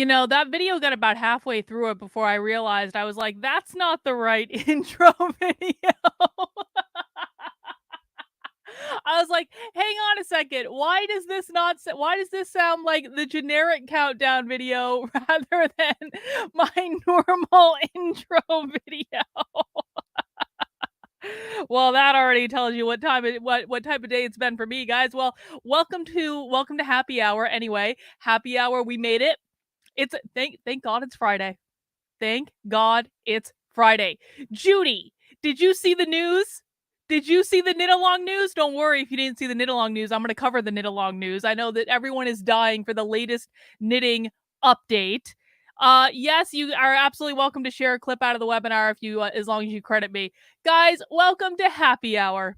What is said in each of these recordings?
That video got about halfway through it before I realized I was like, "That's not the right intro video." I was like, "Hang on a second. Why does this sound like the generic countdown video rather than my normal intro video?" Well, that already tells you what type of day it's been for me, guys. Well, welcome to happy hour. Anyway, happy hour, we made it. Thank God it's Friday. Thank God it's Friday. Judy, did you see the news? Did you see the knit along news? Don't worry if you didn't see the knit along news. I'm going to cover the knit along news. I know that everyone is dying for the latest knitting update. Yes, you are absolutely welcome to share a clip out of the webinar if you, as long as you credit me. Guys, welcome to Happy Hour.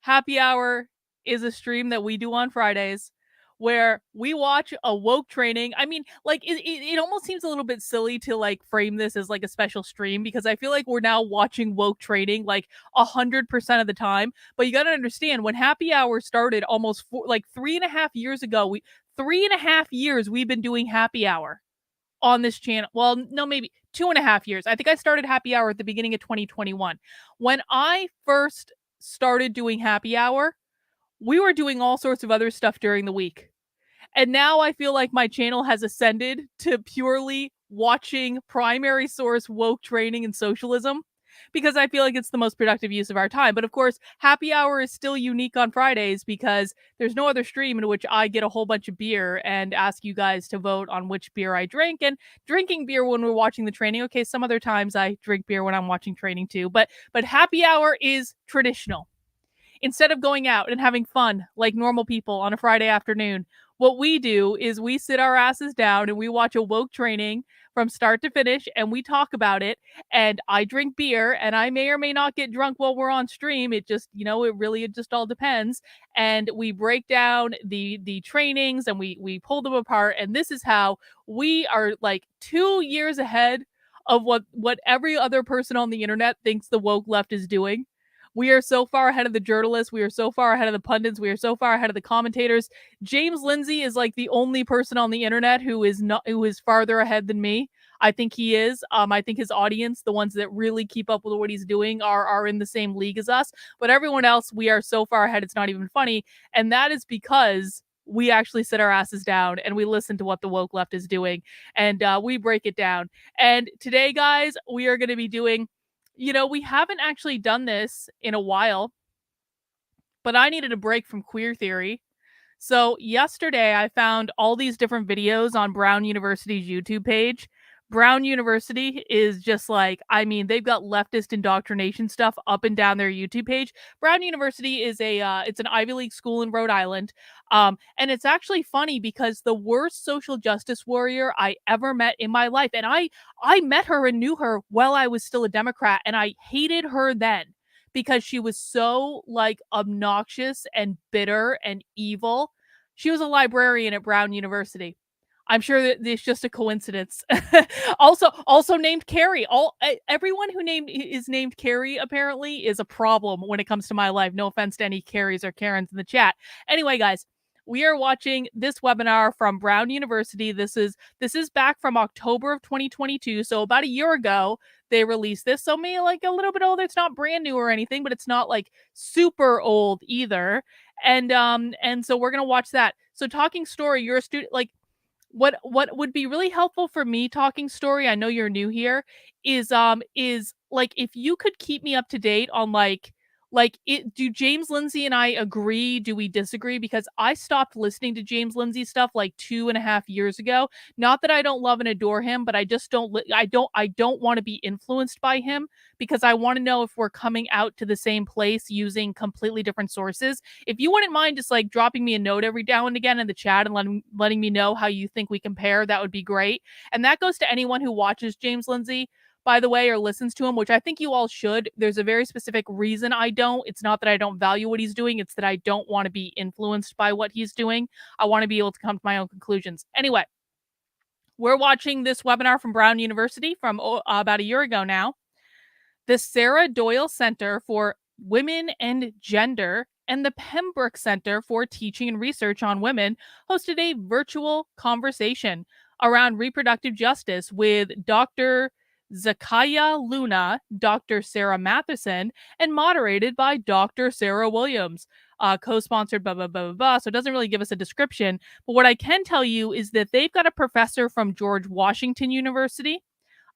Happy Hour is a stream that we do on Fridays where we watch a woke training. I mean, like it almost seems a little bit silly to like frame this as like a special stream because I feel like we're now watching woke training like 100% of the time. But you got to understand when Happy Hour started almost 3.5 years ago, 3.5 years we've been doing Happy Hour on this channel. Well, no, maybe 2.5 years. I think I started Happy Hour at the beginning of 2021. When I first started doing Happy Hour, we were doing all sorts of other stuff during the week. And now I feel like my channel has ascended to purely watching primary source woke training and socialism because I feel like it's the most productive use of our time. But of course, Happy Hour is still unique on Fridays because there's no other stream in which I get a whole bunch of beer and ask you guys to vote on which beer I drink. And drinking beer when we're watching the training. Okay, some other times I drink beer when I'm watching training too. But Happy Hour is traditional. Instead of going out and having fun like normal people on a Friday afternoon, what we do is we sit our asses down and we watch a woke training from start to finish and we talk about it. And I drink beer and I may or may not get drunk while we're on stream. It just, it just all depends. And we break down the trainings and we pull them apart. And this is how we are like 2 years ahead of what every other person on the internet thinks the woke left is doing. We are so far ahead of the journalists. We are so far ahead of the pundits. We are so far ahead of the commentators. James Lindsay is like the only person on the internet who is farther ahead than me. I think he is. I think his audience, the ones that really keep up with what he's doing, are in the same league as us. But everyone else, we are so far ahead, it's not even funny. And that is because we actually sit our asses down and we listen to what the woke left is doing, and we break it down. And today, guys, we are going to be doing. We haven't actually done this in a while, but I needed a break from queer theory. So yesterday I found all these different videos on Brown University's YouTube page. Brown University is just like, I mean, they've got leftist indoctrination stuff up and down their YouTube page. Brown University is it's an Ivy League school in Rhode Island. And it's actually funny because the worst social justice warrior I ever met in my life, and I met her and knew her while I was still a Democrat, and I hated her then because she was so like obnoxious and bitter and evil. She was a librarian at Brown University. I'm sure that it's just a coincidence. also named Carrie. Everyone who is named Carrie apparently is a problem when it comes to my life. No offense to any Carries or Karens in the chat. Anyway, guys, we are watching this webinar from Brown University. This is back from October of 2022, so about a year ago they released this. So maybe like a little bit older. It's not brand new or anything, but it's not like super old either. And so we're gonna watch that. So Talking Story, you're a student. Like what would be really helpful for me, Talking Story, I know you're new here, is like if you could keep me up to date on do James Lindsay and I agree? Do we disagree? Because I stopped listening to James Lindsay stuff like 2.5 years ago. Not that I don't love and adore him, but I just I don't want to be influenced by him because I want to know if we're coming out to the same place using completely different sources. If you wouldn't mind just like dropping me a note every now and again in the chat and letting me know how you think we compare, that would be great. And that goes to anyone who watches James Lindsay, by the way, or listens to him, which I think you all should. There's a very specific reason I don't. It's not that I don't value what he's doing. It's that I don't want to be influenced by what he's doing. I want to be able to come to my own conclusions. Anyway, we're watching this webinar from Brown University from about a year ago now. The Sarah Doyle Center for Women and Gender and the Pembroke Center for Teaching and Research on Women hosted a virtual conversation around reproductive justice with Dr. Zakaya Luna, Dr. Sarah Matheson, and moderated by Dr. Sarah Williams. Co-sponsored, blah, blah, blah, blah, blah. So it doesn't really give us a description. But what I can tell you is that they've got a professor from George Washington University,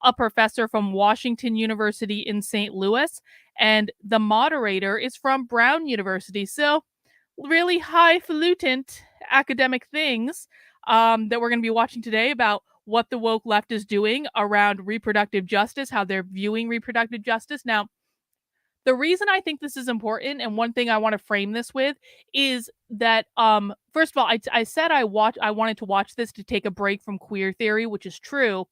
a professor from Washington University in St. Louis, and the moderator is from Brown University. So really highfalutin academic things that we're going to be watching today about what the woke left is doing around reproductive justice, how they're viewing reproductive justice. Now, the reason I think this is important, and one thing I want to frame this with, is that first of all, I said I wanted to watch this to take a break from queer theory, which is true,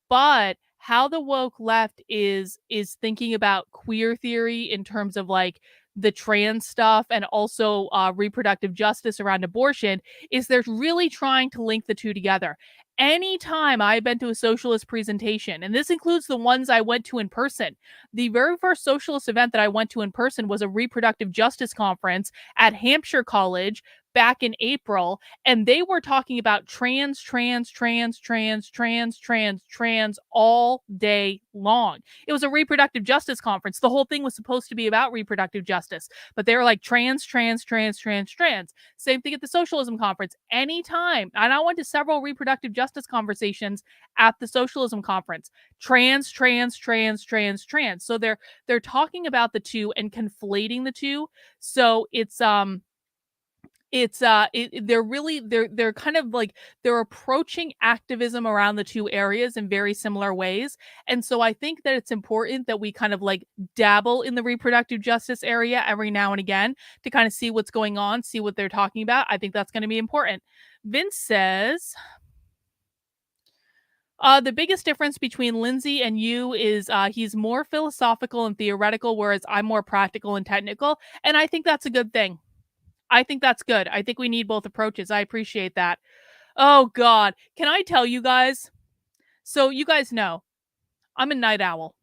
but how the woke left is thinking about queer theory in terms of like the trans stuff and also reproductive justice around abortion is they're really trying to link the two together. Anytime I've been to a socialist presentation, and this includes the ones I went to in person, the very first socialist event that I went to in person was a reproductive justice conference at Hampshire College back in April, and they were talking about trans all day long. It was a reproductive justice conference. The whole thing was supposed to be about reproductive justice, but they were like trans. Same thing at the socialism conference. Anytime, and I went to several reproductive justice conversations at the socialism conference. Trans. So they're talking about the two and conflating the two. So they're kind of like they're approaching activism around the two areas in very similar ways. And so I think that it's important that we kind of like dabble in the reproductive justice area every now and again to kind of see what's going on, see what they're talking about. I think that's going to be important. Vince says the biggest difference between Lindsay and you is he's more philosophical and theoretical, whereas I'm more practical and technical. And I think that's a good thing. I think that's good. I think we need both approaches. I appreciate that. Oh, God. Can I tell you guys? So you guys know, I'm a night owl.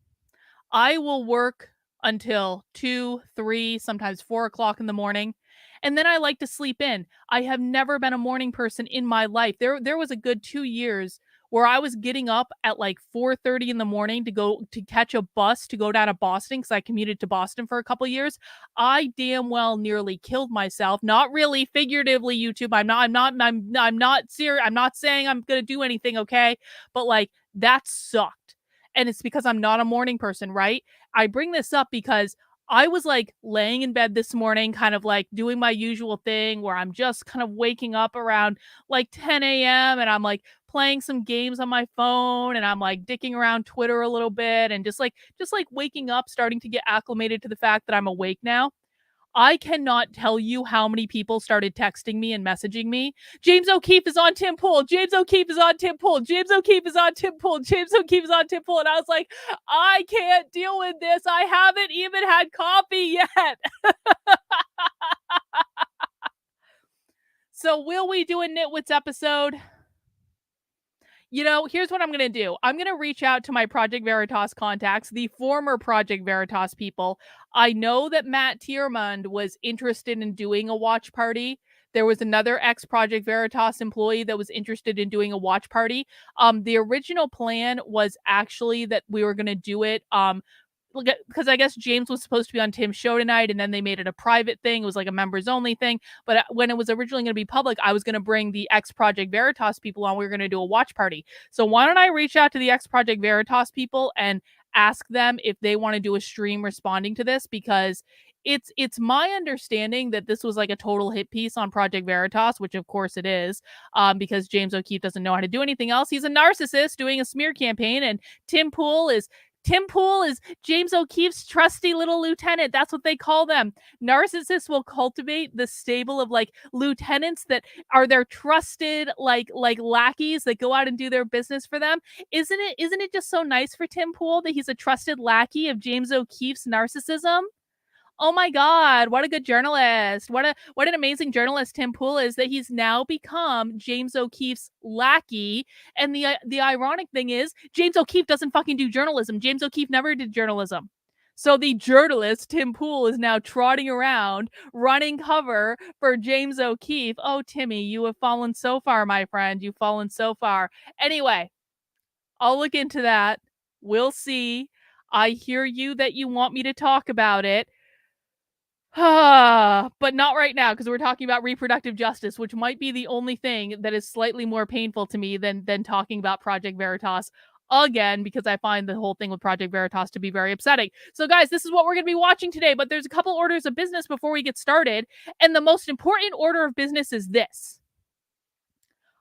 I will work until 2, 3, sometimes 4 o'clock in the morning. And then I like to sleep in. I have never been a morning person in my life. There was a good 2 years where I was getting up at like 4:30 in the morning to go to catch a bus to go down to Boston because I commuted to Boston for a couple years. I damn well nearly killed myself. Not really, figuratively, YouTube. I'm not serious. I'm not saying I'm gonna do anything, okay? But like that sucked. And it's because I'm not a morning person, right? I bring this up because I was like laying in bed this morning, kind of like doing my usual thing where I'm just kind of waking up around like 10 a.m. and I'm like playing some games on my phone and I'm like dicking around Twitter a little bit and just like waking up, starting to get acclimated to the fact that I'm awake now. I cannot tell you how many people started texting me and messaging me. James O'Keefe is on Tim Pool. James O'Keefe is on Tim Pool. James O'Keefe is on Tim Pool. James O'Keefe is on Tim Pool. And I was like, I can't deal with this. I haven't even had coffee yet. So will we do a Nitwits episode? You know, here's what I'm going to do. I'm going to reach out to my Project Veritas contacts, the former Project Veritas people. I know that Matt Tiermund was interested in doing a watch party. There was another ex-Project Veritas employee that was interested in doing a watch party. The original plan was actually that we were going to do it because I guess James was supposed to be on Tim's show tonight, and then they made it a private thing. It was like a members only thing. But when it was originally going to be public, I was going to bring the ex Project Veritas people on. We were going to do a watch party. So why don't I reach out to the ex Project Veritas people and ask them if they want to do a stream responding to this, because it's my understanding that this was like a total hit piece on Project Veritas, which of course it is, because James O'Keefe doesn't know how to do anything else. He's a narcissist doing a smear campaign, and Tim Pool is James O'Keefe's trusty little lieutenant. That's what they call them. Narcissists will cultivate the stable of like lieutenants that are their trusted like lackeys that go out and do their business for them. Isn't it just so nice for Tim Pool that he's a trusted lackey of James O'Keefe's narcissism? Oh my God, what a good journalist. What an amazing journalist Tim Pool is, that he's now become James O'Keefe's lackey. And the ironic thing is, James O'Keefe doesn't fucking do journalism. James O'Keefe never did journalism. So the journalist Tim Pool is now trotting around, running cover for James O'Keefe. Oh, Timmy, you have fallen so far, my friend. You've fallen so far. Anyway, I'll look into that. We'll see. I hear you that you want me to talk about it. But not right now, because we're talking about reproductive justice, which might be the only thing that is slightly more painful to me than talking about Project Veritas again, because I find the whole thing with Project Veritas to be very upsetting. So guys, this is what we're going to be watching today, but there's a couple orders of business before we get started, and the most important order of business is this.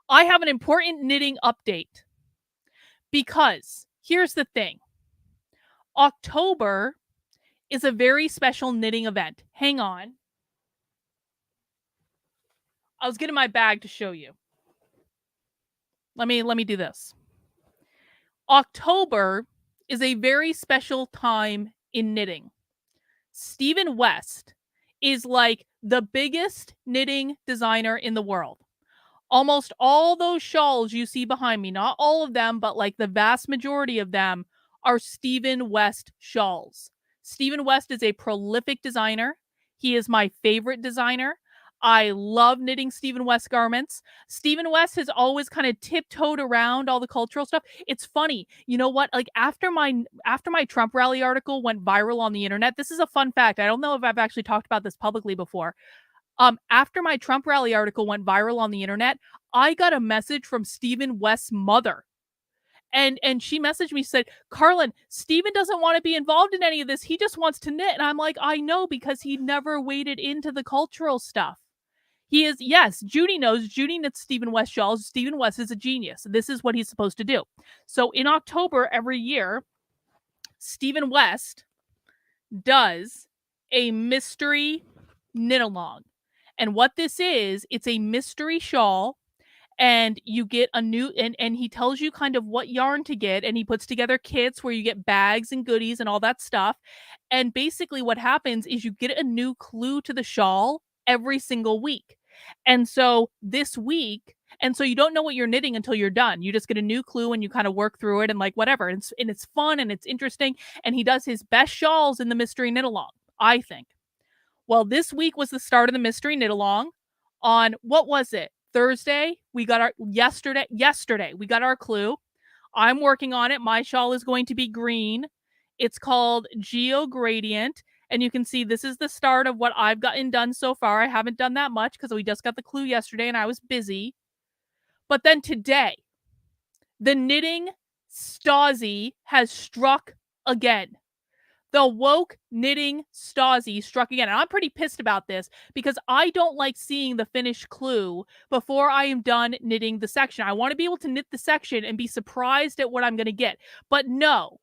I have an important knitting update, because here's the thing. October is a very special knitting event. Hang on. I was getting my bag to show you. Let me do this. October is a very special time in knitting. Stephen West is like the biggest knitting designer in the world. Almost all those shawls you see behind me, not all of them, but like the vast majority of them, are Stephen West shawls. Stephen West is a prolific designer. He is my favorite designer. I love knitting Stephen West garments. Stephen West has always kind of tiptoed around all the cultural stuff. It's funny. You know what? Like after my Trump rally article went viral on the internet, this is a fun fact. I don't know if I've actually talked about this publicly before. After my Trump rally article went viral on the internet, I got a message from Stephen West's mother. And she messaged me, said, Carlin, Stephen doesn't want to be involved in any of this. He just wants to knit. And I'm like, I know, because he never waded into the cultural stuff. He is, yes, Judy knows. Judy knits Stephen West shawls. Stephen West is a genius. This is what he's supposed to do. So in October every year, Stephen West does a mystery knit along. And what this is, it's a mystery shawl, and you get a new, and he tells you kind of what yarn to get, and he puts together kits where you get bags and goodies and all that stuff. And basically what happens is you get a new clue to the shawl every single week. And so this week, and so you don't know what you're knitting until you're done. You just get a new clue and you kind of work through it and like whatever. And it's fun and it's interesting. And he does his best shawls in the mystery knit along, I think. Well, this week was the start of the mystery knit along. On what was it? Thursday, we got our yesterday we got our clue. I'm working on it. My shawl is going to be green. It's called Geo Gradient, and you can see this is the start of what I've gotten done so far. I haven't done that much because we just got the clue yesterday and I was busy. But then today, the knitting Stasi has struck again. The woke knitting Stasi struck again. And I'm pretty pissed about this because I don't like seeing the finished clue before I am done knitting the section. I want to be able to knit the section and be surprised at what I'm going to get. But no,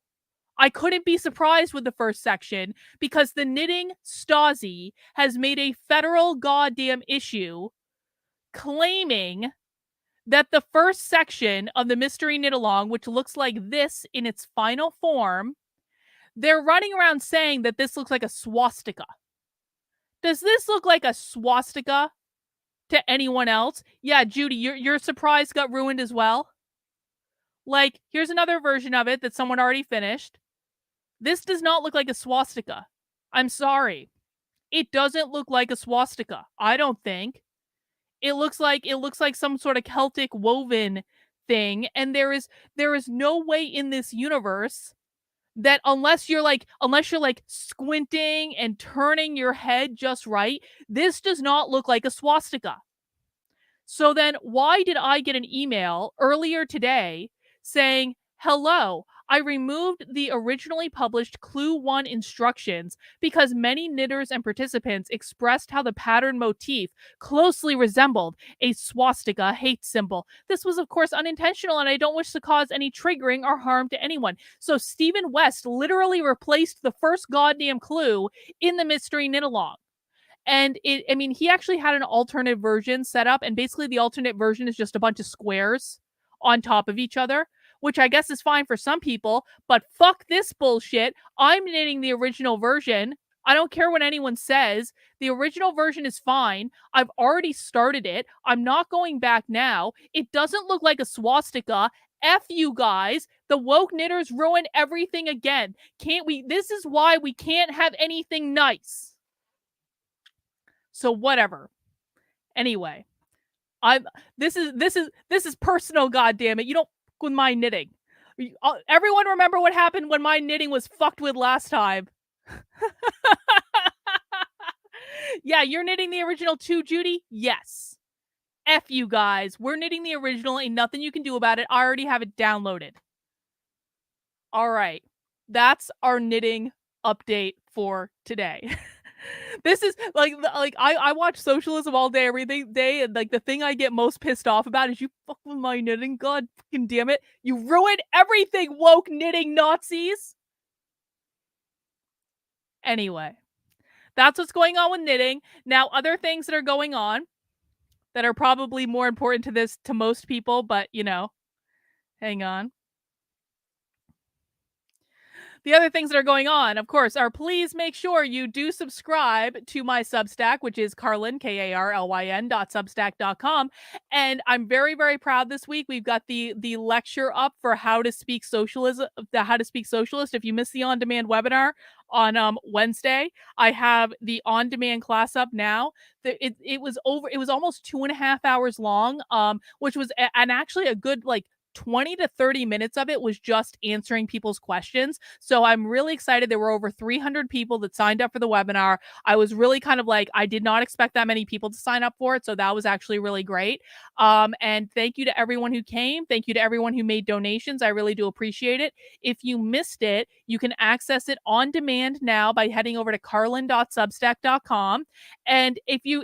I couldn't be surprised with the first section because the knitting Stasi has made a federal goddamn issue claiming that the first section of the mystery knit along, which looks like this in its final form, they're running around saying that this looks like a swastika. Does this look like a swastika to anyone else? Yeah, Judy, your surprise got ruined as well. Like, here's another version of it that someone already finished. This does not look like a swastika. I'm sorry. It doesn't look like a swastika. I don't think. It looks like some sort of Celtic woven thing, and there is no way in this universe that unless you're like squinting and turning your head just right, this does not look like a swastika. So then why did I get an email earlier today saying, hello, I removed the originally published Clue 1 instructions because many knitters and participants expressed how the pattern motif closely resembled a swastika hate symbol. This was, of course, unintentional, and I don't wish to cause any triggering or harm to anyone. So Stephen West literally replaced the first goddamn clue in the mystery knit along. And he actually had an alternate version set up, and basically the alternate version is just a bunch of squares on top of each other, which I guess is fine for some people, but fuck this bullshit. I'm knitting the original version. I don't care what anyone says. The original version is fine. I've already started it. I'm not going back now. It doesn't look like a swastika F you guys. The woke knitters ruin everything again. Can't we? This is why we can't have anything nice. So whatever. Anyway, I'm this is personal, goddammit. You don't fuck with my knitting. Everyone remember what happened when my knitting was fucked with last time. Yeah, you're knitting the original too, Judy? Yes. F you guys. We're knitting the original. Ain't nothing you can do about it. I already have it downloaded. All right. That's our knitting update for today. This is like I watch socialism all day, every day, and like the thing I get most pissed off about is you fuck with my knitting. God fucking damn it. You ruined everything, woke knitting Nazis. Anyway, that's what's going on with knitting. Now, other things that are going on that are probably more important to most people, but hang on. The other things that are going on, of course, are please make sure you do subscribe to my Substack, which is Carlyn, KARLYN.substack.com. And I'm very, very proud this week. We've got the lecture up for how to speak socialism, the how to speak socialist. If you missed the on-demand webinar on Wednesday, I have the on-demand class up now. It was almost 2.5 hours long, which was and actually a good 20 to 30 minutes of it was just answering people's questions. So I'm really excited. There were over 300 people that signed up for the webinar. I was really kind of I did not expect that many people to sign up for it. So that was actually really great. And thank you to everyone who came. Thank you to everyone who made donations. I really do appreciate it. If you missed it, you can access it on demand now by heading over to carlin.substack.com. And if you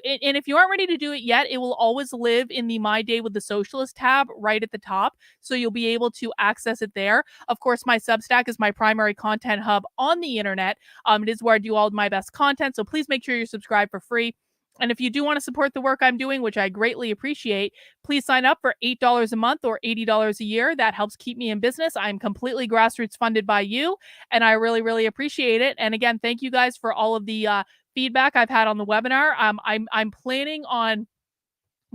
aren't ready to do it yet, it will always live in the My Day with the Socialist tab right at the top. So you'll be able to access it there. Of course, my Substack is my primary content hub on the internet. It is where I do all of my best content. So please make sure you're subscribed for free. And if you do want to support the work I'm doing, which I greatly appreciate, please sign up for $8 a month or $80 a year. That helps keep me in business. I'm completely grassroots funded by you, and I really, really appreciate it. And again, thank you guys for all of the feedback I've had on the webinar. I'm planning on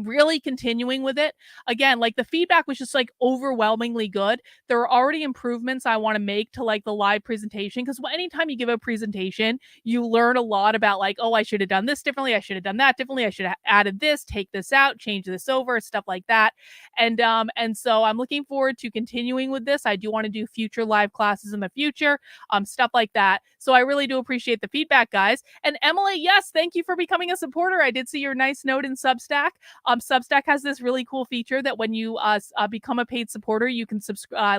really continuing with it. Again, the feedback was just overwhelmingly good. There are already improvements I want to make to the live presentation, because anytime you give a presentation, you learn a lot about oh, I should have done this differently, I should have done that differently, I should have added this, take this out, change this over, stuff like that. And so I'm looking forward to continuing with this. I do want to do future live classes in the future, stuff like that. So I really do appreciate the feedback, guys. And Emily, yes, thank you for becoming a supporter. I did see your nice note in Substack. Substack has this really cool feature that when you become a paid supporter, you can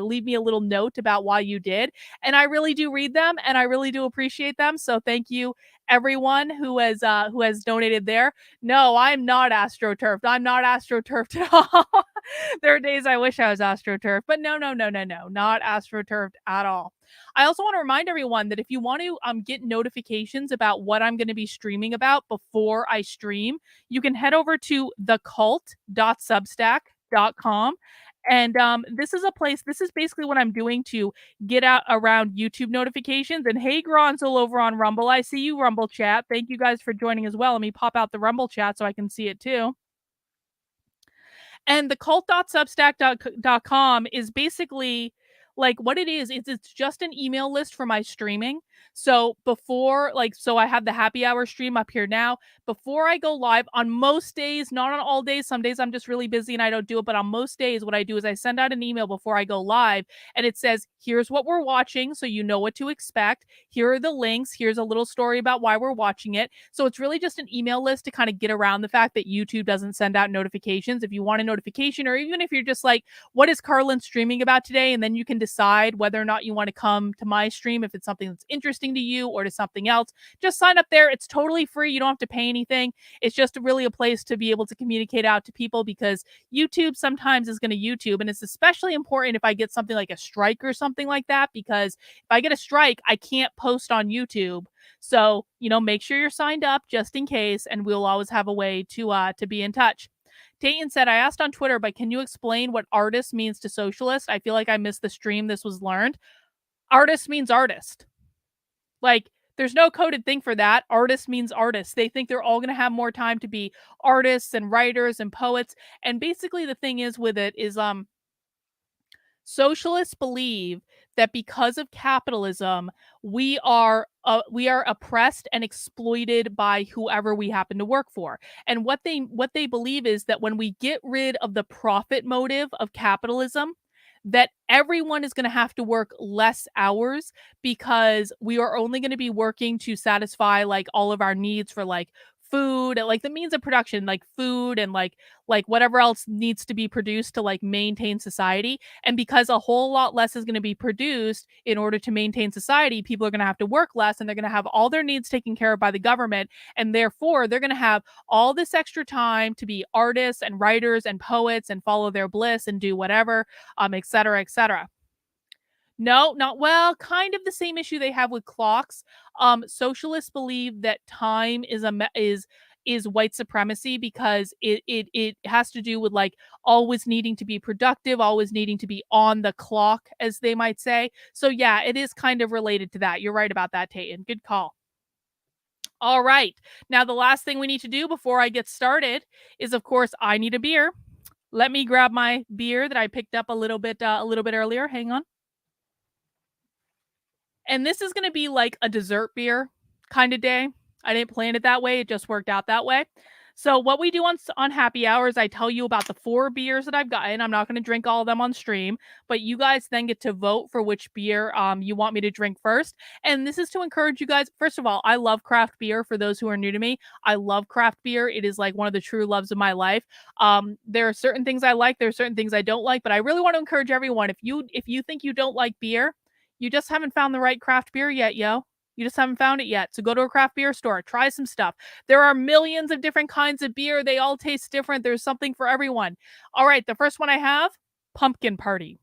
leave me a little note about why you did. And I really do read them, and I really do appreciate them. So thank you, everyone who has donated there. No, I'm not astroturfed. I'm not astroturfed at all. There are days I wish I was astroturfed, but no, not astroturfed at all. I also want to remind everyone that if you want to get notifications about what I'm going to be streaming about before I stream, you can head over to thecult.substack.com. And this is basically what I'm doing to get out around YouTube notifications. And hey, Gronzel over on Rumble, I see you, Rumble chat. Thank you guys for joining as well. Let me pop out the Rumble chat so I can see it too. And the cult.substack.com is basically what it is it's just an email list for my streaming. So before so I have the happy hour stream up here now. Before I go live on most days, not on all days, some days I'm just really busy and I don't do it, but on most days what I do is I send out an email before I go live, and it says, here's what we're watching so you know what to expect. Here are the links. Here's a little story about why we're watching it. So it's really just an email list to kind of get around the fact that YouTube doesn't send out notifications. If you want a notification, or even if you're just what is Carlin streaming about today? And then you can decide whether or not you want to come to my stream if it's something that's interesting to you or to something else. Just sign up there. It's totally free. You don't have to pay anything. It's just really a place to be able to communicate out to people, because YouTube sometimes is going to YouTube. And it's especially important if I get something like a strike or something like that, because if I get a strike, I can't post on YouTube. So, make sure you're signed up just in case, and we'll always have a way to be in touch. Dayton said, I asked on Twitter, but can you explain what artist means to socialist? I feel like I missed the stream. This was learned. Artist means artist. There's no coded thing for that. Artist means artist. They think they're all going to have more time to be artists and writers and poets. And basically the thing is with it is, Socialists believe that because of capitalism, we are oppressed and exploited by whoever we happen to work for. And what they believe is that when we get rid of the profit motive of capitalism, that everyone is going to have to work less hours because we are only going to be working to satisfy like all of our needs for like food and like the means of production, like food and like whatever else needs to be produced to like maintain society. And because a whole lot less is going to be produced in order to maintain society, people are going to have to work less and they're going to have all their needs taken care of by the government. And therefore, they're going to have all this extra time to be artists and writers and poets and follow their bliss and do whatever, et cetera, et cetera. No, not well, kind of the same issue they have with clocks. Socialists believe that time is white supremacy because it has to do with like always needing to be productive, always needing to be on the clock, as they might say. So yeah, it is kind of related to that. You're right about that, Tayton. Good call. All right. Now the last thing we need to do before I get started is, of course, I need a beer. Let me grab my beer that I picked up a little bit earlier. Hang on. And this is gonna be like a dessert beer kind of day. I didn't plan it that way, it just worked out that way. So what we do on happy hours, I tell you about the 4 beers that I've gotten. I'm not gonna drink all of them on stream, but you guys then get to vote for which beer you want me to drink first. And this is to encourage you guys. First of all, I love craft beer. For those who are new to me, I love craft beer. It is like one of the true loves of my life. There are certain things I like, there are certain things I don't like, but I really want to encourage everyone. If you think you don't like beer, you just haven't found the right craft beer yet, yo. You just haven't found it yet. So go to a craft beer store, try some stuff. There are millions of different kinds of beer. They all taste different. There's something for everyone. All right, the first one I have, Pumpkin Party.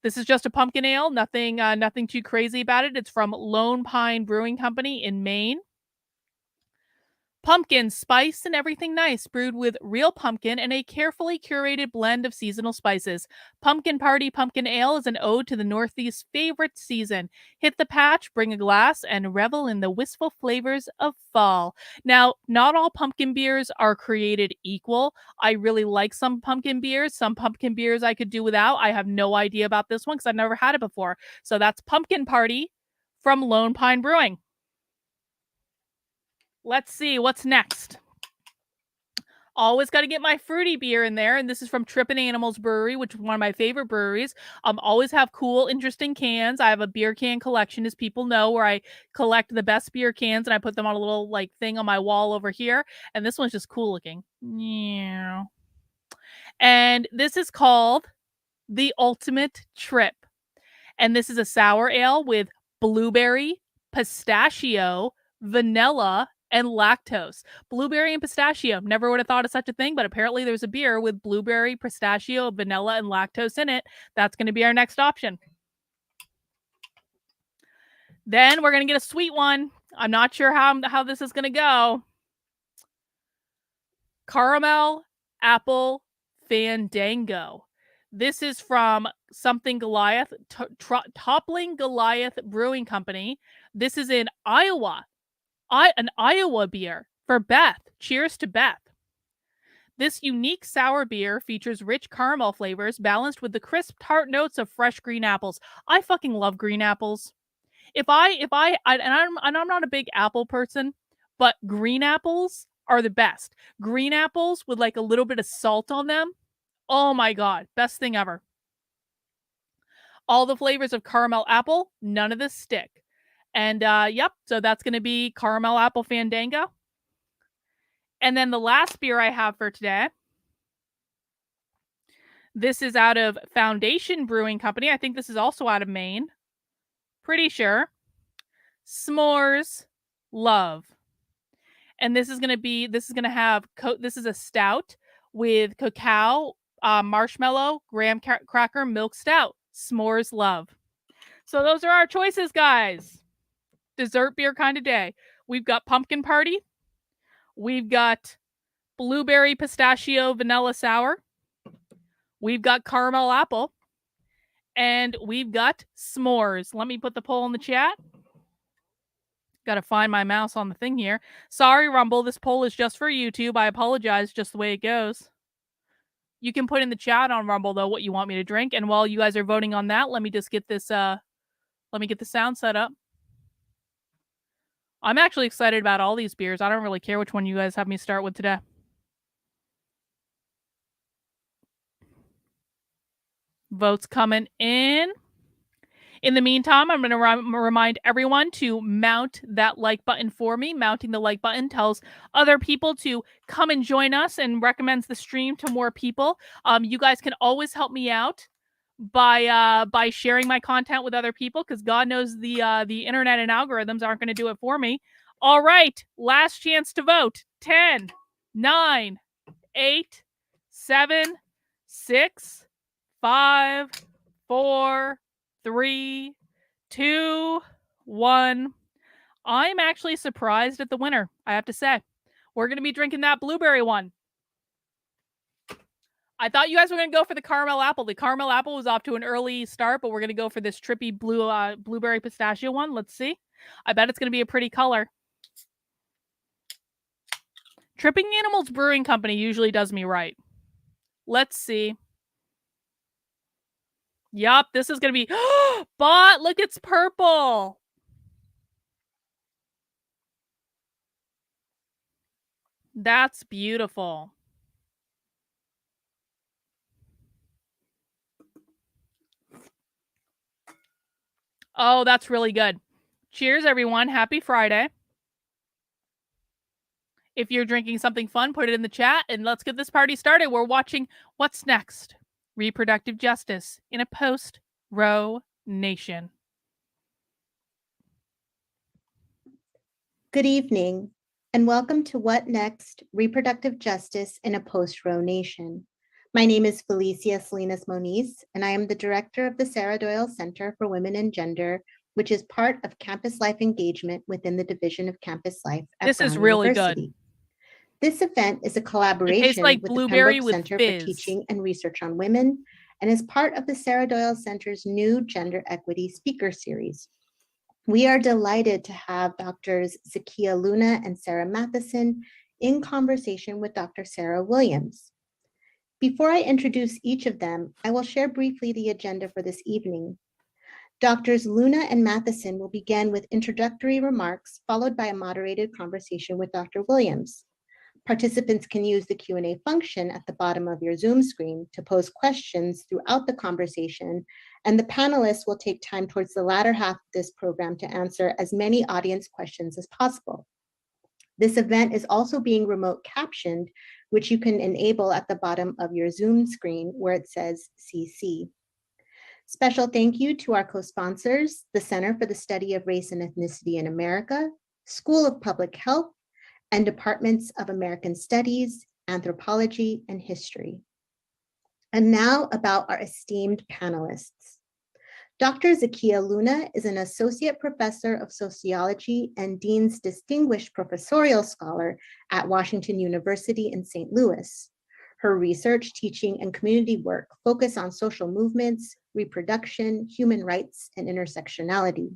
This is just a pumpkin ale, nothing too crazy about it. It's from Lone Pine Brewing Company in Maine. Pumpkin spice and everything nice, brewed with real pumpkin and a carefully curated blend of seasonal spices. Pumpkin Party Pumpkin Ale is an ode to the Northeast's favorite season. Hit the patch, bring a glass, and revel in the wistful flavors of fall. Now, not all pumpkin beers are created equal. I really like some pumpkin beers. Some pumpkin beers I could do without. I have no idea about this one because I've never had it before. So that's Pumpkin Party from Lone Pine Brewing. Let's see what's next. Always got to get my fruity beer in there, and this is from Trippin' Animals Brewery, which is one of my favorite breweries. Always have cool, interesting cans. I have a beer can collection, as people know, where I collect the best beer cans and I put them on a little like thing on my wall over here. And this one's just cool looking. Yeah. And this is called the Ultimate Trip, and this is a sour ale with blueberry, pistachio, vanilla, and lactose. Blueberry and pistachio. Never would have thought of such a thing, but apparently there's a beer with blueberry, pistachio, vanilla, and lactose in it. That's going to be our next option. Then we're going to get a sweet one. I'm not sure how this is going to go. Caramel Apple Fandango. This is from Something Goliath, Toppling Goliath Brewing Company. This is in Iowa. An Iowa beer for Beth. Cheers to Beth. This unique sour beer features rich caramel flavors balanced with the crisp tart notes of fresh green apples. I fucking love green apples. I'm not a big apple person, but green apples are the best. Green apples with like a little bit of salt on them. Oh my god, best thing ever. All the flavors of caramel apple, none of the stick. And yep, so that's going to be Caramel Apple Fandango. And then the last beer I have for today, this is out of Foundation Brewing Company. I think this is also out of Maine. Pretty sure. S'mores Love. And this is going to have, this is a stout with cacao, marshmallow, graham cracker, milk stout. S'mores Love. So those are our choices, guys. Dessert beer kind of day. We've got Pumpkin Party. We've got Blueberry Pistachio Vanilla Sour. We've got Caramel Apple. And we've got S'mores. Let me put the poll in the chat. Got to find my mouse on the thing here. Sorry, Rumble. This poll is just for YouTube. I apologize. Just the way it goes. You can put in the chat on Rumble though what you want me to drink, and while you guys are voting on that, let me just get this let me get the sound set up. I'm actually excited about all these beers. I don't really care which one you guys have me start with today. Votes coming in. In the meantime, I'm going to remind everyone to mount that like button for me. Mounting the like button tells other people to come and join us and recommends the stream to more people. You guys can always help me out by sharing my content with other people, because God knows the internet and algorithms aren't going to do it for me. All right, last chance to vote. 10, 9, 8, 7, 6, 5, 4, 3, 2, 1. I'm actually surprised at the winner, I have to say. We're going to be drinking that blueberry one. I thought you guys were going to go for the caramel apple. The caramel apple was off to an early start, but we're going to go for this trippy blueberry pistachio one. Let's see. I bet it's going to be a pretty color. Tripping Animals Brewing Company usually does me right. Let's see. Yup, this is going to be... But look, it's purple. That's beautiful. Oh, that's really good. Cheers, everyone. Happy Friday. If you're drinking something fun, put it in the chat, and let's get this party started. We're watching What's Next? Reproductive Justice in a Post-Roe Nation. Good evening, and welcome to What Next? Reproductive Justice in a Post-Roe Nation. My name is Felicia Salinas Moniz, and I am the director of the Sarah Doyle Center for Women and Gender, which is part of Campus Life Engagement within the Division of Campus Life at This Brown is really University. good. This event is a collaboration like with the blueberry Pembroke with Center fizz. for Teaching and Research on Women, and is part of the Sarah Doyle Center's new Gender Equity Speaker Series. We are delighted to have Drs. Zakia Luna and Sarah Matheson in conversation with Dr. Sarah Williams. Before I introduce each of them, I will share briefly the agenda for this evening. Drs. Luna and Matheson will begin with introductory remarks, followed by a moderated conversation with Dr. Williams. Participants can use the Q&A function at the bottom of your Zoom screen to pose questions throughout the conversation, and the panelists will take time towards the latter half of this program to answer as many audience questions as possible. This event is also being remote captioned, which you can enable at the bottom of your Zoom screen where it says CC. Special thank you to our co-sponsors, the Center for the Study of Race and Ethnicity in America, School of Public Health, and Departments of American Studies, Anthropology, and History. And now about our esteemed panelists. Dr. Zakia Luna is an Associate Professor of Sociology and Dean's Distinguished Professorial Scholar at Washington University in St. Louis. Her research, teaching, and community work focus on social movements, reproduction, human rights, and intersectionality.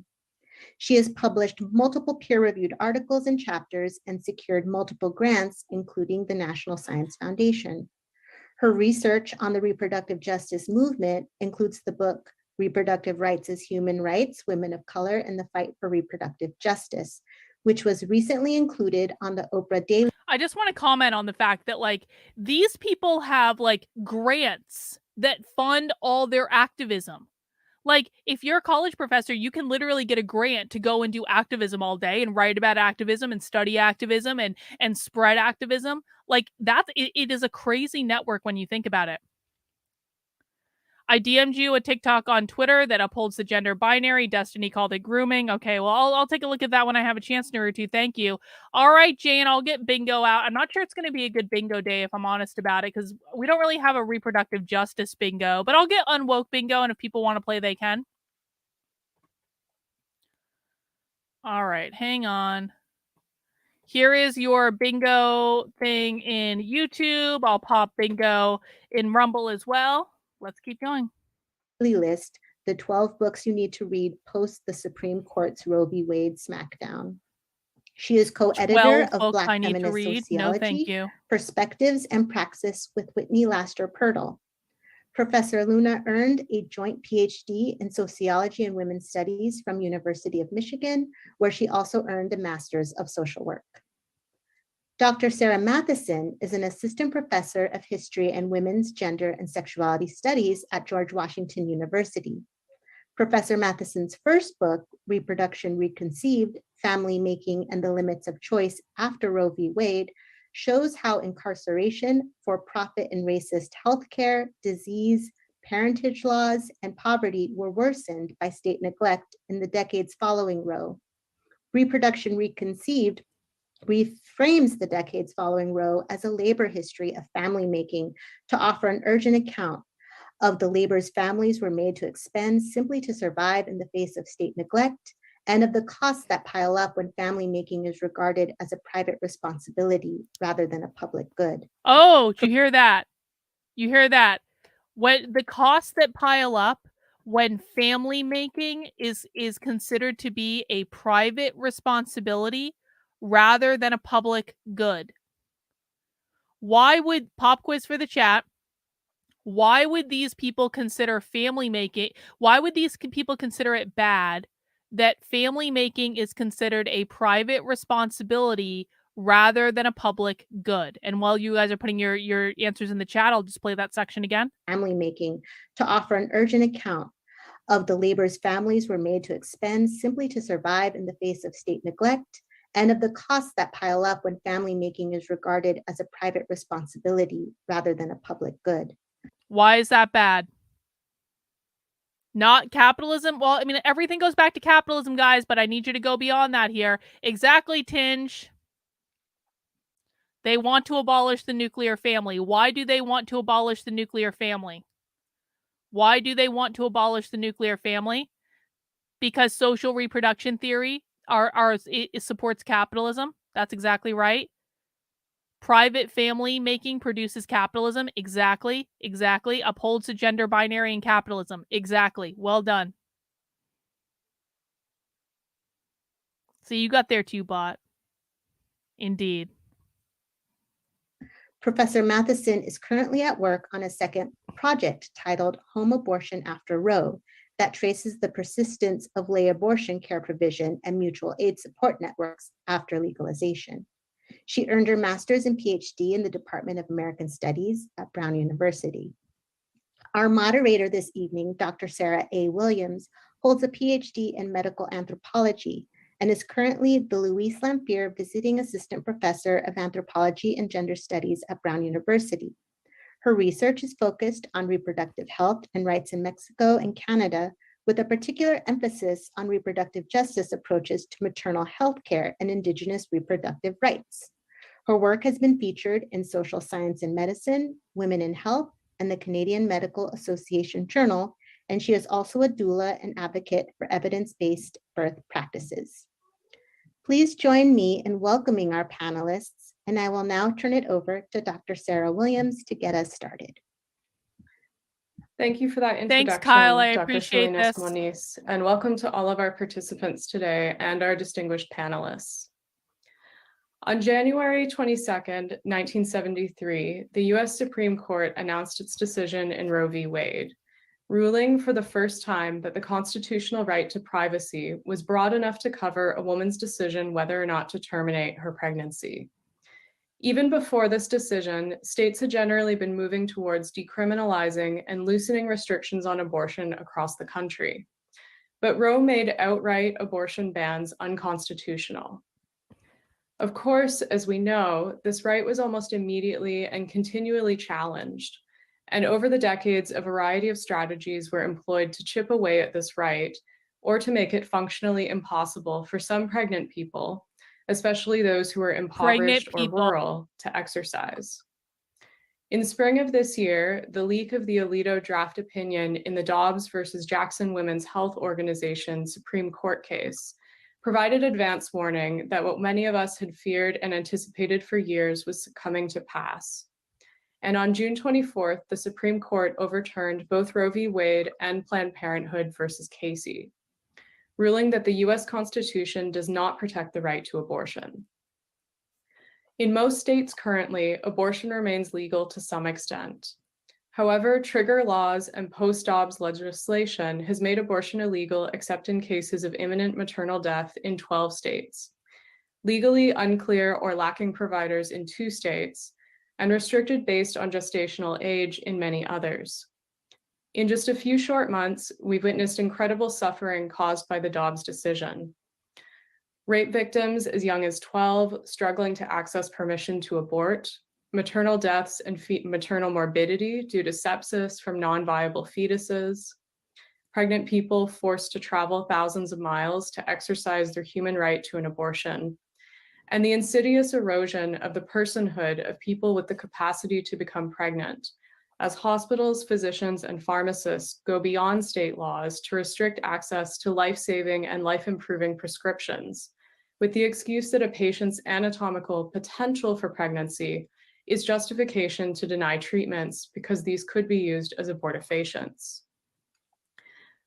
She has published multiple peer-reviewed articles and chapters and secured multiple grants, including the National Science Foundation. Her research on the reproductive justice movement includes the book Reproductive Rights as Human Rights, Women of Color in the Fight for Reproductive Justice, which was recently included on the Oprah Daily. I just want to comment on the fact that these people have grants that fund all their activism. If you're a college professor, you can literally get a grant to go and do activism all day and write about activism and study activism and spread activism. It is a crazy network when you think about it. I DM'd you a TikTok on Twitter that upholds the gender binary. Destiny called it grooming. Okay, well, I'll take a look at that when I have a chance, Naruto. Thank you. All right, Jane, I'll get bingo out. I'm not sure it's going to be a good bingo day if I'm honest about it, because we don't really have a reproductive justice bingo, but I'll get Unwoke bingo, and if people want to play, they can. All right, hang on. Here is your bingo thing in YouTube. I'll pop bingo in Rumble as well. Let's keep going. List the 12 books you need to read post the Supreme Court's Roe v. Wade smackdown. She is co-editor 12 of books Black I need to Feminist read. No, thank Sociology, you. Perspectives and Praxis with Whitney Laster Purtle. Professor Luna earned a joint PhD in Sociology and Women's Studies from University of Michigan, where she also earned a Master's of Social Work. Dr. Sarah Matheson is an assistant professor of history and women's gender and sexuality studies at George Washington University. Professor Matheson's first book, Reproduction Reconceived, Family Making and the Limits of Choice After Roe v. Wade, shows how incarceration, for-profit and racist healthcare, disease, parentage laws, and poverty were worsened by state neglect in the decades following Roe. Reproduction Reconceived reframes the decades following Roe as a labor history of family making to offer an urgent account of the labors families were made to expend simply to survive in the face of state neglect, and of the costs that pile up when family making is regarded as a private responsibility rather than a public good. Oh, did you hear that? You hear that? When the costs that pile up when family making is considered to be a private responsibility rather than a public good. Why would pop quiz for the chat? Why would these people consider family making? Why would these people consider it bad that family making is considered a private responsibility rather than a public good? And while you guys are putting your answers in the chat, I'll just play that section again. Family making to offer an urgent account of the labors families were made to expend simply to survive in the face of state neglect, and of the costs that pile up when family making is regarded as a private responsibility rather than a public good. Why is that bad? Not capitalism? Well, I mean, everything goes back to capitalism, guys, but I need you to go beyond that here. Exactly, Tinge. They want to abolish the nuclear family. Why do they want to abolish the nuclear family? Why do they want to abolish the nuclear family? Because social reproduction theory it supports capitalism. That's exactly right. Private family making produces capitalism. Exactly. Upholds the gender binary in capitalism. Exactly. Well done. See, you got there too, bot. Indeed. Professor Matheson is currently at work on a second project titled Home Abortion After Roe that traces the persistence of lay abortion care provision and mutual aid support networks after legalization. She earned her master's and PhD in the Department of American Studies at Brown University. Our moderator this evening, Dr. Sarah A. Williams, holds a PhD in medical anthropology and is currently the Louise Lamphere Visiting Assistant Professor of Anthropology and Gender Studies at Brown University. Her research is focused on reproductive health and rights in Mexico and Canada, with a particular emphasis on reproductive justice approaches to maternal health care and Indigenous reproductive rights. Her work has been featured in Social Science and Medicine, Women in Health, and the Canadian Medical Association Journal, and she is also a doula and advocate for evidence-based birth practices. Please join me in welcoming our panelists, and I will now turn it over to Dr. Sarah Williams to get us started. Thank you for that introduction, Thanks, Kyle. I Dr. appreciate Salinas this. Moniz, and welcome to all of our participants today and our distinguished panelists. On January 22nd, 1973, the US Supreme Court announced its decision in Roe v. Wade, ruling for the first time that the constitutional right to privacy was broad enough to cover a woman's decision whether or not to terminate her pregnancy. Even before this decision, states had generally been moving towards decriminalizing and loosening restrictions on abortion across the country. But Roe made outright abortion bans unconstitutional. Of course, as we know, this right was almost immediately and continually challenged. And over the decades, a variety of strategies were employed to chip away at this right or to make it functionally impossible for some pregnant people, especially those who are impoverished or rural, to exercise. In spring of this year, the leak of the Alito draft opinion in the Dobbs versus Jackson Women's Health Organization Supreme Court case provided advance warning that what many of us had feared and anticipated for years was coming to pass. And on June 24th, the Supreme Court overturned both Roe v. Wade and Planned Parenthood versus Casey. ruling that the US Constitution does not protect the right to abortion. In most states currently, abortion remains legal to some extent. However, trigger laws and post-Dobbs legislation has made abortion illegal except in cases of imminent maternal death in 12 states, legally unclear or lacking providers in 2 states, and restricted based on gestational age in many others. In just a few short months, we've witnessed incredible suffering caused by the Dobbs decision. Rape victims as young as 12 struggling to access permission to abort, maternal deaths and maternal morbidity due to sepsis from non-viable fetuses, pregnant people forced to travel thousands of miles to exercise their human right to an abortion, and the insidious erosion of the personhood of people with the capacity to become pregnant, as hospitals, physicians, and pharmacists go beyond state laws to restrict access to life-saving and life-improving prescriptions, with the excuse that a patient's anatomical potential for pregnancy is justification to deny treatments because these could be used as abortifacients.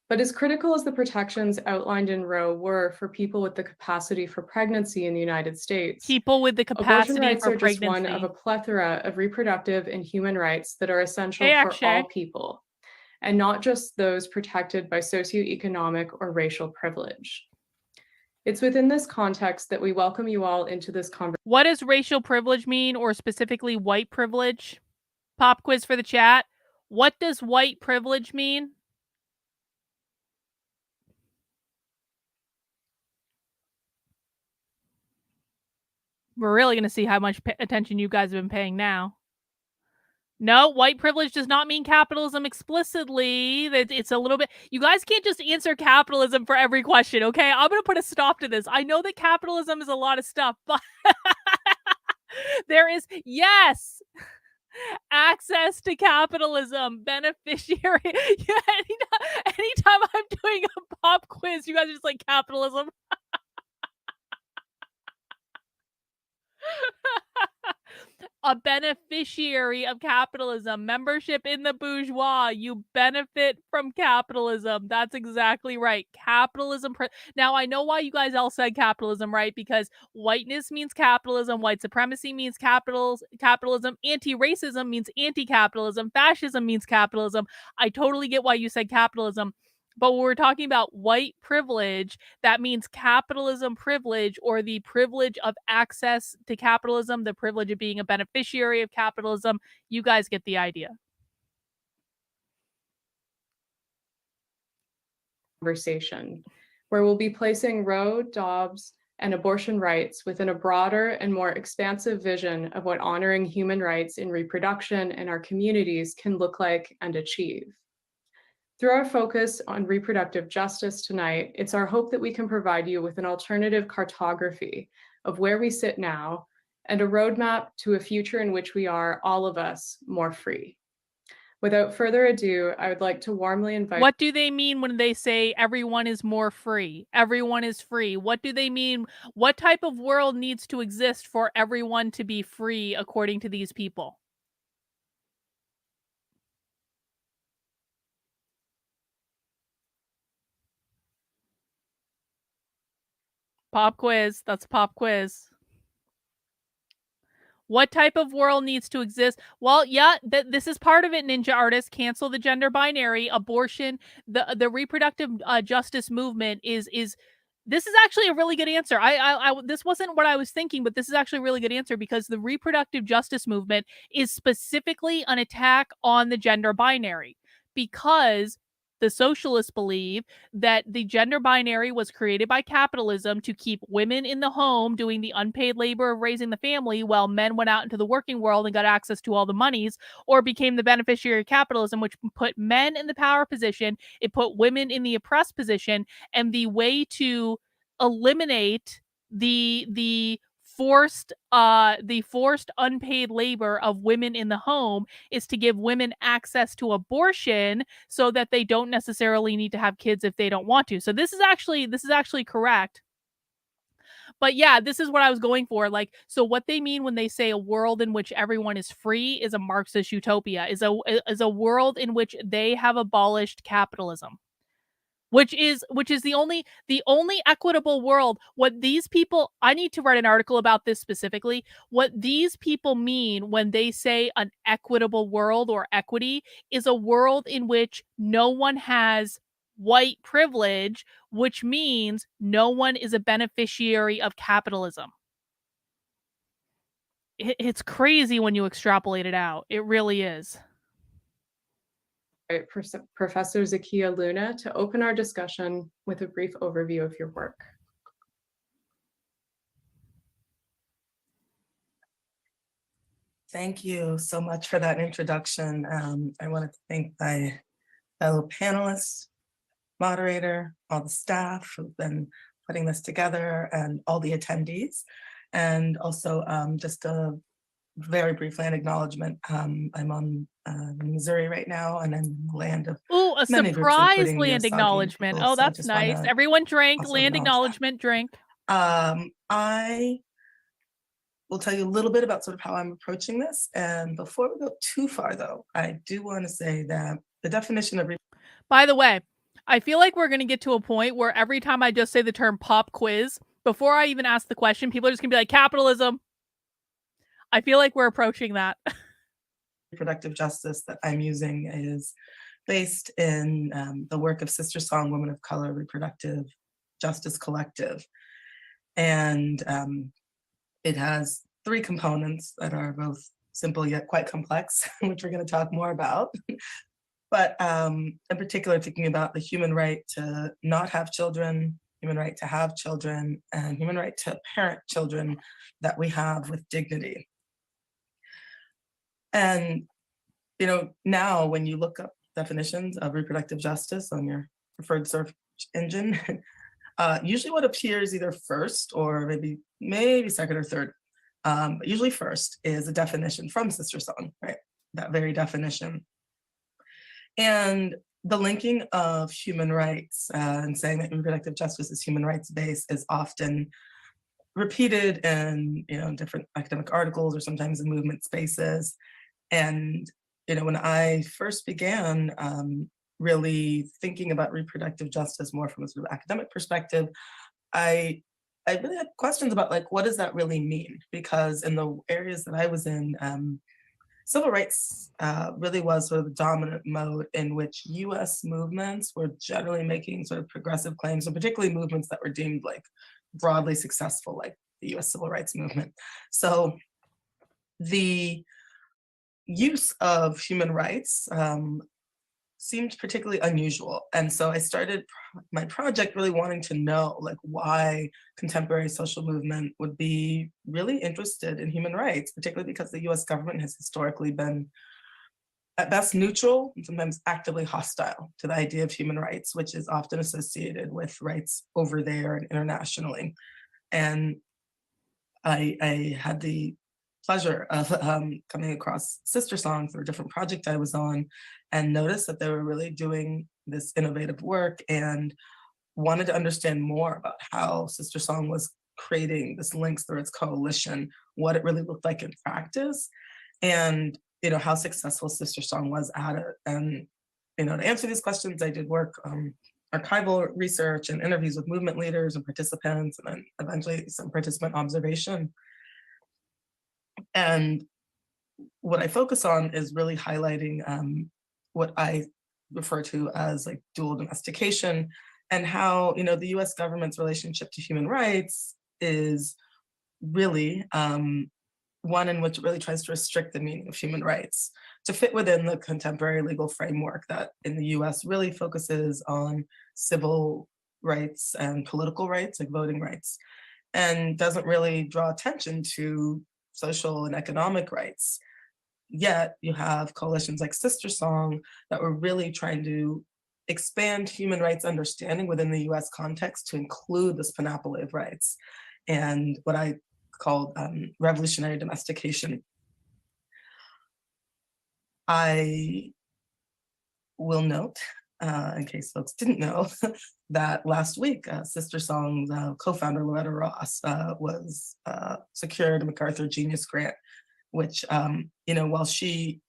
But as critical as the protections outlined in Roe were for people with the capacity for pregnancy in the United States, People with the abortion capacity rights for are just one pregnancy. of a plethora of reproductive and human rights that are essential Hey, for Akshay. all people, and not just those protected by socioeconomic or racial privilege. It's within this context that we welcome you all into this conversation. What does racial privilege mean, or specifically white privilege? Pop quiz for the chat. What does white privilege mean? We're really going to see how much attention you guys have been paying now. No, white privilege does not mean capitalism explicitly. It's a little bit... You guys can't just answer capitalism for every question, okay? I'm going to put a stop to this. I know that capitalism is a lot of stuff, but there is, yes, access to capitalism, beneficiary. Yeah, anytime I'm doing a pop quiz, you guys are just like, capitalism. A beneficiary of capitalism, membership in the bourgeois. You benefit from capitalism. That's exactly right. Capitalism. Now, I know why you guys all said capitalism, right? Because whiteness means capitalism, white supremacy means capitalism, anti-racism means anti-capitalism, fascism means capitalism. I totally get why you said capitalism. But when we're talking about white privilege, that means capitalism privilege, or the privilege of access to capitalism, the privilege of being a beneficiary of capitalism. You guys get the idea. Conversation, where we'll be placing Roe, Dobbs, and abortion rights within a broader and more expansive vision of what honoring human rights in reproduction in our communities can look like and achieve. Through our focus on reproductive justice tonight, it's our hope that we can provide you with an alternative cartography of where we sit now and a roadmap to a future in which we are, all of us, more free. Without further ado, I would like to warmly invite... What do they mean when they say everyone is more free? Everyone is free. What do they mean? What type of world needs to exist for everyone to be free, according to these people? Pop quiz. That's a pop quiz. What type of world needs to exist? Well, yeah, this is part of it, Ninja Artist. Cancel the gender binary, abortion, the reproductive justice movement is this is actually a really good answer. This wasn't what I was thinking, but this is actually a really good answer, because the reproductive justice movement is specifically an attack on the gender binary, because the socialists believe that the gender binary was created by capitalism to keep women in the home doing the unpaid labor of raising the family, while men went out into the working world and got access to all the monies, or became the beneficiary of capitalism, which put men in the power position. It put women in the oppressed position. And the way to eliminate the forced unpaid labor of women in the home is to give women access to abortion, so that they don't necessarily need to have kids if they don't want to. So this is actually correct. But yeah, this is what I was going for. Like, so what they mean when they say a world in which everyone is free is a Marxist utopia, is a world in which they have abolished capitalism. which is the only equitable world. What these people, I need to write an article about this specifically. What these people mean when they say an equitable world or equity is a world in which no one has white privilege, which means no one is a beneficiary of capitalism. It's crazy when you extrapolate it out. It really is. Professor Zakia Luna to open our discussion with a brief overview of your work. Thank you so much for that introduction. I wanted to thank my fellow panelists, moderator, all the staff who've been putting this together, and all the attendees. And also just a very brief land acknowledgement. I'm on Missouri right now, and I'm in the land of a many groups, surprise including land Osage acknowledgement. people, Oh, so I that's just nice. wanna Everyone drink. also Land acknowledge that. acknowledgement drink. I will tell you a little bit about sort of how I'm approaching this. And before we go too far, though, I do want to say that the definition of By the way, I feel like we're going to get to a point where every time I just say the term pop quiz, before I even ask the question, people are just going to be like, capitalism. I feel like we're approaching that. reproductive justice that I'm using is based in the work of Sister Song Women of Color Reproductive Justice Collective. And it has three components that are both simple yet quite complex, which we're going to talk more about. But in particular, thinking about the human right to not have children, human right to have children, and human right to parent children that we have with dignity. And, you know, now when you look up definitions of reproductive justice on your preferred search engine, usually what appears either first or maybe second or third, but usually first is a definition from Sister Song, right? That very definition. And the linking of human rights and saying that reproductive justice is human rights based is often repeated in different academic articles or sometimes in movement spaces. And when I first began really thinking about reproductive justice more from a sort of academic perspective, I really had questions about what does that really mean? Because in the areas that I was in, civil rights really was sort of the dominant mode in which US movements were generally making sort of progressive claims, and particularly movements that were deemed broadly successful, like the US civil rights movement. So the use of human rights seemed particularly unusual. And so I started my project really wanting to know why contemporary social movement would be really interested in human rights, particularly because the US government has historically been at best neutral and sometimes actively hostile to the idea of human rights, which is often associated with rights over there and internationally. And I had the pleasure of coming across Sister Song through a different project I was on, and noticed that they were really doing this innovative work and wanted to understand more about how Sister Song was creating this links through its coalition, what it really looked like in practice, and how successful Sister Song was at it. And to answer these questions, I did work archival research and interviews with movement leaders and participants, and then eventually some participant observation. And what I focus on is really highlighting what I refer to as dual domestication, and how the US government's relationship to human rights is really one in which it really tries to restrict the meaning of human rights to fit within the contemporary legal framework that in the US really focuses on civil rights and political rights, like voting rights, and doesn't really draw attention to social and economic rights. Yet you have coalitions like Sister Song that were really trying to expand human rights understanding within the US context to include this panoply of rights and what I called revolutionary domestication. I will note, in case folks didn't know, that last week, Sister Song's co-founder Loretta Ross was secured a MacArthur Genius Grant, which, while she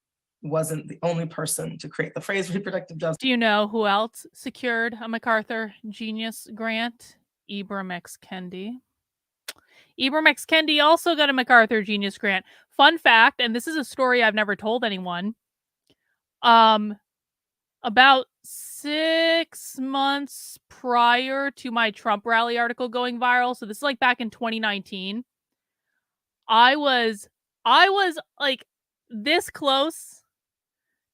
wasn't the only person to create the phrase reproductive justice. Do you know who else secured a MacArthur Genius Grant? Ibram X. Kendi. Ibram X. Kendi also got a MacArthur Genius Grant. Fun fact, and this is a story I've never told anyone. About 6 months prior to my Trump rally article going viral, so this is like back in 2019, I was like this close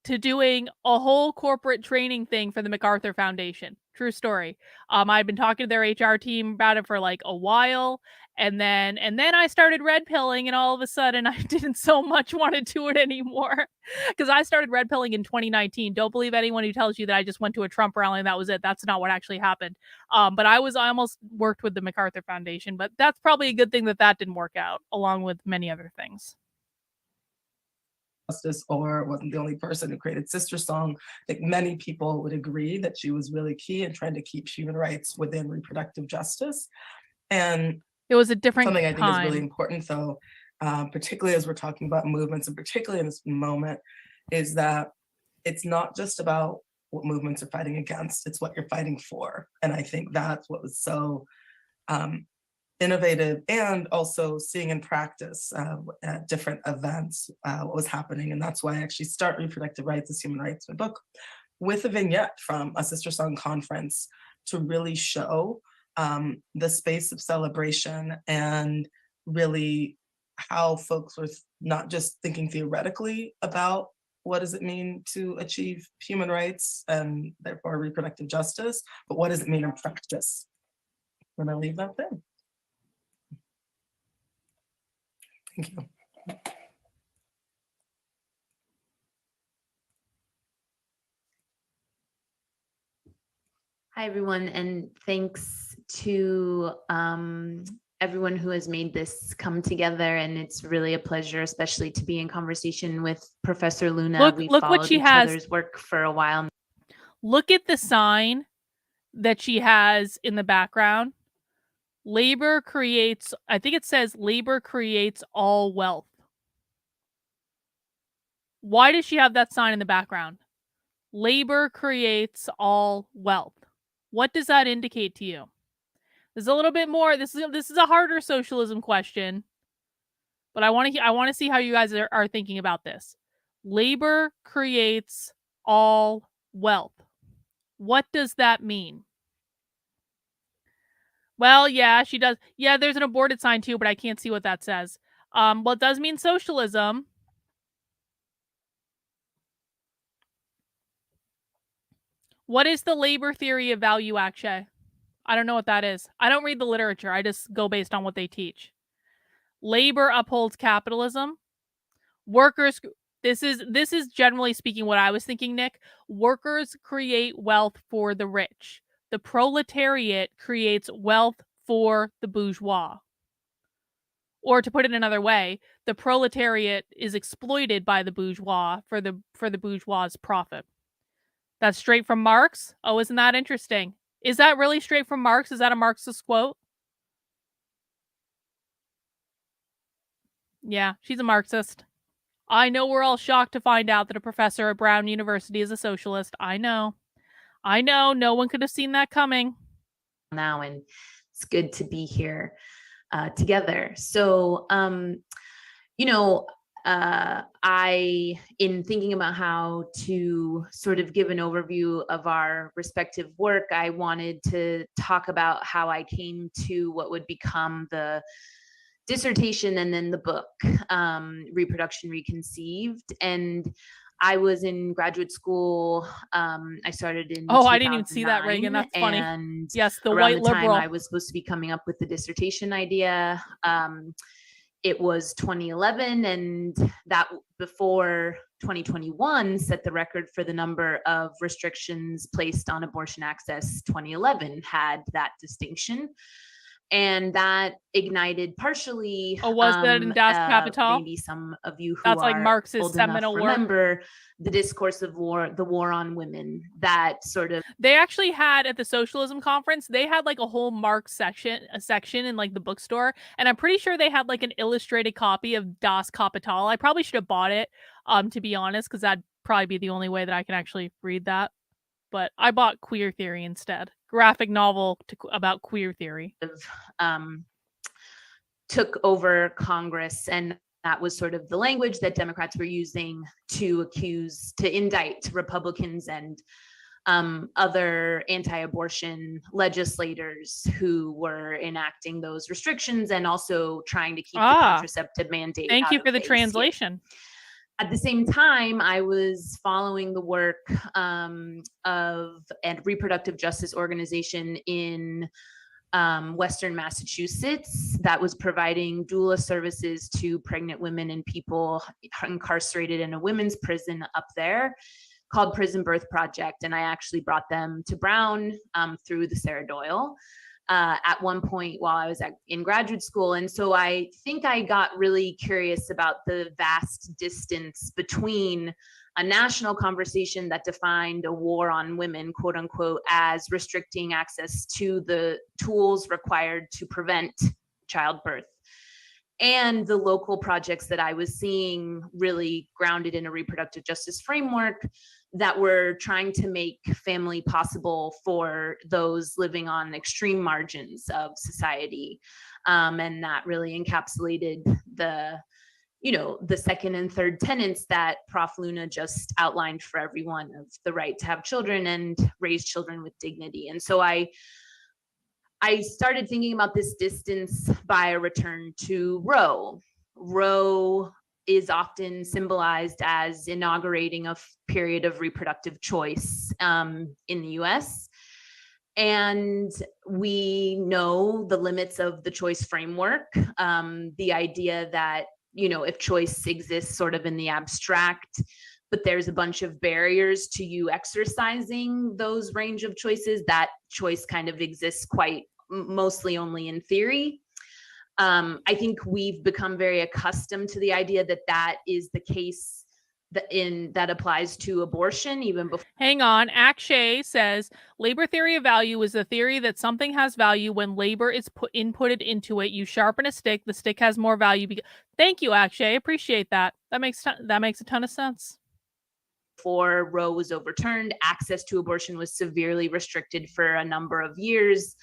to doing a whole corporate training thing for the MacArthur Foundation. True story. I'd been talking to their HR team about it for like a while, and then I started red pilling, and all of a sudden I didn't so much want to do it anymore because I started red pilling in 2019. Don't believe anyone who tells you that I just went to a Trump rally and that was it. That's not what actually happened. But I almost worked with the MacArthur Foundation, but that's probably a good thing that didn't work out, along with many other things. Justice, or wasn't the only person who created Sister Song. I think many people would agree that she was really key in trying to keep human rights within reproductive justice. And it was a different something I time. think is really important, though, particularly as we're talking about movements, and particularly in this moment, is that it's not just about what movements are fighting against, it's what you're fighting for. And I think that's what was so innovative, and also seeing in practice at different events what was happening. And that's why I actually start Reproductive Rights as Human Rights, my book, with a vignette from a Sister Song conference to really show the space of celebration, and really how folks were not just thinking theoretically about what does it mean to achieve human rights and therefore reproductive justice, but what does it mean in practice? I'm gonna leave that there. Thank you. Hi, everyone, and thanks to everyone who has made this come together. And it's really a pleasure, especially to be in conversation with Professor Luna. We've look followed what she each has. other's work for a while. Look at the sign that she has in the background. Labor creates, I think it says labor creates all wealth. Why does she have that sign in the background? Labor creates all wealth. What does that indicate to you? There's a little bit more. This is a harder socialism question, but I want to see how you guys are thinking about this. Labor creates all wealth. What does that mean? Well, yeah, she does. Yeah, there's an aborted sign too, but I can't see what that says. Well, it does mean socialism. What is the labor theory of value, Akshay? I don't know what that is. I don't read the literature. I just go based on what they teach. Labor upholds capitalism. Workers, this is generally speaking what I was thinking, Nick. Workers create wealth for the rich. The proletariat creates wealth for the bourgeois. Or to put it another way, the proletariat is exploited by the bourgeois for the bourgeois' profit. That's straight from Marx. Oh, isn't that interesting? Is that really straight from Marx? Is that a Marxist quote? Yeah, she's a Marxist. I know we're all shocked to find out that a professor at Brown University is a socialist. I know. No one could have seen that coming. Now, and it's good to be here together. So, in thinking about how to sort of give an overview of our respective work, I wanted to talk about how I came to what would become the dissertation and then the book, Reproduction Reconceived. And I was in graduate school. I started in 2009, I didn't even see that, Reagan. That's funny. And yes, the around white the time liberal. I was supposed to be coming up with the dissertation idea. It was 2011, and that before 2021 set the record for the number of restrictions placed on abortion access. 2011 had that distinction. And that ignited partially, Oh, was that in Das Kapital? maybe some of you who That's like are Marx's old enough seminal work. remember the discourse of war, the war on women, that sort of. They actually had at the socialism conference, they had like a whole Marx a section in like the bookstore, and I'm pretty sure they had like an illustrated copy of Das Kapital. I probably should have bought it, to be honest, because that'd probably be the only way that I can actually read that. But I bought Queer Theory instead, graphic novel about queer theory. Took over Congress, and that was sort of the language that Democrats were using to indict Republicans and other anti-abortion legislators who were enacting those restrictions and also trying to keep the contraceptive mandate. Thank you for the translation. At the same time, I was following the work of a reproductive justice organization in Western Massachusetts that was providing doula services to pregnant women and people incarcerated in a women's prison up there, called Prison Birth Project. And I actually brought them to Brown through the Sarah Doyle at one point while I was in graduate school. And so I think I got really curious about the vast distance between a national conversation that defined a war on women, quote unquote, as restricting access to the tools required to prevent childbirth, and the local projects that I was seeing really grounded in a reproductive justice framework that were trying to make family possible for those living on extreme margins of society. And that really encapsulated the second and third tenets that Prof. Luna just outlined for everyone, of the right to have children and raise children with dignity. And so I started thinking about this distance by a return to Roe. Roe is often symbolized as inaugurating a period of reproductive choice in the US. And we know the limits of the choice framework, the idea that, if choice exists sort of in the abstract, but there's a bunch of barriers to you exercising those range of choices, that choice kind of exists quite mostly only in theory. I think we've become very accustomed to the idea that that is the case that applies to abortion even before. Hang on. Akshay says, labor theory of value is the theory that something has value when labor is inputted into it. You sharpen a stick, the stick has more value. Thank you, Akshay. I appreciate that. That makes a ton of sense. Before Roe was overturned, access to abortion was severely restricted for a number of years.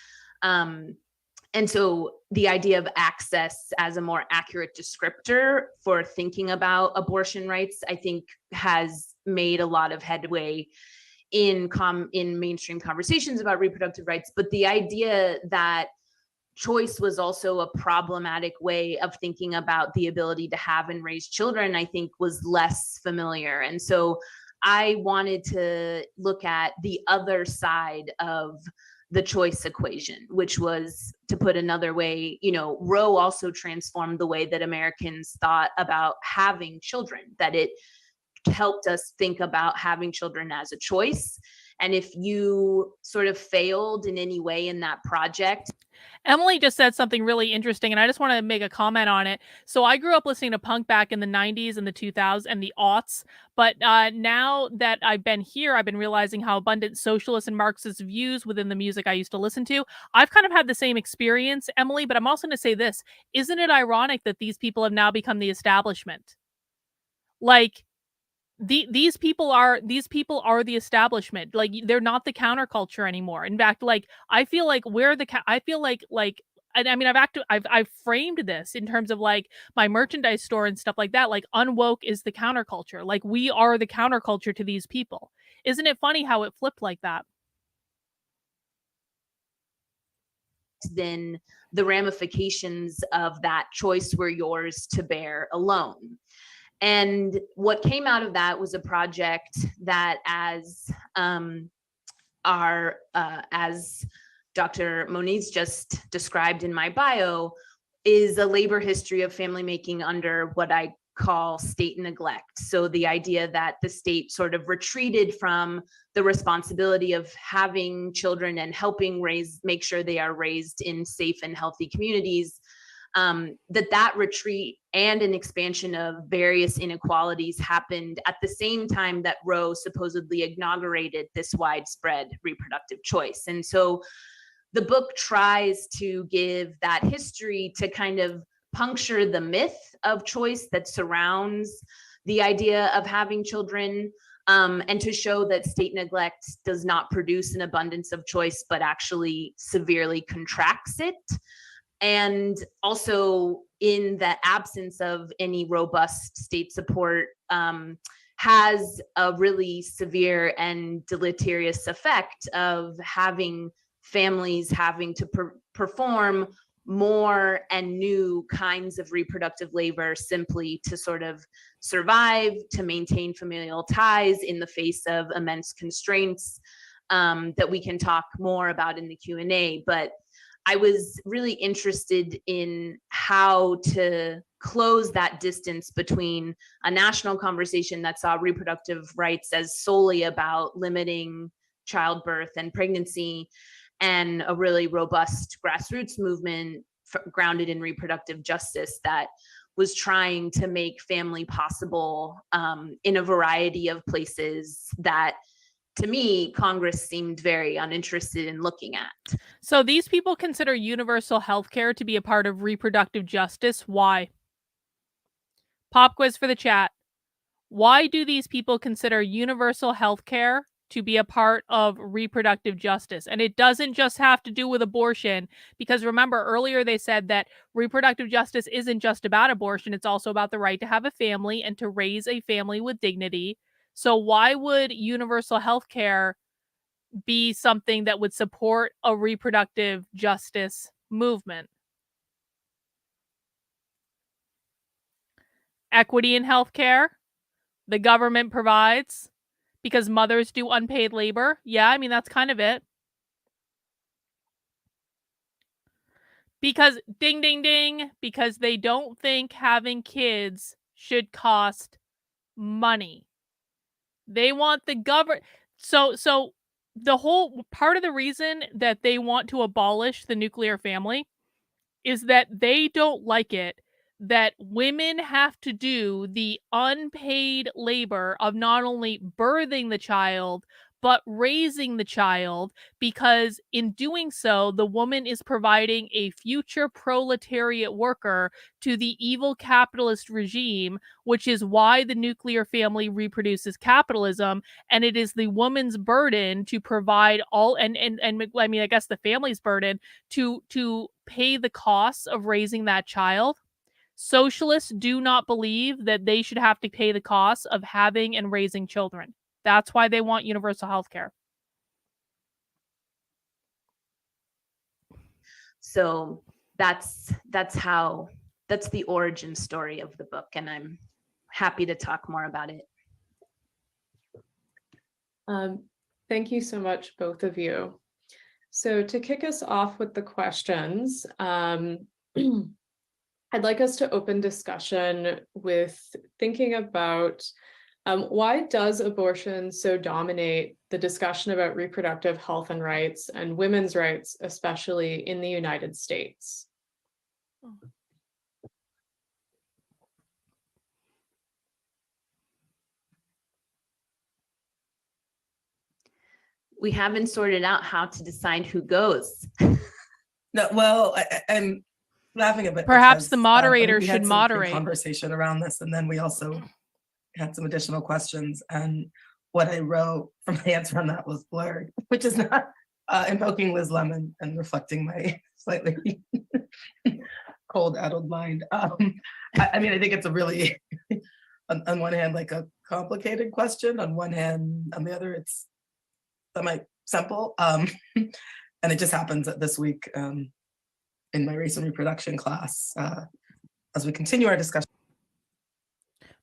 And so the idea of access as a more accurate descriptor for thinking about abortion rights, I think, has made a lot of headway in mainstream conversations about reproductive rights. But the idea that choice was also a problematic way of thinking about the ability to have and raise children, I think, was less familiar. And so I wanted to look at the other side of the choice equation, which was, to put another way, Roe also transformed the way that Americans thought about having children, that it helped us think about having children as a choice. And if you sort of failed in any way in that project. Emily just said something really interesting, and I just want to make a comment on it. So I grew up listening to punk back in the 90s and the 2000s and the aughts, but now that I've been here, I've been realizing how abundant socialist and Marxist views within the music I used to listen to. I've kind of had the same experience, Emily, but I'm also going to say this. Isn't it ironic that these people have now become the establishment? Like, these people are the establishment. Like, they're not the counterculture anymore. In fact, like, I feel like I mean, I've framed this in terms of like my merchandise store and stuff like that. Like, Unwoke is the counterculture. Like, we are the counterculture to these people. Isn't it funny how it flipped like that? Then the ramifications of that choice were yours to bear alone. And what came out of that was a project that, as Dr. Moniz just described in my bio, is a labor history of family making under what I call state neglect. So the idea that the state sort of retreated from the responsibility of having children and helping make sure they are raised in safe and healthy communities, that retreat and an expansion of various inequalities happened at the same time that Roe supposedly inaugurated this widespread reproductive choice. And so the book tries to give that history to kind of puncture the myth of choice that surrounds the idea of having children, and to show that state neglect does not produce an abundance of choice, but actually severely contracts it. And also, in the absence of any robust state support, has a really severe and deleterious effect of having families having to perform more and new kinds of reproductive labor simply to sort of survive, to maintain familial ties in the face of immense constraints, that we can talk more about in the Q&A. But I was really interested in how to close that distance between a national conversation that saw reproductive rights as solely about limiting childbirth and pregnancy, and a really robust grassroots movement grounded in reproductive justice that was trying to make family possible in a variety of places that, to me, Congress seemed very uninterested in looking at. So these people consider universal health care to be a part of reproductive justice. Why? Pop quiz for the chat. Why do these people consider universal health care to be a part of reproductive justice? And it doesn't just have to do with abortion, because remember earlier they said that reproductive justice isn't just about abortion. It's also about the right to have a family and to raise a family with dignity. So why would universal health care be something that would support a reproductive justice movement? Equity in healthcare. The government provides because mothers do unpaid labor. Yeah, I mean, that's kind of it. Because ding, ding, ding, because they don't think having kids should cost money. They want the government. So the whole part of the reason that they want to abolish the nuclear family is that they don't like it that women have to do the unpaid labor of not only birthing the child, but raising the child, because in doing so, the woman is providing a future proletariat worker to the evil capitalist regime, which is why the nuclear family reproduces capitalism. And it is the woman's burden to provide all, and I mean, I guess the family's burden to pay the costs of raising that child. Socialists do not believe that they should have to pay the costs of having and raising children. That's why they want universal health care. So that's the origin story of the book, and I'm happy to talk more about it. Thank you so much, both of you. So to kick us off with the questions, I'd like us to open discussion with thinking about why does abortion so dominate the discussion about reproductive health and rights and women's rights, especially in the United States? We haven't sorted out how to decide who goes. No, well, I'm laughing a bit. Perhaps because, the moderator we had should some moderate. conversation around this, and then we also had some additional questions. And what I wrote from my answer on that was blurred, which is not invoking Liz Lemon and reflecting my slightly cold, addled mind. I mean, I think it's a really, on one hand, like a complicated question. On one hand, on the other, it's semi-simple. And it just happens that this week, in my race and reproduction class, as we continue our discussion.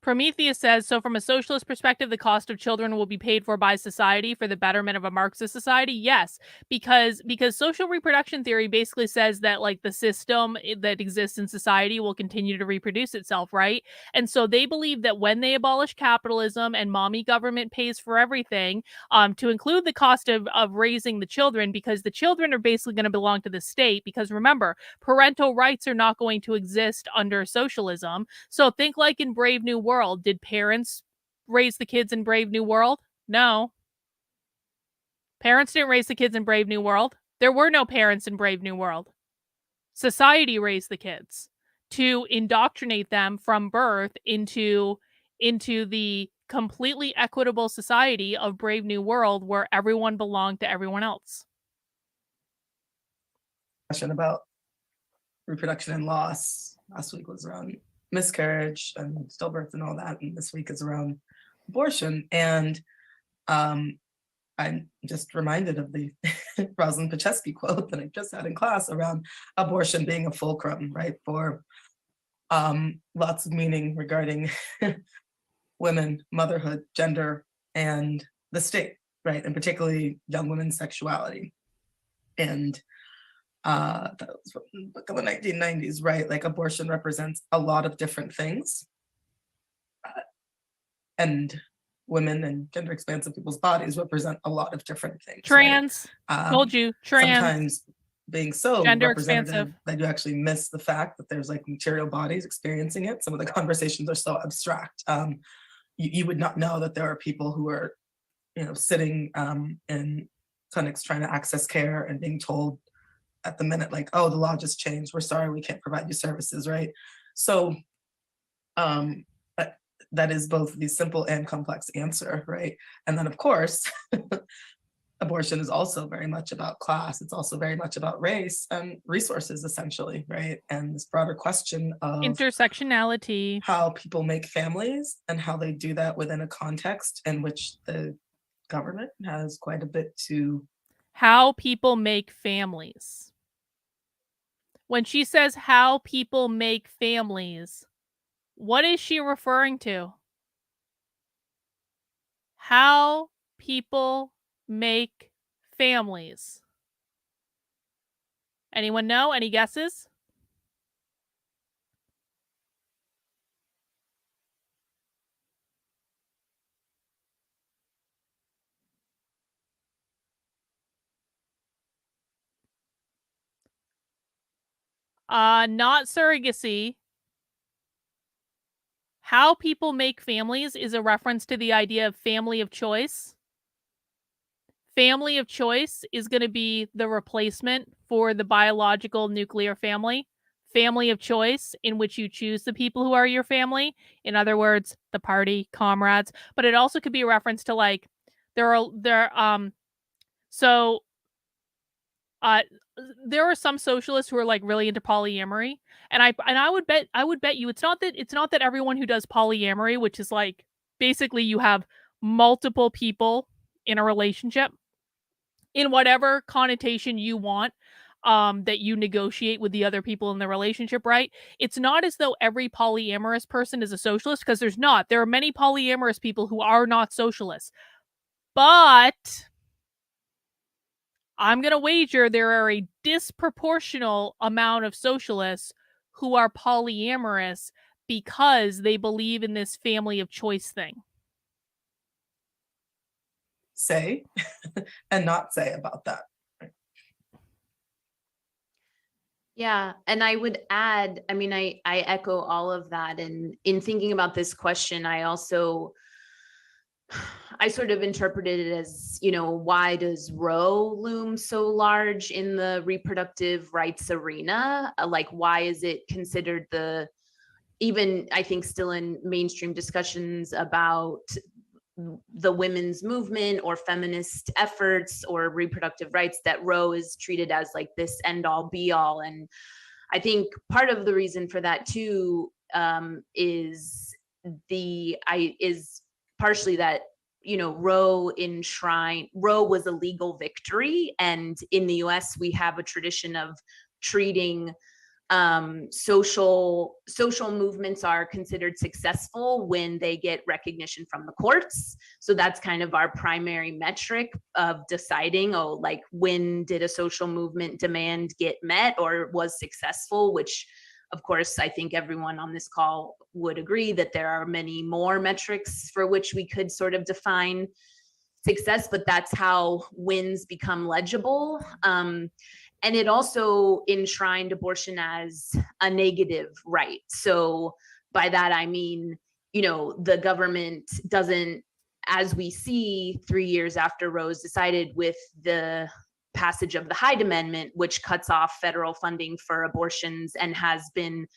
Prometheus says, so from a socialist perspective, the cost of children will be paid for by society for the betterment of a Marxist society. Yes, because social reproduction theory basically says that like the system that exists in society will continue to reproduce itself, right? And so they believe that when they abolish capitalism and mommy government pays for everything, to include the cost of raising the children, because the children are basically going to belong to the state. Because remember, parental rights are not going to exist under socialism. So think like in Brave New World. Did parents raise the kids in Brave New World? No. Parents didn't raise the kids in Brave New World. There were no parents in Brave New World. Society raised the kids to indoctrinate them from birth into the completely equitable society of Brave New World where everyone belonged to everyone else. Question about reproduction and loss. Last week was around miscarriage and stillbirth and all that, and this week is around abortion. And I'm just reminded of the Rosalind Paczewski quote that I just had in class around abortion being a fulcrum, right, for lots of meaning regarding women, motherhood, gender, and the state, right, and particularly young women's sexuality. And that was from the book of the 1990s, right? Like abortion represents a lot of different things. And women and gender expansive people's bodies represent a lot of different things. Trans, right? Told you, trans. Sometimes being so Gender representative expansive. that you actually miss the fact that there's like material bodies experiencing it. Some of the conversations are so abstract. You would not know that there are people who are, sitting in clinics trying to access care and being told at the minute, like, oh, the law just changed. We're sorry, we can't provide you services, right? So that is both the simple and complex answer, right? And then, of course, abortion is also very much about class. It's also very much about race and resources, essentially, right? And this broader question of intersectionality, how people make families and how they do that within a context in which the government has quite a bit to. How people make families. When she says how people make families, what is she referring to? How people make families. Anyone know? Any guesses? Not surrogacy. How people make families is a reference to the idea of family of choice. Family of choice is going to be the replacement for the biological nuclear family. Family of choice in which you choose the people who are your family. In other words, the party, comrades. But it also could be a reference to like there are some socialists who are like really into polyamory, and I would bet you it's not that everyone who does polyamory, which is like basically you have multiple people in a relationship in whatever connotation you want, that you negotiate with the other people in the relationship, right? It's not as though every polyamorous person is a socialist, because there's not. There are many polyamorous people who are not socialists, but I'm going to wager there are a disproportional amount of socialists who are polyamorous because they believe in this family of choice thing. Say and not say about that. Yeah, and I would add, I mean, I echo all of that. And in thinking about this question, I sort of interpreted it as, why does Roe loom so large in the reproductive rights arena? Like, why is it considered even I think still in mainstream discussions about the women's movement or feminist efforts or reproductive rights, that Roe is treated as like this end all be all. And I think part of the reason for that too is partially that, Roe was a legal victory. And in the US, we have a tradition of treating social movements are considered successful when they get recognition from the courts. So that's kind of our primary metric of deciding, oh, like when did a social movement demand get met or was successful, which of course, I think everyone on this call would agree that there are many more metrics for which we could sort of define success, but that's how wins become legible. And it also enshrined abortion as a negative right. So by that, I mean, you know, the government doesn't, as we see 3 years after Roe's decided with the passage of the Hyde Amendment, which cuts off federal funding for abortions and has been,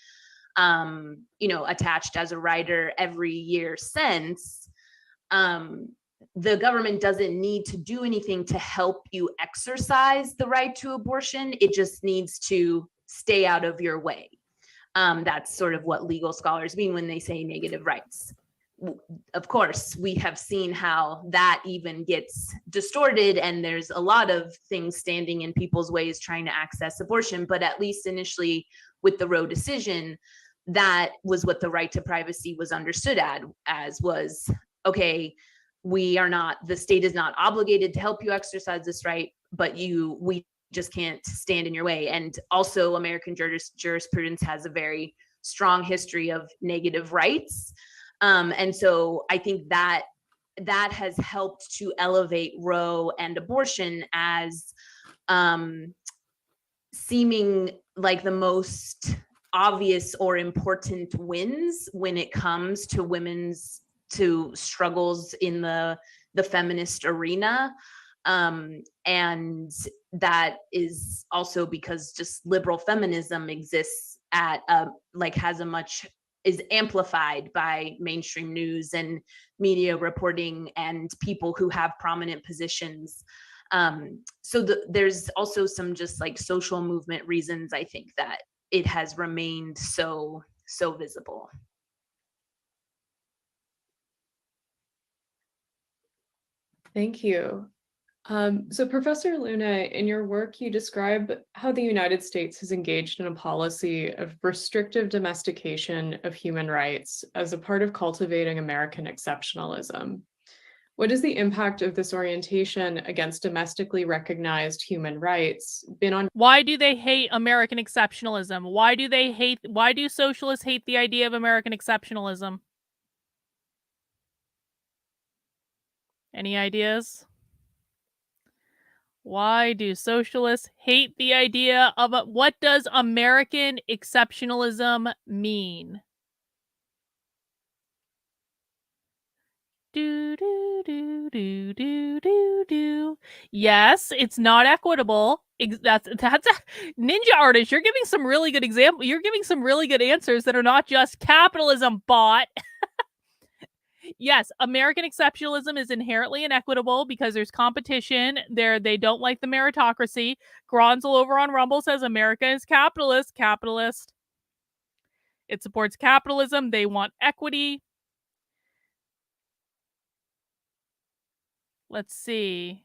you know, attached as a rider every year since, the government doesn't need to do anything to help you exercise the right to abortion. It just needs to stay out of your way. That's sort of what legal scholars mean when they say negative rights. Of course, we have seen how that even gets distorted, and there's a lot of things standing in people's ways trying to access abortion. But at least initially with the Roe decision, that was what the right to privacy was understood as was, okay, the state is not obligated to help you exercise this right, but we just can't stand in your way. And also American jurisprudence has a very strong history of negative rights. And so I think that has helped to elevate Roe and abortion as seeming like the most obvious or important wins when it comes to women's struggles in the feminist arena. And that is also because just liberal feminism exists at is amplified by mainstream news and media reporting and people who have prominent positions. So there's also some just like social movement reasons, I think, that it has remained so visible. Thank you. So Professor Luna, in your work, you describe how the United States has engaged in a policy of restrictive domestication of human rights as a part of cultivating American exceptionalism. What is the impact of this orientation against domestically recognized human rights been on? Why do they hate American exceptionalism? Why do socialists hate the idea of American exceptionalism? Any ideas? Why do socialists hate the idea of what does American exceptionalism mean? Do do do do do do do. Yes, it's not equitable. That's Ninja Artist. You're giving some really good examples. You're giving some really good answers that are not just capitalism, bot. Yes, American exceptionalism is inherently inequitable because there's competition. They don't like the meritocracy. Gronzel over on Rumble says America is capitalist. It supports capitalism. They want equity. Let's see.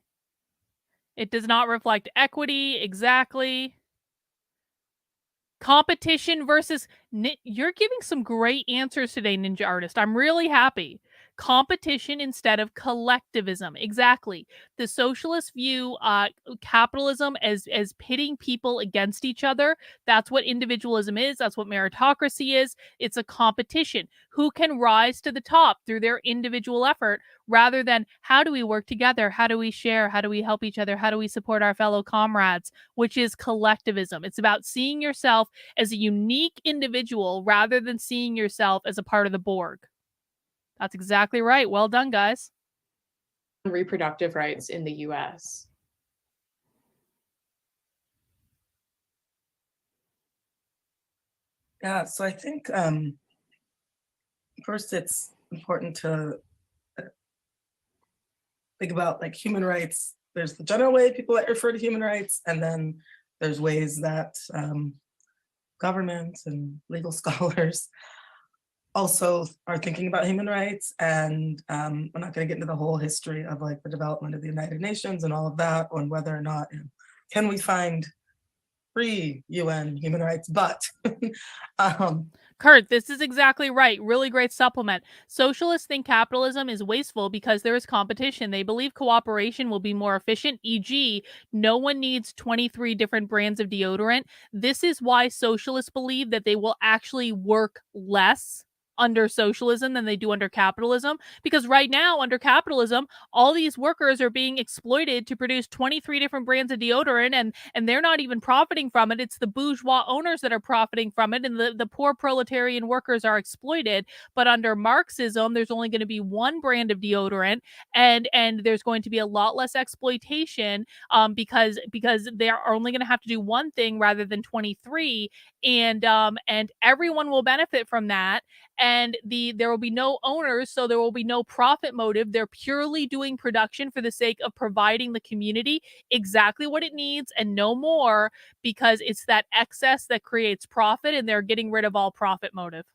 It does not reflect equity. Exactly. Competition versus... You're giving some great answers today, Ninja Artist. I'm really happy. Competition instead of collectivism. Exactly. The socialists view capitalism as pitting people against each other. That's what individualism is. That's what meritocracy is. It's a competition. Who can rise to the top through their individual effort rather than how do we work together? How do we share? How do we help each other? How do we support our fellow comrades? Which is collectivism. It's about seeing yourself as a unique individual rather than seeing yourself as a part of the Borg. That's exactly right. Well done, guys. Reproductive rights in the US. Yeah, so I think first it's important to think about like human rights. There's the general way people refer to human rights, and then there's ways that government and legal scholars also are thinking about human rights. And I'm not going to get into the whole history of like the development of the United Nations and all of that, on whether or not can we find pre-UN human rights, but Kurt, this is exactly right. Really great supplement. Socialists think capitalism is wasteful because there is competition. They believe cooperation will be more efficient, e.g., no one needs 23 different brands of deodorant. This is why socialists believe that they will actually work less under socialism than they do under capitalism, because right now under capitalism all these workers are being exploited to produce 23 different brands of deodorant, and they're not even profiting from it. It's the bourgeois owners that are profiting from it, and the poor proletarian workers are exploited. But under Marxism, there's only going to be one brand of deodorant, and there's going to be a lot less exploitation, because they're only going to have to do one thing rather than 23, and everyone will benefit from that. And there will be no owners, so there will be no profit motive. They're purely doing production for the sake of providing the community exactly what it needs and no more, because it's that excess that creates profit, and they're getting rid of all profit motive.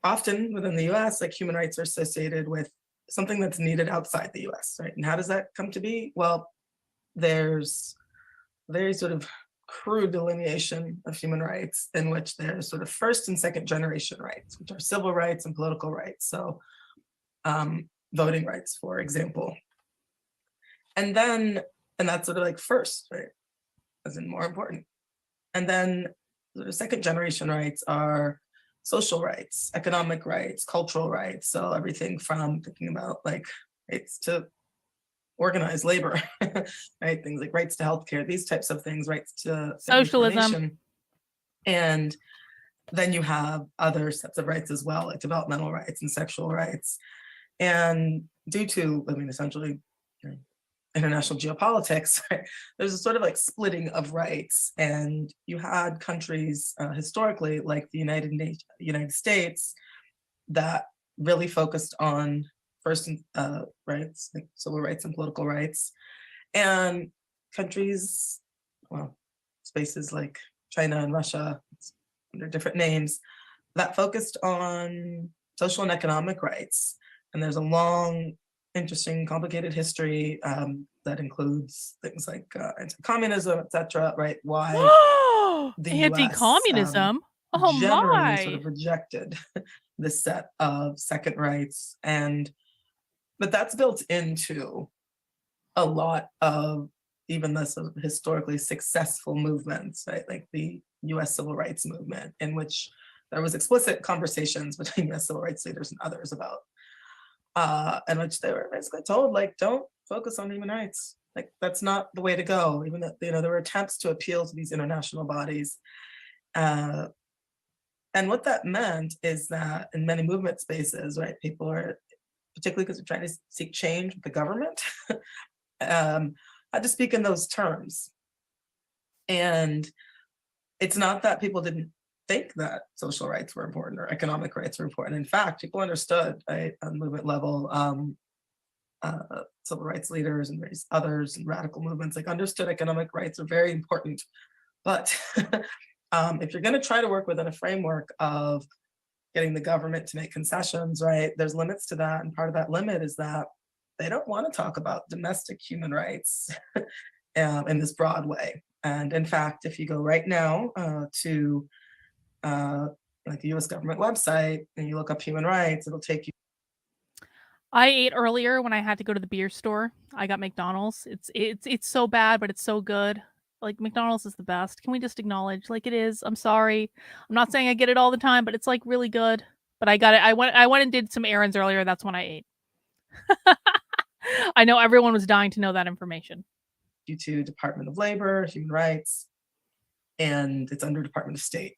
Often within the US, like human rights are associated with something that's needed outside the US, right? And how does that come to be? Well, there's very sort of crude delineation of human rights in which there's sort of first and second generation rights, which are civil rights and political rights. So voting rights, for example. And that's sort of like first, right? As in more important. And then the second generation rights are social rights, economic rights, cultural rights. So everything from thinking about like rights to organized labor, right? Things like rights to healthcare, these types of things, rights to Socialism. information. And then you have other sets of rights as well, like developmental rights and sexual rights. And due to, essentially international geopolitics, right, there's a sort of like splitting of rights. And you had countries historically, like the United States, that really focused on first rights, like civil rights and political rights, and countries, spaces like China and Russia, under different names, that focused on social and economic rights. And there's a long, interesting, complicated history that includes things like anti-communism, etc. Right? Why the anti-communism? US, generally sort of rejected this set of second rights, but that's built into a lot of even the sort of historically successful movements, right? Like the US civil rights movement, in which there was explicit conversations between US civil rights leaders and others about, in which they were basically told, like, don't focus on human rights. Like, that's not the way to go. Even that, there were attempts to appeal to these international bodies. And what that meant is that in many movement spaces, right, people are, particularly because they're trying to seek change with the government, had to speak in those terms. And it's not that people didn't think that social rights were important or economic rights were important. In fact, people understood, right, on movement level, civil rights leaders and various others and radical movements, like, understood economic rights are very important. But if you're going to try to work within a framework of getting the government to make concessions, right, there's limits to that. And part of that limit is that they don't want to talk about domestic human rights in this broad way. And in fact, if you go right now to like the US government website and you look up human rights, it'll take you. I ate earlier when I had to go to the beer store. I got McDonald's. It's so bad, but it's so good. Like, McDonald's is the best. Can we just acknowledge, like, it is? I'm sorry. I'm not saying I get it all the time, but it's like really good. But I got it. I went and did some errands earlier. That's when I ate. I know everyone was dying to know that information. Due to Department of Labor, Human Rights, and it's under Department of State,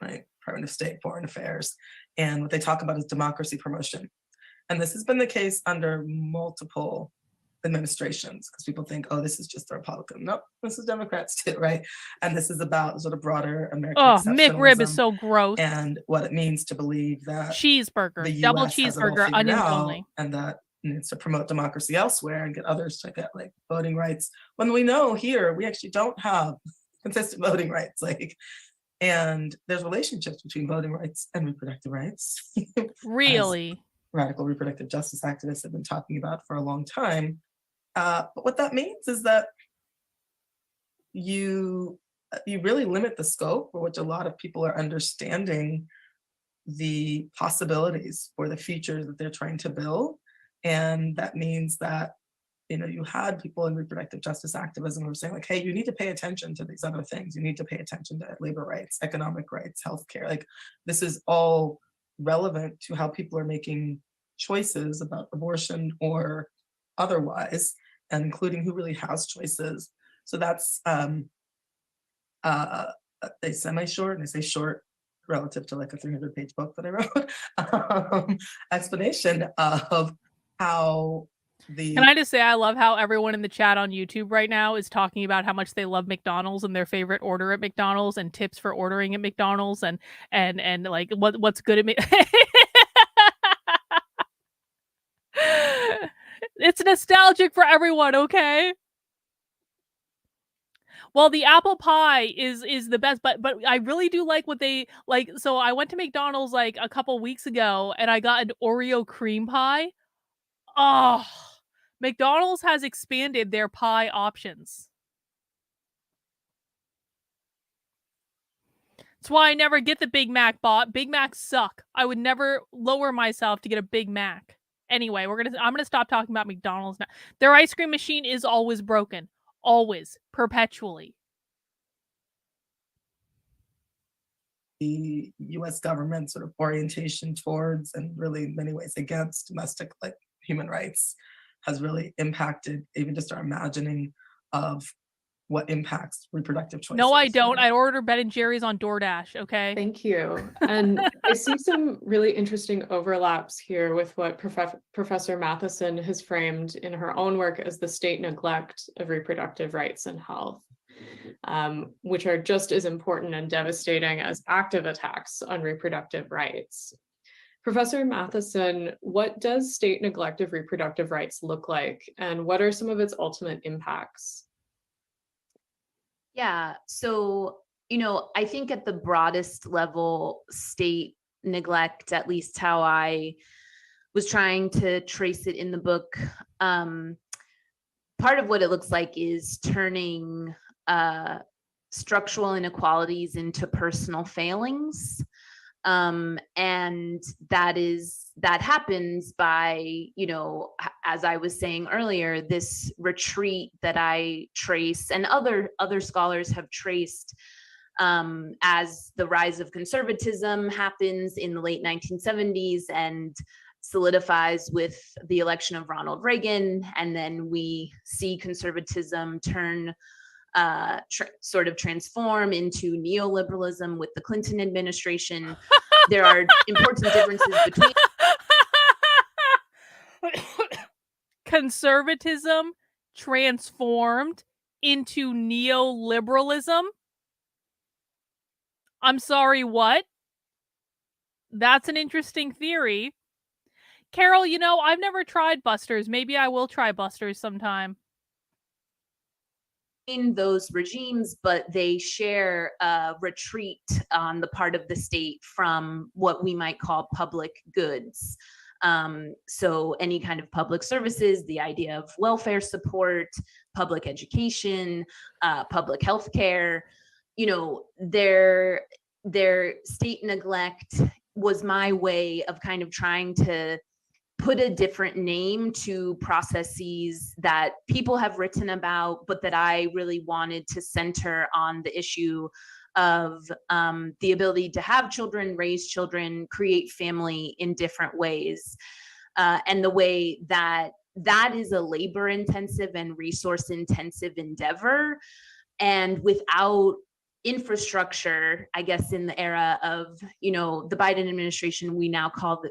right? Department of State, Foreign Affairs. And what they talk about is democracy promotion. And this has been the case under multiple administrations, because people think, oh, this is just the Republican. Nope, this is Democrats too, right? And this is about sort of broader American exceptionalism. McRib is so gross. And what it means to believe that cheeseburger, the US double has it all cheeseburger, figured onions out, only. and that needs to promote democracy elsewhere and get others to get like voting rights, when we know here we actually don't have consistent voting rights. Like, and there's relationships between voting rights and reproductive rights. Really? radical reproductive justice activists have been talking about for a long time. But what that means is that you really limit the scope for which a lot of people are understanding the possibilities for the future that they're trying to build. And that means that, you had people in reproductive justice activism who were saying like, hey, you need to pay attention to these other things. You need to pay attention to labor rights, economic rights, healthcare. Like, this is all relevant to how people are making choices about abortion or otherwise, and including who really has choices. So that's a semi-short, and I say short relative to like a 300-page book that I wrote, explanation of how the... Can I just say, I love how everyone in the chat on YouTube right now is talking about how much they love McDonald's and their favorite order at McDonald's and tips for ordering at McDonald's and like what's good at It's nostalgic for everyone, okay? Well, the apple pie is the best, but I really do like what they like. So I went to McDonald's like a couple weeks ago and I got an Oreo cream pie. Oh, McDonald's has expanded their pie options. That's why I never get the Big Mac bot. Big Macs suck. I would never lower myself to get a Big Mac. Anyway, I'm gonna stop talking about McDonald's now. Their ice cream machine is always broken. Always. Perpetually. The US government sort of orientation towards, and really in many ways against, domestic like human rights has really impacted even just our imagining of what impacts reproductive choices. No, I don't. I order Ben & Jerry's on DoorDash, okay? Thank you. And I see some really interesting overlaps here with what Professor Matheson has framed in her own work as the state neglect of reproductive rights and health, which are just as important and devastating as active attacks on reproductive rights. Professor Matheson, what does state neglect of reproductive rights look like, and what are some of its ultimate impacts? Yeah, so, I think at the broadest level, state neglect, at least how I was trying to trace it in the book, part of what it looks like is turning structural inequalities into personal failings. And that happens by, as I was saying earlier, this retreat that I trace and other scholars have traced as the rise of conservatism happens in the late 1970s and solidifies with the election of Ronald Reagan. And then we see conservatism turn sort of transform into neoliberalism with the Clinton administration. There are important differences between conservatism transformed into neoliberalism. I'm sorry, what? That's an interesting theory. Carol, I've never tried Buster's. Maybe I will try Buster's sometime. In those regimes, but they share a retreat on the part of the state from what we might call public goods. So any kind of public services, the idea of welfare support, public education, public health care, their state neglect was my way of kind of trying to put a different name to processes that people have written about, but that I really wanted to center on the issue of the ability to have children, raise children, create family in different ways. And the way that is a labor intensive and resource intensive endeavor. And without infrastructure, I guess in the era of, the Biden administration, we now call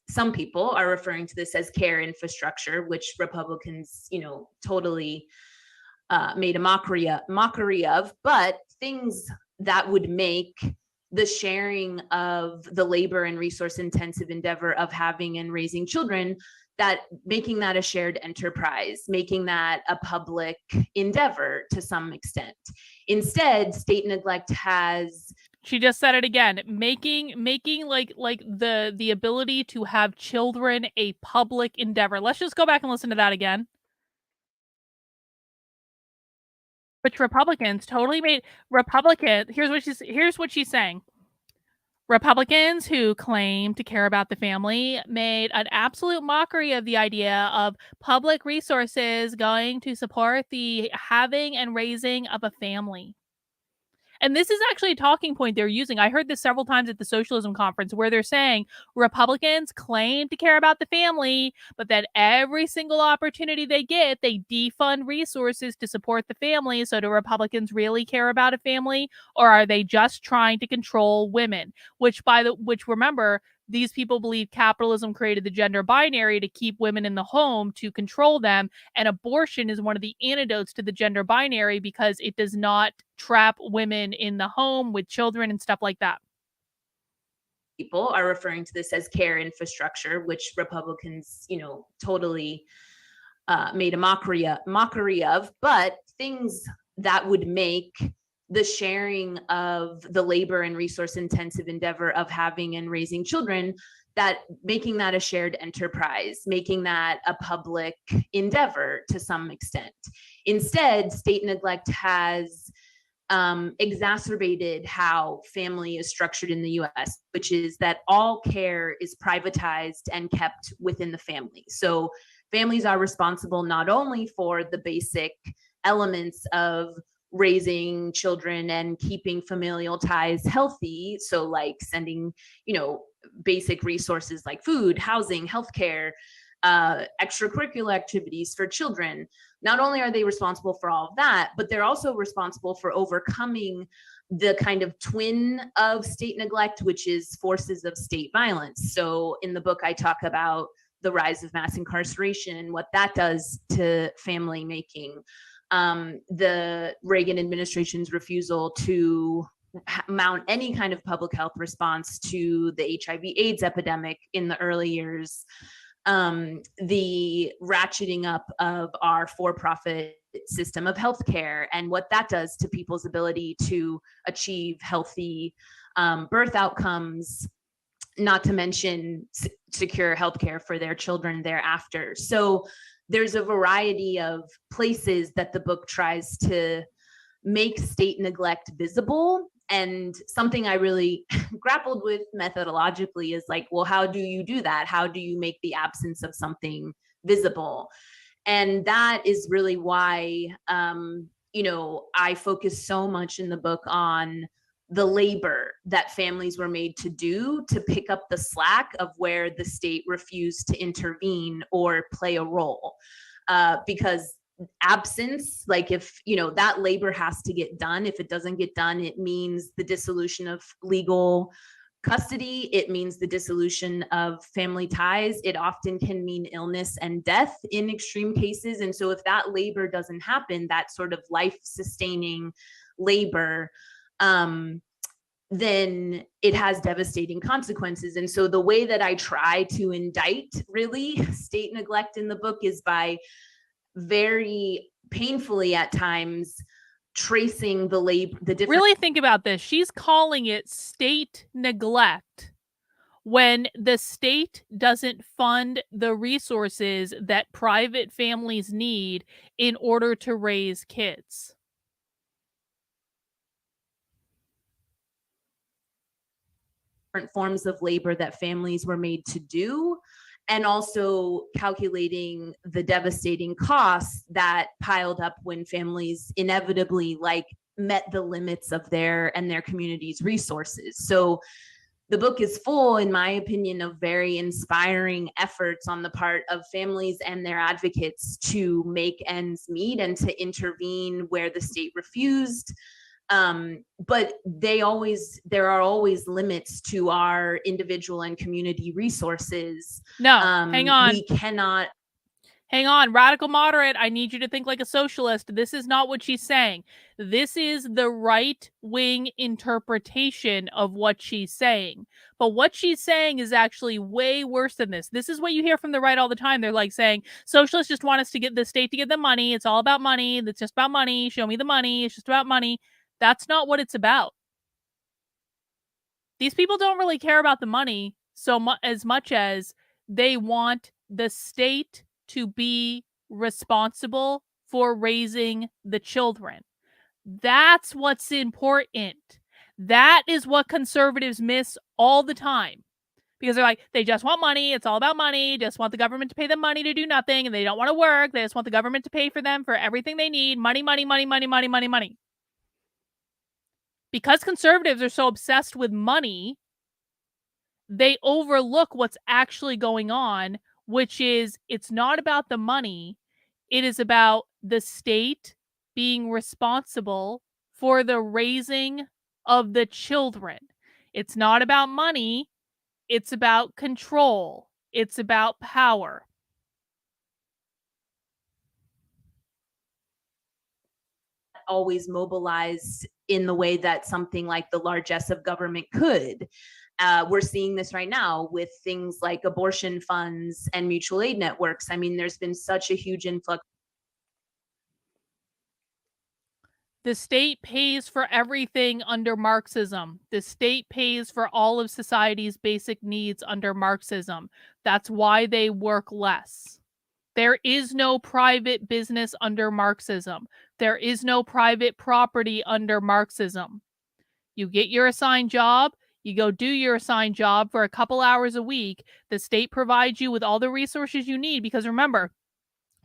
some people are referring to this as care infrastructure, which Republicans, totally made a mockery of, but things that would make the sharing of the labor and resource intensive endeavor of having and raising children, that making that a shared enterprise, making that a public endeavor to some extent. Instead, state neglect has She just said it again. Making like the ability to have children a public endeavor. Let's just go back and listen to that again. Which Republicans totally made here's what she's saying. Republicans who claim to care about the family made an absolute mockery of the idea of public resources going to support the having and raising of a family. And this is actually a talking point they're using. I heard this several times at the socialism conference where they're saying Republicans claim to care about the family, but that every single opportunity they get, they defund resources to support the family. So do Republicans really care about a family, or are they just trying to control women? Which remember, these people believe capitalism created the gender binary to keep women in the home, to control them. And abortion is one of the antidotes to the gender binary because it does not trap women in the home with children and stuff like that. People are referring to this as care infrastructure, which Republicans, totally made a mockery of, but things that would make the sharing of the labor and resource intensive endeavor of having and raising children, that making that a shared enterprise, making that a public endeavor to some extent. Instead, state neglect has exacerbated how family is structured in the US, which is that all care is privatized and kept within the family. So families are responsible not only for the basic elements of raising children and keeping familial ties healthy, so like sending, basic resources like food, housing, healthcare, extracurricular activities for children. Not only are they responsible for all of that, but they're also responsible for overcoming the kind of twin of state neglect, which is forces of state violence. So in the book, I talk about the rise of mass incarceration, what that does to family making, the Reagan administration's refusal to mount any kind of public health response to the HIV/AIDS epidemic in the early years, the ratcheting up of our for-profit system of healthcare and what that does to people's ability to achieve healthy birth outcomes, not to mention secure healthcare for their children thereafter. So there's a variety of places that the book tries to make state neglect visible. And something I really grappled with methodologically is like, well, how do you do that? How do you make the absence of something visible? And that is really why, I focus so much in the book on the labor that families were made to do to pick up the slack of where the state refused to intervene or play a role. Because absence, like if that labor has to get done, if it doesn't get done, it means the dissolution of legal custody, it means the dissolution of family ties, it often can mean illness and death in extreme cases. And so if that labor doesn't happen, that sort of life sustaining labor, then it has devastating consequences. And so the way that I try to indict really state neglect in the book is by very painfully at times tracing the different. Really think about this. She's calling it state neglect when the state doesn't fund the resources that private families need in order to raise kids. Different forms of labor that families were made to do, and also calculating the devastating costs that piled up when families inevitably met the limits of their community's resources. So the book is full, in my opinion, of very inspiring efforts on the part of families and their advocates to make ends meet and to intervene where the state refused. But there are always limits to our individual and community resources. No, hang on. We cannot. Hang on, radical moderate, I need you to think like a socialist. This is not what she's saying. This is the right-wing interpretation of what she's saying. But what she's saying is actually way worse than this. This is what you hear from the right all the time. They're like saying, socialists just want us to get the state to get the money. It's all about money. It's just about money. Show me the money. It's just about money. That's not what it's about. These people don't really care about the money as much as they want the state to be responsible for raising the children. That's what's important. That is what conservatives miss all the time. Because they're like, they just want money. It's all about money. Just want the government to pay them money to do nothing. And they don't want to work. They just want the government to pay for them for everything they need. Money, money, money, money, money, money, money. Because conservatives are so obsessed with money, they overlook what's actually going on, which is it's not about the money. It is about the state being responsible for the raising of the children. It's not about money. It's about control. It's about power. Always mobilized in the way that something like the largesse of government could. We're seeing this right now with things like abortion funds and mutual aid networks. I mean, there's been such a huge influx. The state pays for everything under Marxism. The state pays for all of society's basic needs under Marxism. That's why they work less. There is no private business under Marxism. There is no private property under Marxism. You get your assigned job, you go do your assigned job for a couple hours a week. The state provides you with all the resources you need because remember,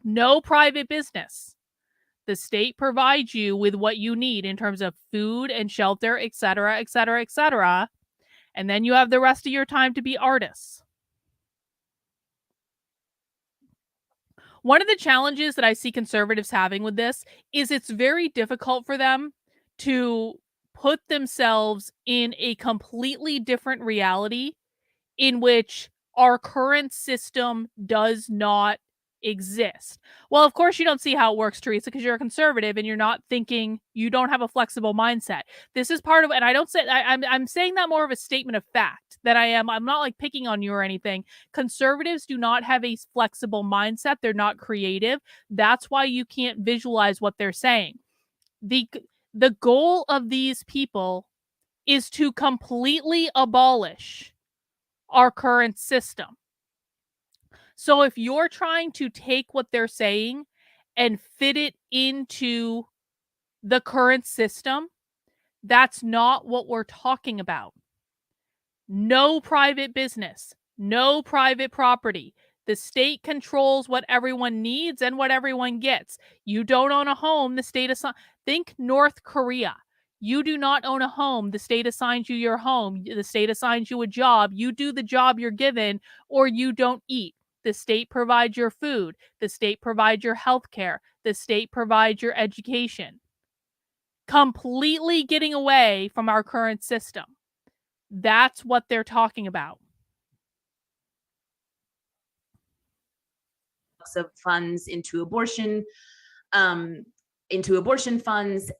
no private business. The state provides you with what you need in terms of food and shelter, etc., etc., etc. And then you have the rest of your time to be artists. One of the challenges that I see conservatives having with this is it's very difficult for them to put themselves in a completely different reality in which our current system does not exist. Well, of course you don't see how it works, Teresa, because you're a conservative and you're not thinking, you don't have a flexible mindset. This is part of, and I don't say, I'm saying that more of a statement of fact that I'm not like picking on you or anything. Conservatives do not have a flexible mindset. They're not creative. That's why you can't visualize what they're saying. The goal of these people is to completely abolish our current system. So if you're trying to take what they're saying and fit it into the current system, that's not what we're talking about. No private business, no private property. The state controls what everyone needs and what everyone gets. You don't own a home, the state assigns. Think North Korea. You do not own a home. The state assigns you your home. The state assigns you a job. You do the job you're given or you don't eat. The state provides your food. The state provides your health care. The state provides your education. Completely getting away from our current system. That's what they're talking about. Of funds into abortion funds,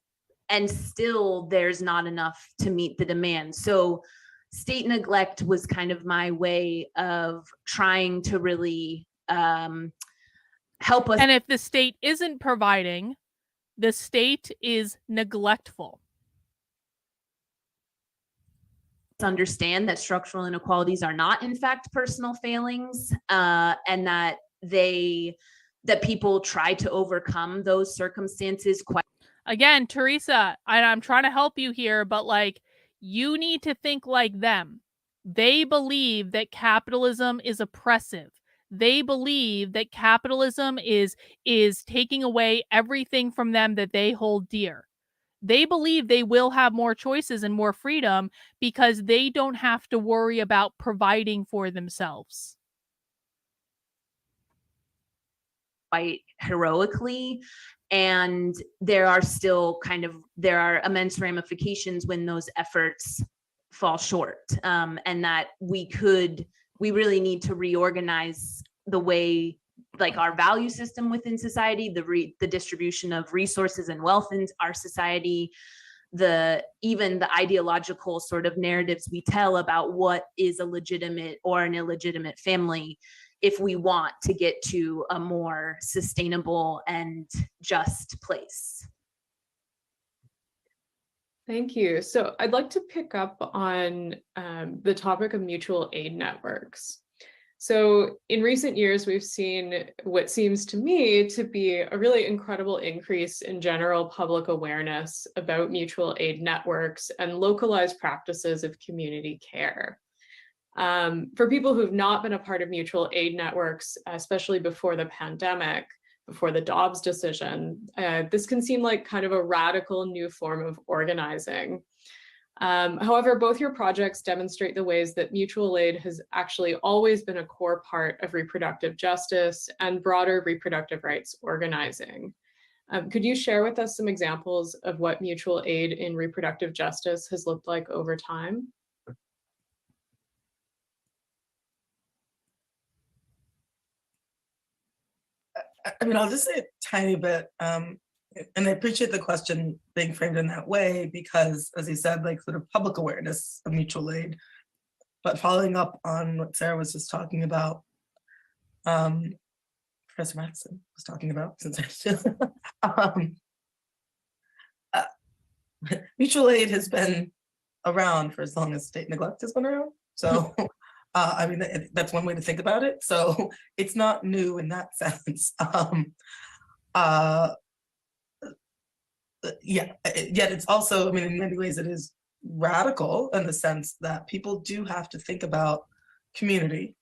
and still there's not enough to meet the demand. So state neglect was kind of my way of trying to really help us. And if the state isn't providing, the state is neglectful. Understand that structural inequalities are not in fact personal failings, and that people try to overcome those circumstances quite. Again, Teresa, I'm trying to help you here, but like, you need to think like them. They believe that capitalism is oppressive. They believe that capitalism is taking away everything from them that they hold dear. They believe they will have more choices and more freedom because they don't have to worry about providing for themselves. Quite heroically, and there are immense ramifications when those efforts fall short, and that we really need to reorganize the way, like, our value system within society, the distribution of resources and wealth in our society, even the ideological sort of narratives we tell about what is a legitimate or an illegitimate family, if we want to get to a more sustainable and just place. Thank you. So I'd like to pick up on the topic of mutual aid networks. So in recent years, we've seen what seems to me to be a really incredible increase in general public awareness about mutual aid networks and localized practices of community care. For people who've not been a part of mutual aid networks, especially before the pandemic, before the Dobbs decision, this can seem like kind of a radical new form of organizing. However, both your projects demonstrate the ways that mutual aid has actually always been a core part of reproductive justice and broader reproductive rights organizing. Could you share with us some examples of what mutual aid in reproductive justice has looked like over time? I mean, I'll just say a tiny bit, and I appreciate the question being framed in that way because, as you said, like sort of public awareness of mutual aid. But following up on what Sarah was just talking about, Professor Matson was talking about, since mutual aid has been around for as long as state neglect has been around. So, I mean, that's one way to think about it. So it's not new in that sense. Yeah, yet it's also, I mean, in many ways it is radical in the sense that people do have to think about community.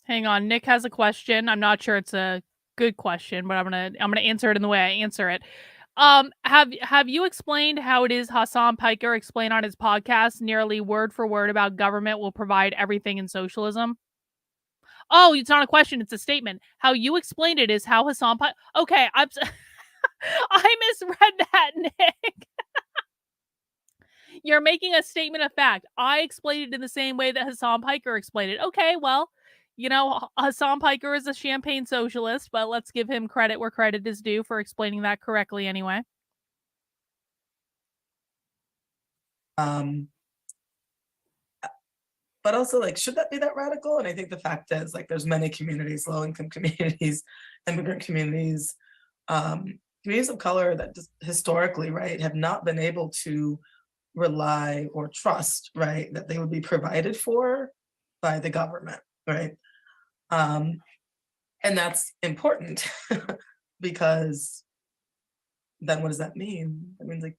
Hang on, Nick has a question. I'm not sure it's a good question, but I'm gonna answer it in the way I answer it. Have you explained how it is Hassan Piker explained on his podcast nearly word for word about government will provide everything in socialism? Oh, it's not a question, it's a statement. How you explained it is how Hassan Piker. Okay, I misread that, Nick. You're making a statement of fact. I explained it in the same way that Hassan Piker explained it. Okay, well, you know, Hassan Piker is a champagne socialist, but let's give him credit where credit is due for explaining that correctly anyway. But also, like, should that be that radical? And I think the fact is, like, there's many communities, low-income communities, immigrant communities, communities of color that just historically, right, have not been able to rely or trust, right, that they would be provided for by the government, right? And that's important because then what does that mean? That means, like,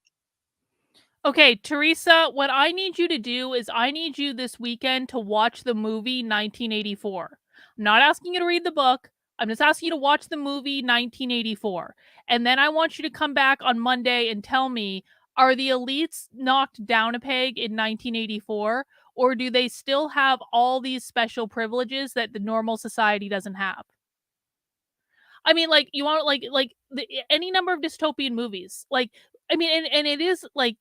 Okay, Teresa, what I need you to do is I need you this weekend to watch the movie 1984. I'm not asking you to read the book. I'm just asking you to watch the movie 1984. And then I want you to come back on Monday and tell me, are the elites knocked down a peg in 1984? Or do they still have all these special privileges that the normal society doesn't have? I mean, like, you want any number of dystopian movies. Like, I mean, and it is like,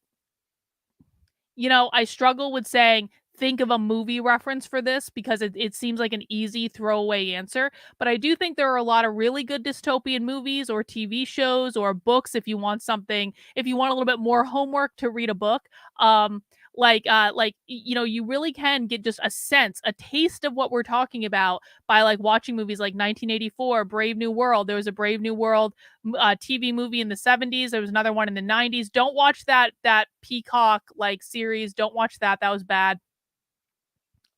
you know, I struggle with saying, think of a movie reference for this because it seems like an easy throwaway answer. But I do think there are a lot of really good dystopian movies or TV shows or books if you want something, if you want a little bit more homework to read a book. You know, you really can get just a sense, a taste of what we're talking about by like watching movies like 1984, Brave New World. There was a Brave New World TV movie in the 70s. There was another one in the 90s. Don't watch that Peacock like series. Don't watch that. That was bad.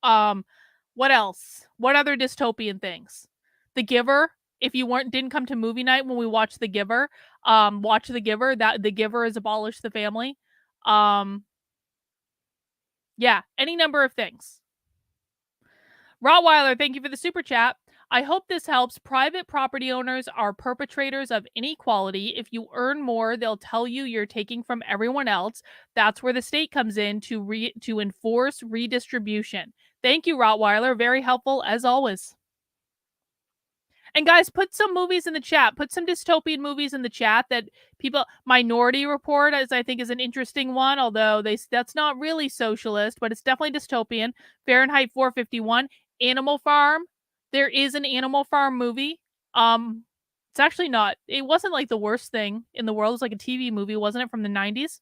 What else? What other dystopian things? The Giver. If you didn't come to movie night when we watched The Giver, watch The Giver. That The Giver has abolished the family. Yeah, any number of things. Rottweiler, thank you for the super chat. I hope this helps. Private property owners are perpetrators of inequality. If you earn more, they'll tell you you're taking from everyone else. That's where the state comes in to enforce redistribution. Thank you, Rottweiler. Very helpful as always. And guys, put some movies in the chat. Put some dystopian movies in the chat that people. Minority Report, as I think, is an interesting one. Although that's not really socialist, but it's definitely dystopian. Fahrenheit 451, Animal Farm. There is an Animal Farm movie. It's actually not. It wasn't like the worst thing in the world. It was like a TV movie, wasn't it, from the 90s?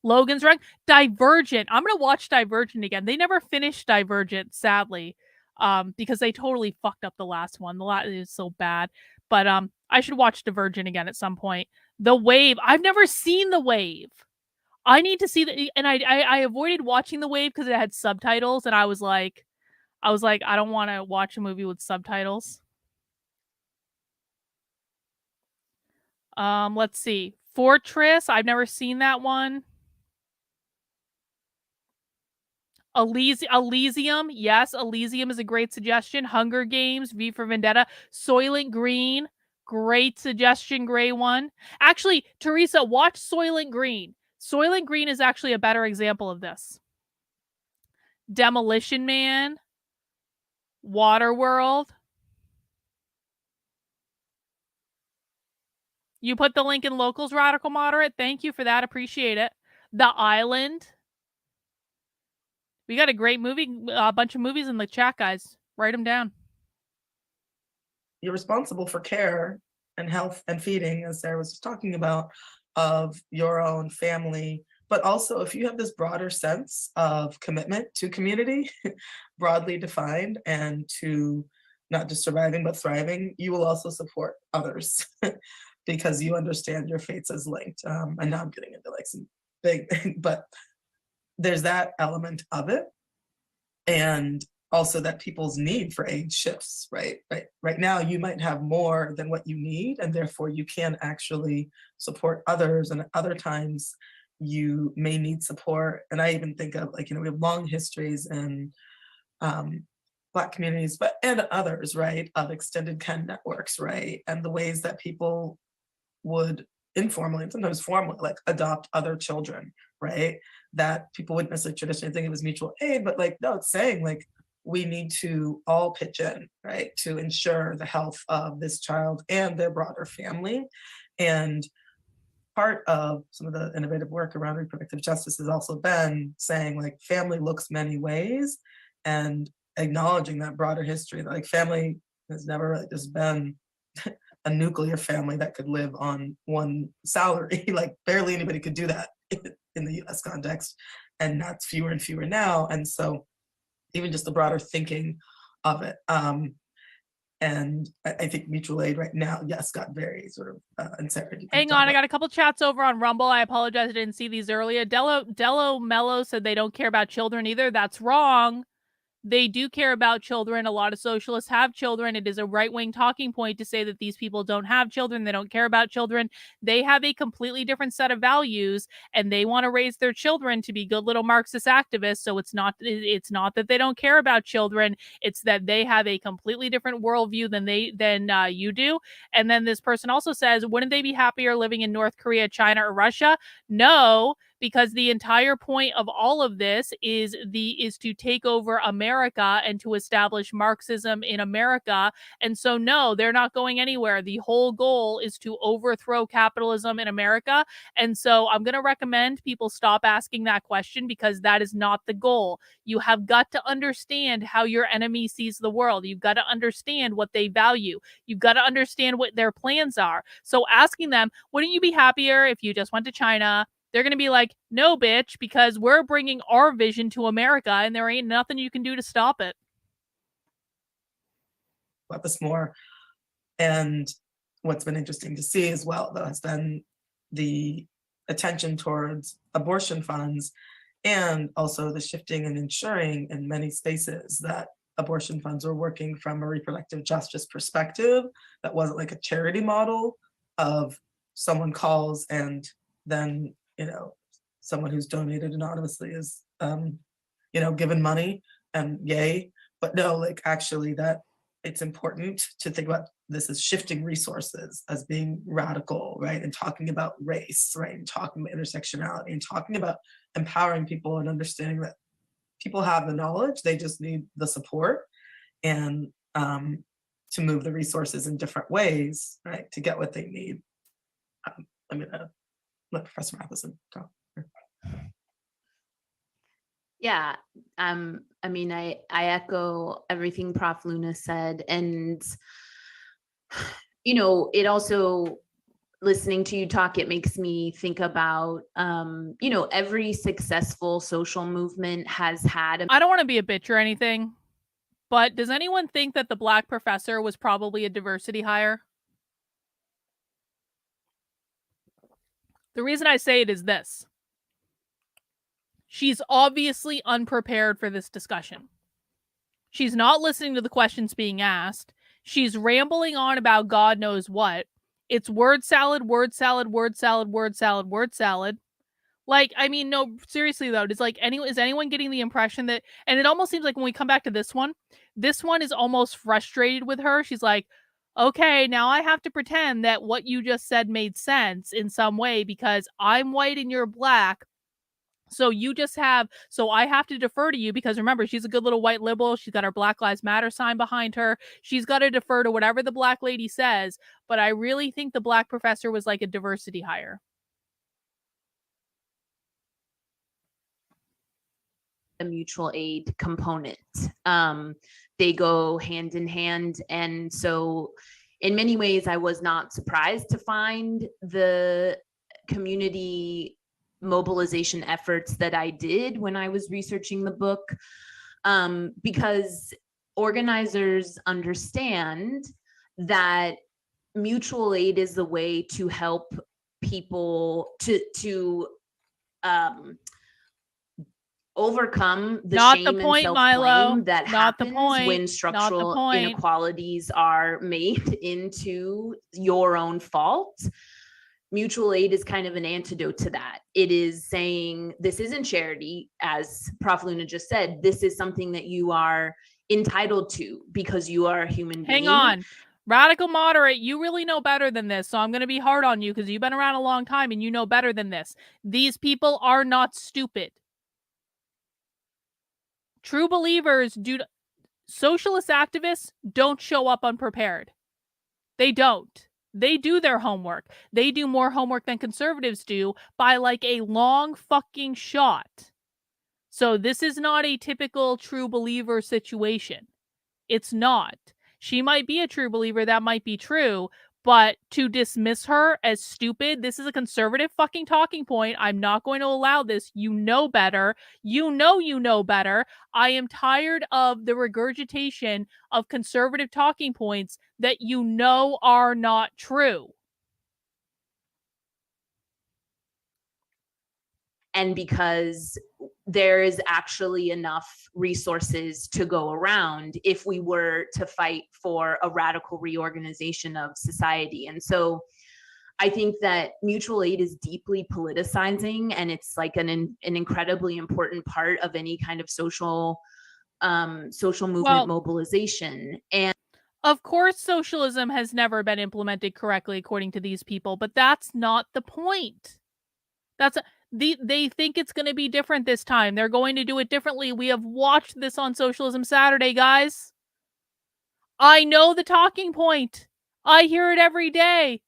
Logan's Run. Divergent. I'm gonna watch Divergent again. They never finished Divergent, sadly. Because they totally fucked up the last one. The last is so bad. But I should watch Divergent again at some point. The Wave. I've never seen The Wave. I need to see the, and I avoided watching The Wave because it had subtitles, and I was like, I don't want to watch a movie with subtitles. Let's see. Fortress, I've never seen that one. Elysium, yes, Elysium is a great suggestion. Hunger Games, V for Vendetta. Soylent Green, great suggestion, gray one. Actually, Teresa, watch Soylent Green. Soylent Green is actually a better example of this. Demolition Man, Waterworld. You put the link in Locals Radical Moderate. Thank you for that. Appreciate it. The Island. We got a great movie, a bunch of movies in the chat, guys. Write them down. You're responsible for care and health and feeding, as Sarah was just talking about, of your own family. But also, if you have this broader sense of commitment to community, broadly defined, and to not just surviving, but thriving, you will also support others because you understand your fates as linked. And now I'm getting into like some big, but there's that element of it. And also that people's need for aid shifts, right? Right now, you might have more than what you need, and therefore you can actually support others. And at other times, you may need support. And I even think of like, we have long histories in Black communities, and others, right, of extended kin networks, right? And the ways that people would informally and sometimes formally like adopt other children, right? That people wouldn't necessarily traditionally think it was mutual aid, but like, no, it's saying like, we need to all pitch in, right, to ensure the health of this child and their broader family. And part of some of the innovative work around reproductive justice has also been saying like family looks many ways and acknowledging that broader history, that like family has never really just been a nuclear family that could live on one salary. Like barely anybody could do that in the US context, and that's fewer and fewer now. And so even just the broader thinking of it. And I think mutual aid right now, yes, got very sort of uncertain. Hang on, I got a couple chats over on Rumble. I apologize, I didn't see these earlier. Dello Mello said they don't care about children either. That's wrong. They do care about children. A lot of socialists have children. It is a right-wing talking point to say that these people don't have children. They don't care about children. They have a completely different set of values, and they want to raise their children to be good little Marxist activists. So it's not that they don't care about children. It's that they have a completely different worldview than you do. And then this person also says, wouldn't they be happier living in North Korea, China, or Russia? No, because the entire point of all of this is to take over America and to establish Marxism in America. And so, no, they're not going anywhere. The whole goal is to overthrow capitalism in America. And so I'm going to recommend people stop asking that question, because that is not the goal. You have got to understand how your enemy sees the world. You've got to understand what they value. You've got to understand what their plans are. So asking them, wouldn't you be happier if you just went to China? They're going to be like, no, bitch, because we're bringing our vision to America and there ain't nothing you can do to stop it. About this more. And what's been interesting to see as well, though, has been the attention towards abortion funds, and also the shifting and ensuring in many spaces that abortion funds were working from a reproductive justice perspective that wasn't like a charity model of someone calls and then someone who's donated anonymously is, given money and yay. But no, like actually that it's important to think about this as shifting resources, as being radical, right? And talking about race, right? And talking about intersectionality and talking about empowering people and understanding that people have the knowledge, they just need the support and to move the resources in different ways, right? To get what they need. I'm gonna let Professor Matheson talk. Yeah, I mean, I echo everything Prof. Luna said, and it also, listening to you talk, it makes me think about, every successful social movement has had. I don't want to be a bitch or anything, but does anyone think that the Black professor was probably a diversity hire? The reason I say it is this. She's obviously unprepared for this discussion. She's not listening to the questions being asked. She's rambling on about God knows what. It's word salad, word salad, word salad, word salad, word salad. Like, I mean, no, seriously though, is anyone getting the impression that, and it almost seems like when we come back to this one is almost frustrated with her. She's like, okay, now I have to pretend that what you just said made sense in some way because I'm white and you're black. So I have to defer to you because remember, she's a good little white liberal. She's got her Black Lives Matter sign behind her. She's got to defer to whatever the black lady says. But I really think the black professor was like a diversity hire. A mutual aid component. They go hand in hand. And so in many ways, I was not surprised to find the community mobilization efforts that I did when I was researching the book, because organizers understand that mutual aid is the way to help people to overcome the shame and self-blame that happens when structural inequalities are made into your own fault. Mutual aid is kind of an antidote to that. It is saying this isn't charity, as Prof. Luna just said. This is something that you are entitled to because you are a human being. Hang on. Radical moderate, you really know better than this, so I'm going to be hard on you because you've been around a long time and you know better than this. These people are not stupid. True believers socialist activists don't show up unprepared. They don't. They do their homework. They do more homework than conservatives do by like a long fucking shot. So this is not a typical true believer situation. It's not. She might be a true believer, that might be true, but to dismiss her as stupid, this is a conservative fucking talking point. I'm not going to allow this. You know better. You know better. I am tired of the regurgitation of conservative talking points that you know are not true. And because there is actually enough resources to go around if we were to fight for a radical reorganization of society. And so I think that mutual aid is deeply politicizing, and it's like an incredibly important part of any kind of social movement mobilization. And of course, socialism has never been implemented correctly, according to these people, but that's not the point. They think it's going to be different this time. They're going to do it differently. We have watched this on Socialism Saturday, guys. I know the talking point. I hear it every day.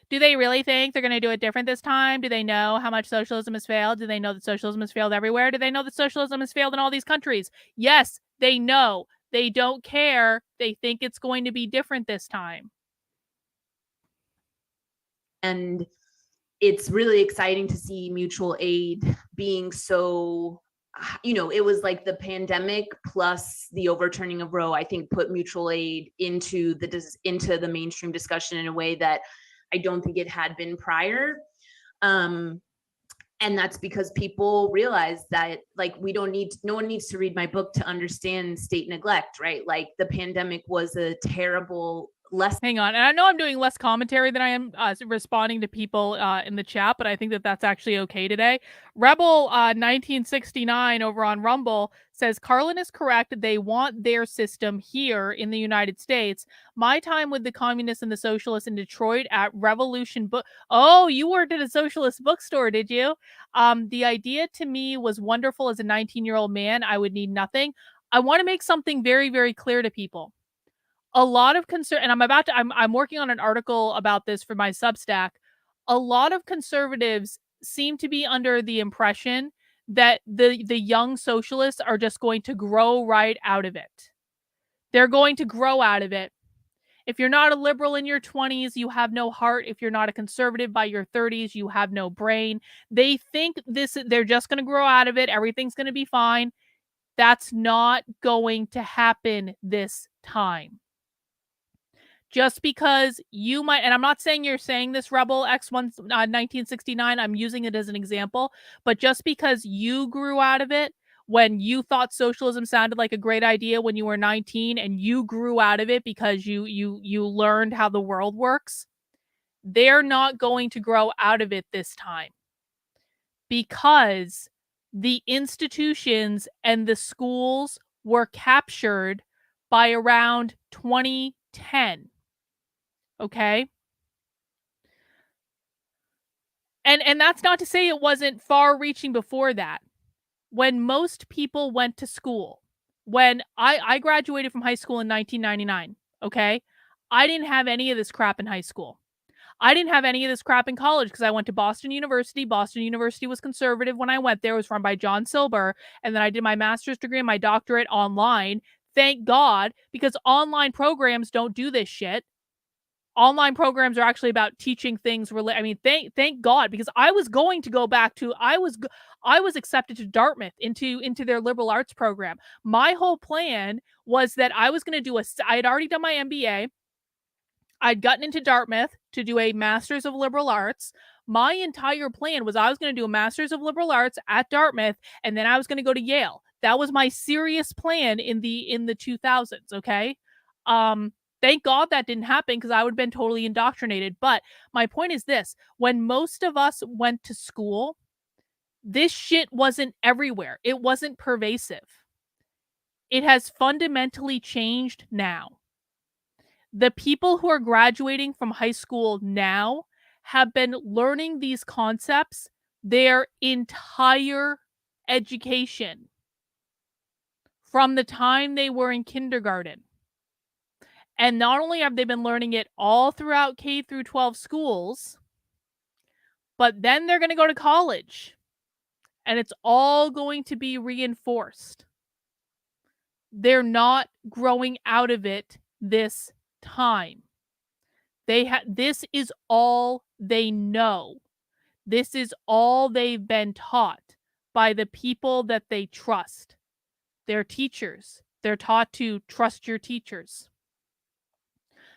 Do they really think they're going to do it different this time? Do they know how much socialism has failed? Do they know that socialism has failed everywhere? Do they know that socialism has failed in all these countries? Yes, they know. They don't care. They think it's going to be different this time. And it's really exciting to see mutual aid being so, it was like the pandemic plus the overturning of Roe, I think, put mutual aid into the mainstream discussion in a way that I don't think it had been prior. And that's because people realize that, like, no one needs to read my book to understand state neglect, right? Like, the pandemic was a terrible lesson. Hang on. And I know I'm doing less commentary than I am responding to people in the chat, but I think that that's actually okay today. Rebel 1969 over on Rumble says, Carlin is correct. They want their system here in the United States. My time with the communists and the socialists in Detroit at Revolution Book. Oh, you worked at a socialist bookstore, did you? The idea to me was wonderful. As a 19-year-old man, I would need nothing. I want to make something very, very clear to people. A lot of and I'm working on an article about this for my Substack. A lot of conservatives seem to be under the impression that the young socialists are just going to grow right out of it. They're going to grow out of it. If you're not a liberal in your 20s, you have no heart. If you're not a conservative by your 30s, you have no brain. They think they're just going to grow out of it. Everything's going to be fine. That's not going to happen this time. just because you might, and I'm not saying you're saying this, Rebel X1 1969, I'm using it as an example, but just because you grew out of it when you thought socialism sounded like a great idea when you were 19 and you grew out of it because you learned how the world works, they're not going to grow out of it this time, because the institutions and the schools were captured by around 2010. Okay? And that's not to say it wasn't far reaching before that. When most people went to school, when I graduated from high school in 1999, okay? I didn't have any of this crap in high school. I didn't have any of this crap in college because I went to Boston University. Boston University was conservative when I went there. It was run by John Silber. And then I did my master's degree and my doctorate online. Thank God, because online programs don't do this shit. Online programs are actually about teaching things. I mean, thank God, because I was going to go back to, I was accepted to Dartmouth into their liberal arts program. My whole plan was that I was going to do I had already done my MBA. I'd gotten into Dartmouth to do a master's of liberal arts. My entire plan was I was going to do a master's of liberal arts at Dartmouth, and then I was going to go to Yale. That was my serious plan in the 2000s. Okay. Thank God that didn't happen, because I would have been totally indoctrinated. But my point is this: when most of us went to school, this shit wasn't everywhere. It wasn't pervasive. It has fundamentally changed now. The people who are graduating from high school now have been learning these concepts their entire education, from the time they were in kindergarten. And not only have they been learning it all throughout K through 12 schools, but then they're going to go to college, and it's all going to be reinforced. They're not growing out of it this time. This is all they know. This is all they've been taught by the people that they trust. Their teachers. They're taught to trust your teachers.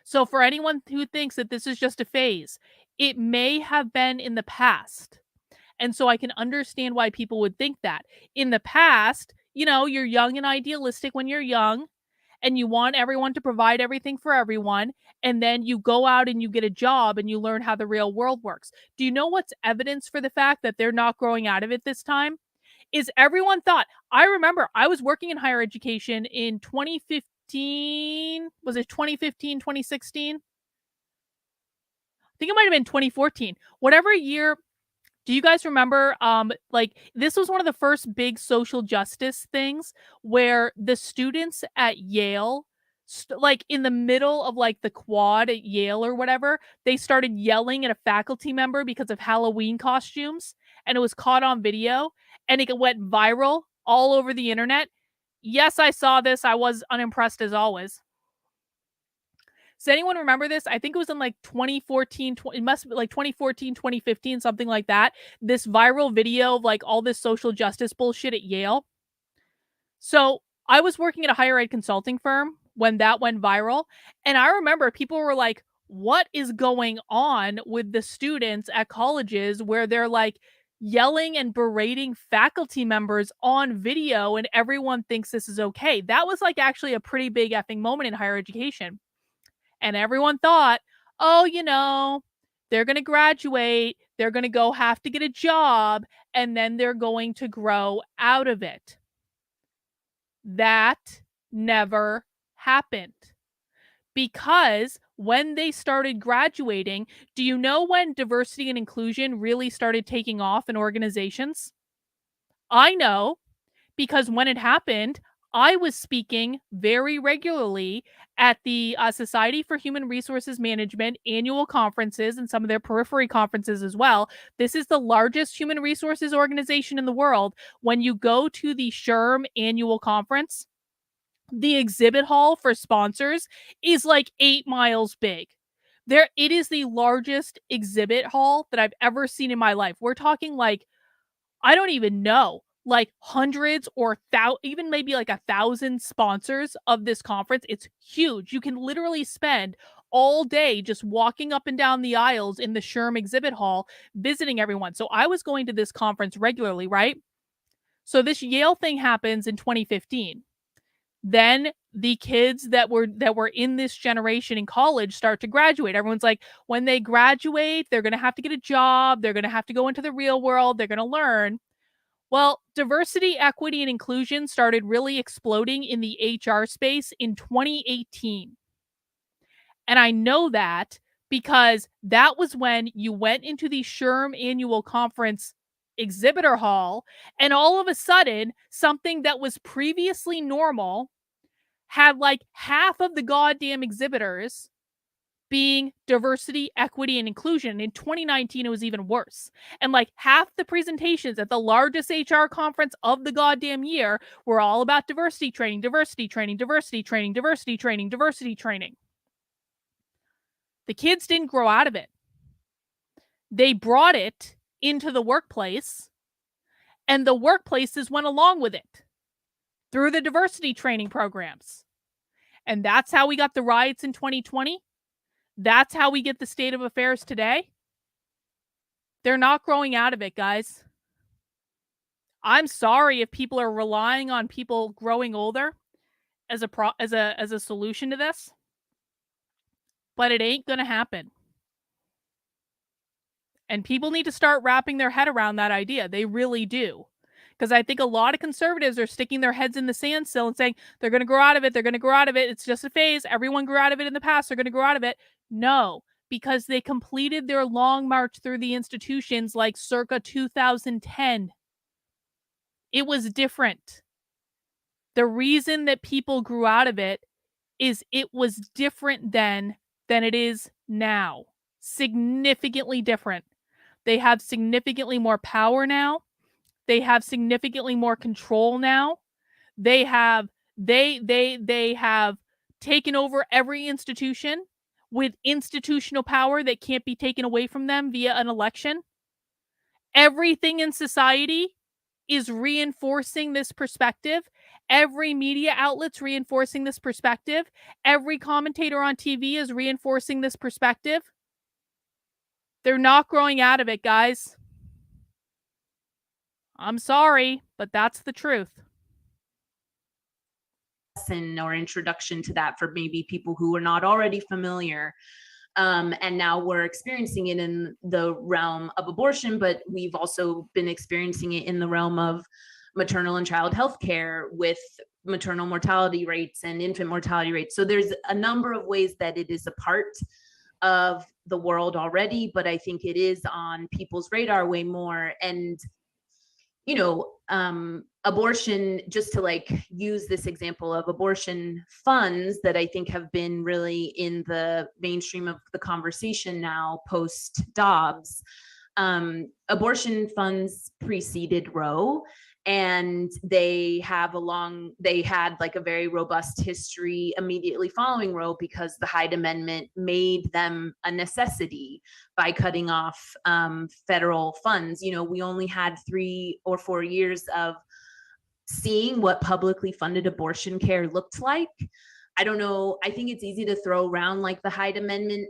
So for anyone who thinks that this is just a phase, it may have been in the past. And so I can understand why people would think that. In the past, you're young and idealistic when you're young, and you want everyone to provide everything for everyone, and then you go out and you get a job and you learn how the real world works. Do you know what's evidence for the fact that they're not growing out of it this time? Is everyone thought, I remember I was working in higher education in 2015, was it 2015, 2016? I think it might have been 2014. Whatever year. Do you guys remember, this was one of the first big social justice things where the students at Yale, in the middle of the quad at Yale or whatever, they started yelling at a faculty member because of Halloween costumes, and it was caught on video, and it went viral all over the internet. Yes, I saw this. I was unimpressed as always. Does anyone remember this? I think it was in 2014, it must be 2014, 2015, something like that. This viral video of all this social justice bullshit at Yale. So I was working at a higher ed consulting firm when that went viral. And I remember people were like, what is going on with the students at colleges where they're yelling and berating faculty members on video and everyone thinks this is okay? That was actually a pretty big effing moment in higher education. And everyone thought, oh, they're going to graduate, they're going to go have to get a job, and then they're going to grow out of it. That never happened. Because when they started graduating, do you know when diversity and inclusion really started taking off in organizations? I know, because when it happened, I was speaking very regularly at the Society for Human Resources Management annual conferences and some of their periphery conferences as well. This is the largest human resources organization in the world. When you go to the SHRM annual conference, the exhibit hall for sponsors is 8 miles big. It is the largest exhibit hall that I've ever seen in my life. We're talking I don't even know, hundreds or even maybe 1,000 sponsors of this conference. It's huge. You can literally spend all day just walking up and down the aisles in the SHRM exhibit hall, visiting everyone. So I was going to this conference regularly, right? So this Yale thing happens in 2015. Then the kids that were in this generation in college start to graduate. Everyone's like, when they graduate, they're going to have to get a job. They're going to have to go into the real world. They're going to learn. Well, diversity, equity, and inclusion started really exploding in the HR space in 2018. And I know that because that was when you went into the SHRM annual conference exhibitor hall, and all of a sudden, something that was previously normal had like half of the goddamn exhibitors being diversity, equity, and inclusion. In 2019, it was even worse. And like half the presentations at the largest HR conference of the goddamn year were all about diversity training, diversity training, diversity training, diversity training, diversity training. The kids didn't grow out of it. They brought it into the workplace, and the workplaces went along with it through the diversity training programs. And that's how we got the riots in 2020. That's how we get the state of affairs today. They're not growing out of it, guys. I'm sorry if people are relying on people growing older as a solution to this, but it ain't going to happen. And people need to start wrapping their head around that idea. They really do. Because I think a lot of conservatives are sticking their heads in the sand still and saying they're going to grow out of it. They're going to grow out of it. It's just a phase. Everyone grew out of it in the past. They're going to grow out of it. No, because they completed their long march through the institutions like circa 2010. It was different. The reason that people grew out of it is it was different then than it is now. Significantly different. They have significantly more power now. They have significantly more control now. They have taken over every institution with institutional power that can't be taken away from them via an election. Everything in society is reinforcing this perspective. Every media outlet's reinforcing this perspective. Every commentator on TV is reinforcing this perspective. They're not growing out of it, guys. I'm sorry, but that's the truth. Or introduction to that for maybe people who are not already familiar. And now we're experiencing it in the realm of abortion, but we've also been experiencing it in the realm of maternal and child health care with maternal mortality rates and infant mortality rates. So there's a number of ways that it is a part of the world already, but I think it is on people's radar way more. And you know, abortion, just to like use this example of abortion funds that I think have been really in the mainstream of the conversation now post Dobbs. Abortion funds preceded Roe, and they had like a very robust history immediately following Roe because the Hyde Amendment made them a necessity by cutting off federal funds. You know, we only had 3 or 4 years of seeing what publicly funded abortion care looked like. I don't know. I think it's easy to throw around like the Hyde Amendment,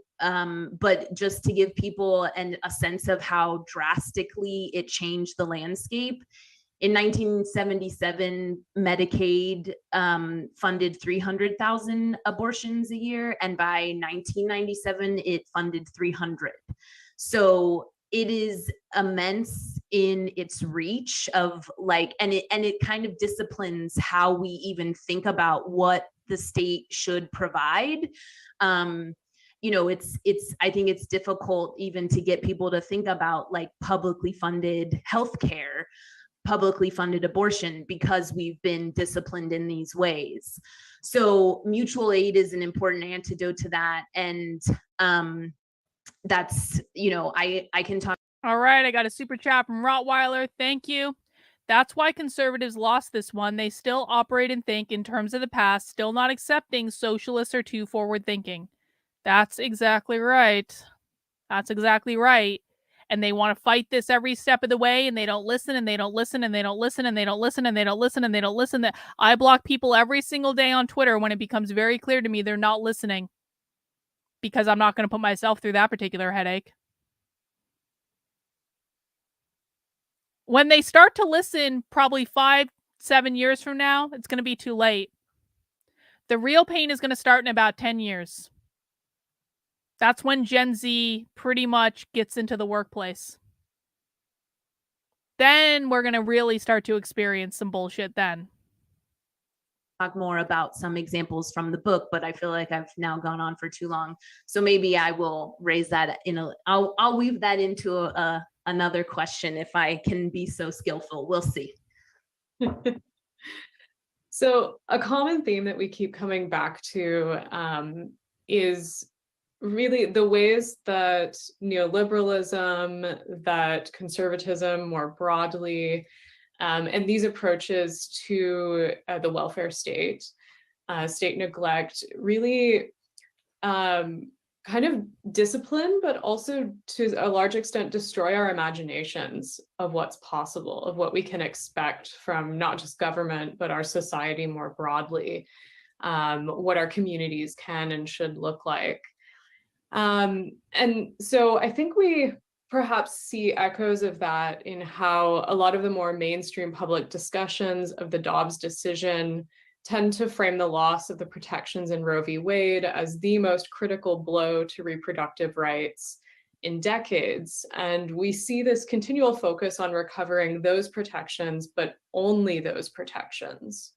but just to give people a sense of how drastically it changed the landscape. In 1977, Medicaid funded 300,000 abortions a year, and by 1997, it funded 300. So it is immense in its reach of like, and it kind of disciplines how we even think about what the state should provide. You know, I think it's difficult even to get people to think about like publicly funded healthcare, publicly funded abortion, because we've been disciplined in these ways. So mutual aid is an important antidote to that. And that's, you know, I can talk. All right, I got a super chat from Rottweiler. Thank you. That's why conservatives lost this one. They still operate and think in terms of the past, still not accepting socialists are too forward thinking. That's exactly right. That's exactly right. And they want to fight this every step of the way, and they don't listen, and they don't listen, and they don't listen, and they don't listen, and they don't listen, and they don't listen. That I block people every single day on Twitter when it becomes very clear to me they're not listening. because I'm not going to put myself through that particular headache. When they start to listen, probably 5-7 years from now, it's going to be too late. The real pain is going to start in about 10 years. That's when Gen Z pretty much gets into the workplace. Then we're going to really start to experience some bullshit then. Talk more about some examples from the book, but I feel like I've now gone on for too long. So maybe I will raise that I'll weave that into another question if I can be so skillful. We'll see. So a common theme that we keep coming back to is really the ways that neoliberalism, that conservatism more broadly, and these approaches to the welfare state, state neglect, really kind of discipline, but also to a large extent destroy our imaginations of what's possible, of what we can expect from not just government, but our society more broadly, what our communities can and should look like. And so I think we perhaps see echoes of that in how a lot of the more mainstream public discussions of the Dobbs decision tend to frame the loss of the protections in Roe v. Wade as the most critical blow to reproductive rights in decades. And we see this continual focus on recovering those protections, but only those protections.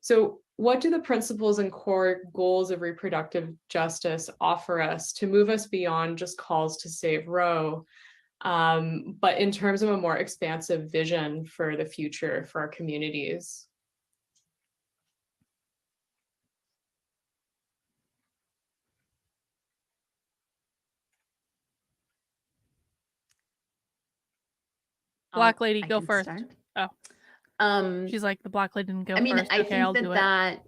So what do the principles and core goals of reproductive justice offer us to move us beyond just calls to save Roe, but in terms of a more expansive vision for the future for our communities? Black lady, I go can first. start. Oh. She's like, the black lady didn't go I mean, first. I Okay, think I'll do it. that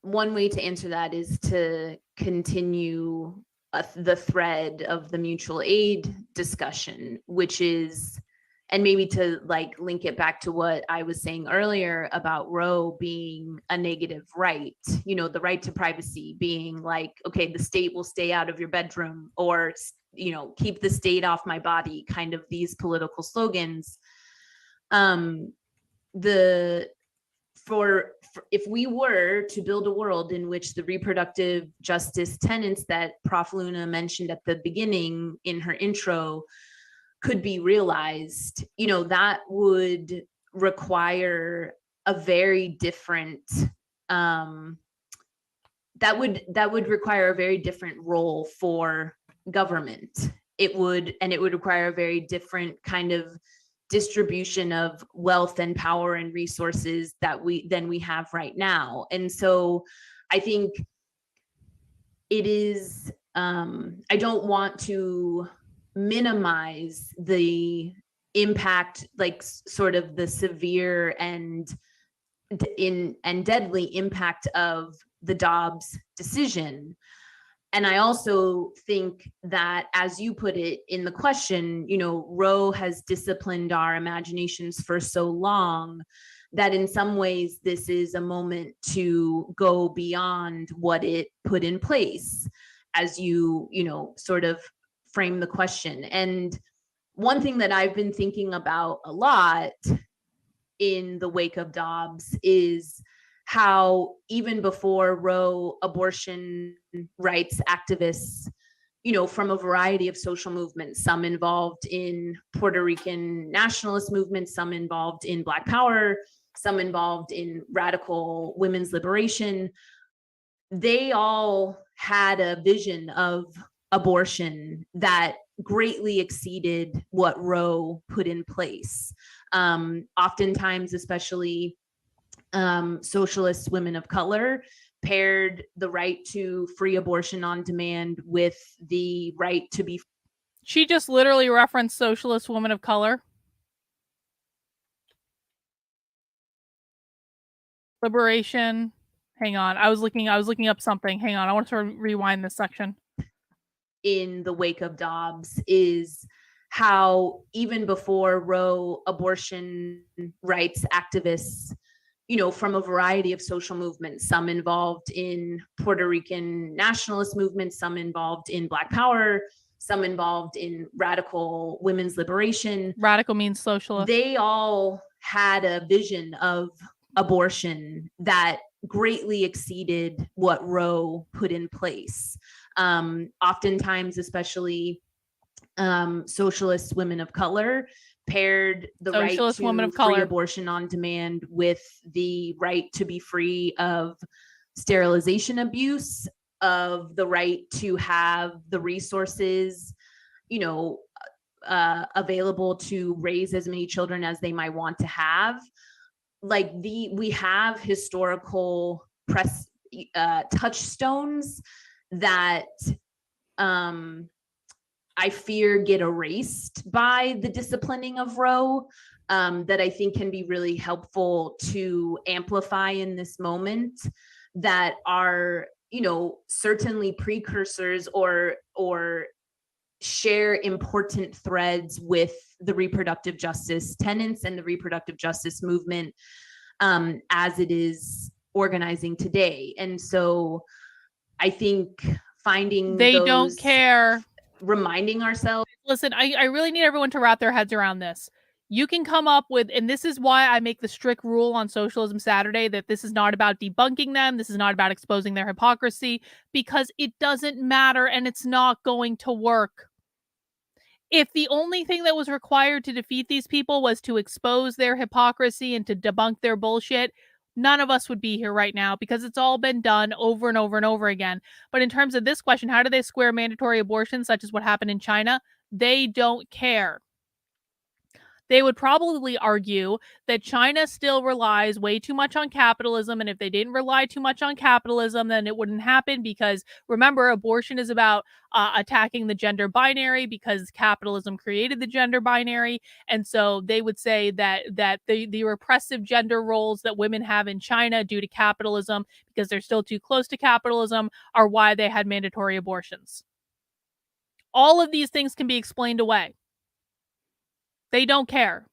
one way to answer that is to continue the thread of the mutual aid discussion, which is, and maybe to like link it back to what I was saying earlier about Roe being a negative right, the right to privacy being like, okay, the state will stay out of your bedroom, or, keep the state off my body, kind of these political slogans. If we were to build a world in which the reproductive justice tenets that Prof. Luna mentioned at the beginning in her intro could be realized, that would require a very different that would require a very different role for government. It would require a very different kind of distribution of wealth and power and resources than we have right now. And so I think it is, I don't want to minimize the impact, like sort of the severe and deadly impact of the Dobbs decision. And I also think that, as you put it in the question, Roe has disciplined our imaginations for so long that in some ways this is a moment to go beyond what it put in place, as you sort of frame the question. And one thing that I've been thinking about a lot in the wake of Dobbs is how even before Roe, abortion rights activists, from a variety of social movements, some involved in Puerto Rican nationalist movements, some involved in Black Power, some involved in radical women's liberation, they all had a vision of abortion that greatly exceeded what Roe put in place. Oftentimes, especially socialist women of color, paired the right to free abortion on demand with the right to be. She just literally referenced socialist women of color. Liberation. Hang on. I was looking up something. Hang on. I want to rewind this section. In the wake of Dobbs is how even before Roe, abortion rights activists, from a variety of social movements, some involved in Puerto Rican nationalist movements, some involved in Black Power, some involved in radical women's liberation. Radical means socialist. They all had a vision of abortion that greatly exceeded what Roe put in place. Oftentimes, especially socialist women of color, paired the Socialist right women to of free color. abortion on demand with the right to be free of sterilization abuse, of the right to have the resources, available to raise as many children as they might want to have. We have historical touchstones that I fear get erased by the disciplining of Roe, that I think can be really helpful to amplify in this moment, that are, certainly precursors or share important threads with the reproductive justice tenets and the reproductive justice movement as it is organizing today. And so I think finding They those, don't care. reminding ourselves. Listen, I really need everyone to wrap their heads around this. You can come up with, and this is why I make the strict rule on Socialism Saturday, that this is not about debunking them. This is not about exposing their hypocrisy, because it doesn't matter and it's not going to work. If the only thing that was required to defeat these people was to expose their hypocrisy and to debunk their bullshit, none of us would be here right now, because it's all been done over and over and over again. But in terms of this question, how do they square mandatory abortion, such as what happened in China? They don't care. They would probably argue that China still relies way too much on capitalism, and if they didn't rely too much on capitalism, then it wouldn't happen, because remember, abortion is about attacking the gender binary, because capitalism created the gender binary. And so they would say that the repressive gender roles that women have in China due to capitalism, because they're still too close to capitalism, are why they had mandatory abortions. All of these things can be explained away. They don't care.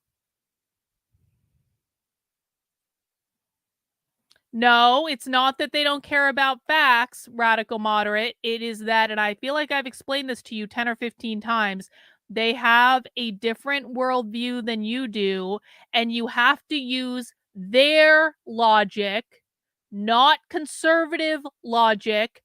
No, it's not that they don't care about facts, radical moderate. It is that, and I feel like I've explained this to you 10 or 15 times, they have a different worldview than you do, and you have to use their logic, not conservative logic,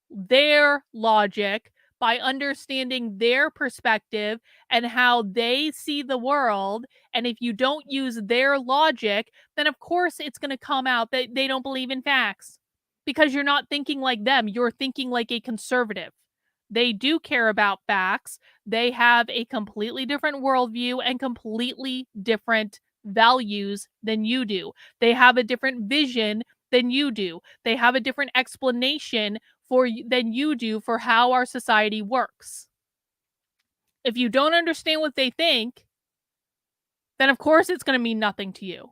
their logic, by understanding their perspective and how they see the world. And if you don't use their logic, then of course it's going to come out that they don't believe in facts, because you're not thinking like them. You're thinking like a conservative. They do care about facts. They have a completely different worldview and completely different values than you do. They have a different vision than you do. They have a different explanation than you do for how our society works. If you don't understand what they think, then of course it's going to mean nothing to you.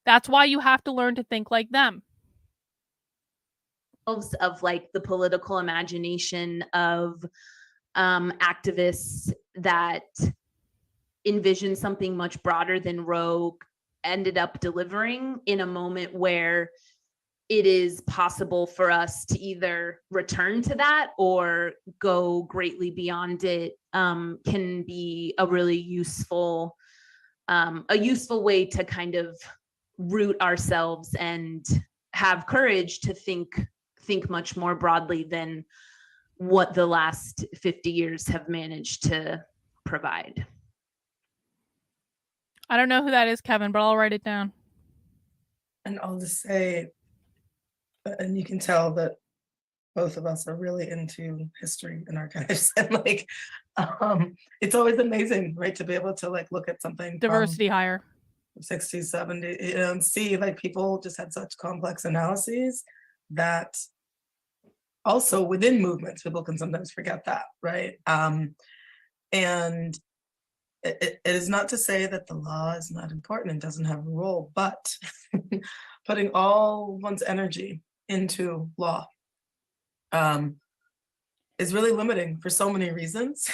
That's why you have to learn to think like them. Of the political imagination of activists that envision something much broader than Roe ended up delivering, in a moment where it is possible for us to either return to that or go greatly beyond it, can be a really useful way to kind of root ourselves and have courage to think much more broadly than what the last 50 years have managed to provide. I don't know who that is, Kevin, but I'll write it down. And I'll just say, and you can tell that both of us are really into history and archives, and it's always amazing, right, to be able to look at something Diversity hire 60s, 70s, and see people just had such complex analyses that also within movements, people can sometimes forget that, right? And it is not to say that the law is not important and doesn't have a role, but putting all one's energy into law is really limiting for so many reasons,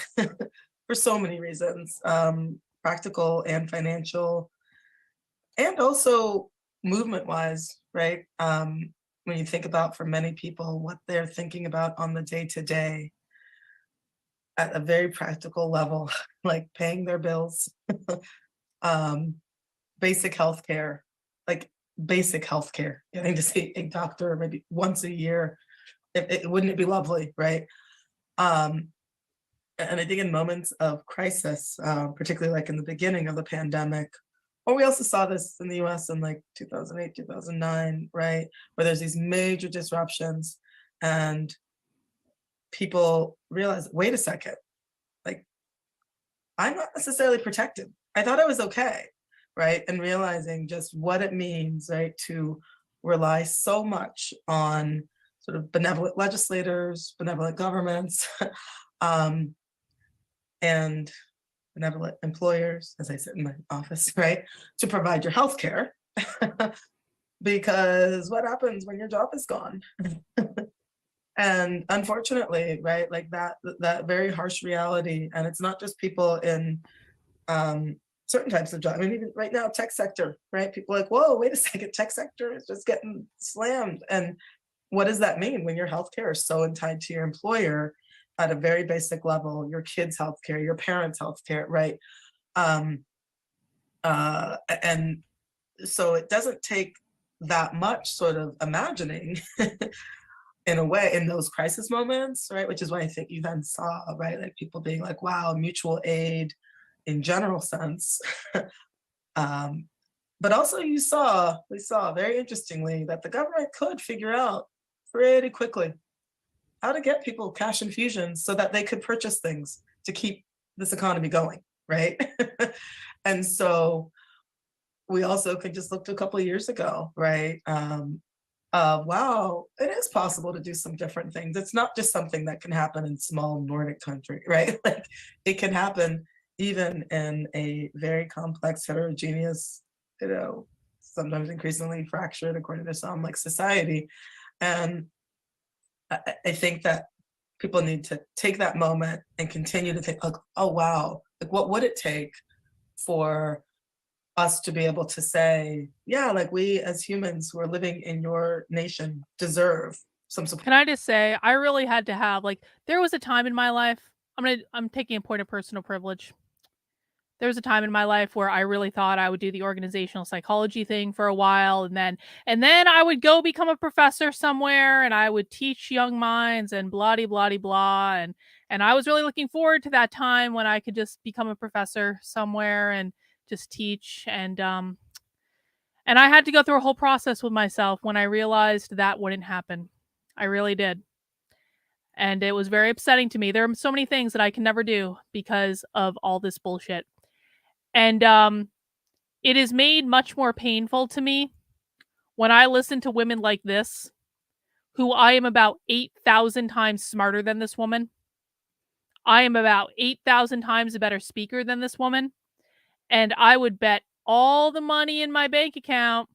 practical and financial, and also movement-wise, right? When you think about, for many people, what they're thinking about on the day-to-day at a very practical level, like paying their bills, basic healthcare, like basic healthcare, getting to see a doctor maybe once a year, wouldn't it be lovely, right? And I think in moments of crisis, particularly like in the beginning of the pandemic, or we also saw this in the US in like 2008, 2009, right? Where there's these major disruptions and people realize, wait a second, like I'm not necessarily protected. I thought I was okay, right? And realizing just what it means, right, to rely so much on sort of benevolent legislators, benevolent governments, and benevolent employers, as I sit in my office, right, to provide your health care. Because what happens when your job is gone? And unfortunately, right, like that very harsh reality, and it's not just people in certain types of jobs. I mean, even right now, tech sector, right? People are like, whoa, wait a second, tech sector is just getting slammed. And what does that mean when your healthcare is so tied to your employer at a very basic level, your kids' healthcare, your parents' healthcare, right? And so it doesn't take that much sort of imagining in a way in those crisis moments, right? Which is why I think you then saw, right, like people being like, wow, mutual aid in general sense. But also we saw very interestingly that the government could figure out pretty quickly how to get people cash infusions so that they could purchase things to keep this economy going, right? And so we also could just look to a couple of years ago, right? Wow, it is possible to do some different things. It's not just something that can happen in small Nordic country, right? Like it can happen even in a very complex, heterogeneous, sometimes increasingly fractured, according to some, like society. And I think that people need to take that moment and continue to think, like, oh, wow, like what would it take for us to be able to say, yeah, like we as humans who are living in your nation deserve some support. Can I just say, I really had to have, like, there was a time in my life, I'm taking a point of personal privilege. There was a time in my life where I really thought I would do the organizational psychology thing for a while, and then I would go become a professor somewhere, and I would teach young minds and blah blah blah, and I was really looking forward to that time when I could just become a professor somewhere and just teach, and I had to go through a whole process with myself when I realized that wouldn't happen. I really did. And it was very upsetting to me. There are so many things that I can never do because of all this bullshit. And it is made much more painful to me when I listen to women like this, who I am about 8,000 times smarter than this woman. I am about 8,000 times a better speaker than this woman. And I would bet all the money in my bank account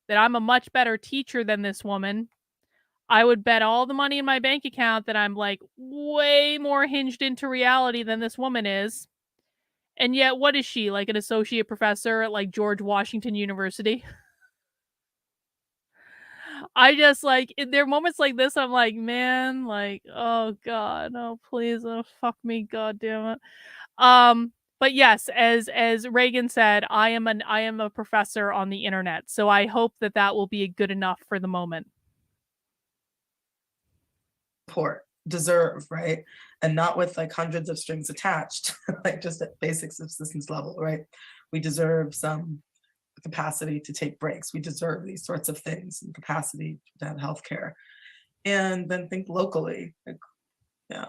that I'm a much better teacher than this woman. I would bet all the money in my bank account that I'm like way more hinged into reality than this woman is. And yet, what is she, like an associate professor at like George Washington University? I just like, there are moments like this, I'm like, man, like, oh God, no, please, oh, fuck me, God damn it. But yes, as Reagan said, I am a professor on the internet, so I hope that that will be good enough for the moment. Support deserve, right? And not with like hundreds of strings attached, like just at basic subsistence level, right? We deserve some capacity to take breaks. We deserve these sorts of things and capacity to have healthcare. And then think locally, like, yeah,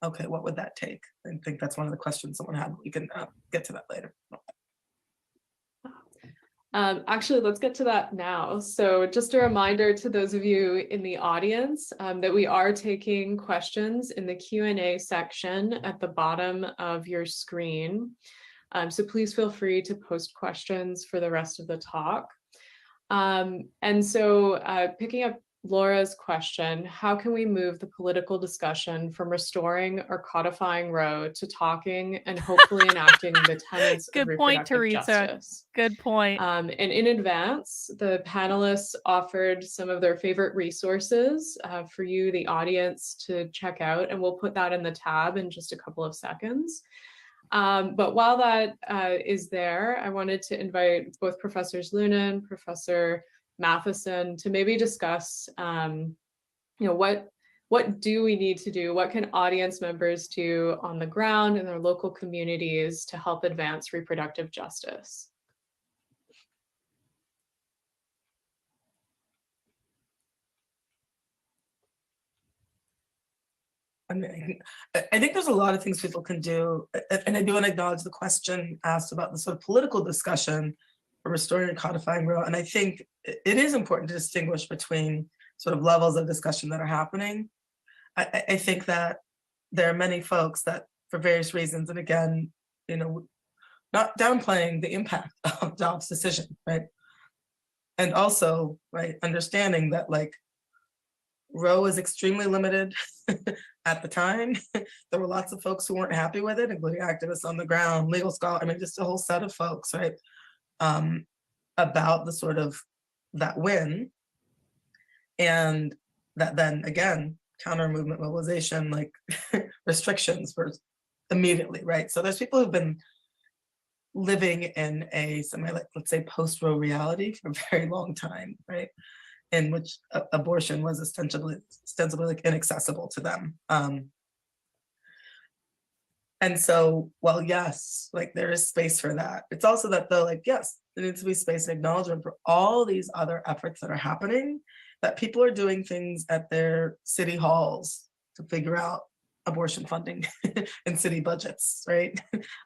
okay, what would that take? I think that's one of the questions someone had. We can get to that later. Actually, let's get to that now. So just a reminder to those of you in the audience that we are taking questions in the Q&A section at the bottom of your screen. So please feel free to post questions for the rest of the talk. And so picking up Laura's question, how can we move the political discussion from restoring or codifying Roe to talking and hopefully enacting the tenets of Good point, reproductive Teresa. justice? Good point. And in advance, the panelists offered some of their favorite resources for you, the audience, to check out, and we'll put that in the tab in just a couple of seconds. But while that is there, I wanted to invite both Professors Luna and Professor Matheson to maybe discuss, what do we need to do? What can audience members do on the ground in their local communities to help advance reproductive justice? I mean, I think there's a lot of things people can do, and I do want to acknowledge the question asked about the sort of political discussion for restoring and codifying Roe. And I think it is important to distinguish between sort of levels of discussion that are happening. I think that there are many folks that, for various reasons, and again, not downplaying the impact of Dobbs' decision, right? And also, right, understanding that like Roe is extremely limited at the time. There were lots of folks who weren't happy with it, including activists on the ground, legal scholars, I mean, just a whole set of folks, right? About the sort of that win. And that then again, counter movement mobilization, like restrictions were immediately, right? So there's people who've been living in a let's say post-Roe reality for a very long time, right? In which abortion was ostensibly like inaccessible to them. And so, well, yes, like there is space for that. It's also that though, like, yes, there needs to be space and acknowledgement for all these other efforts that are happening, that people are doing things at their city halls to figure out abortion funding and city budgets, right?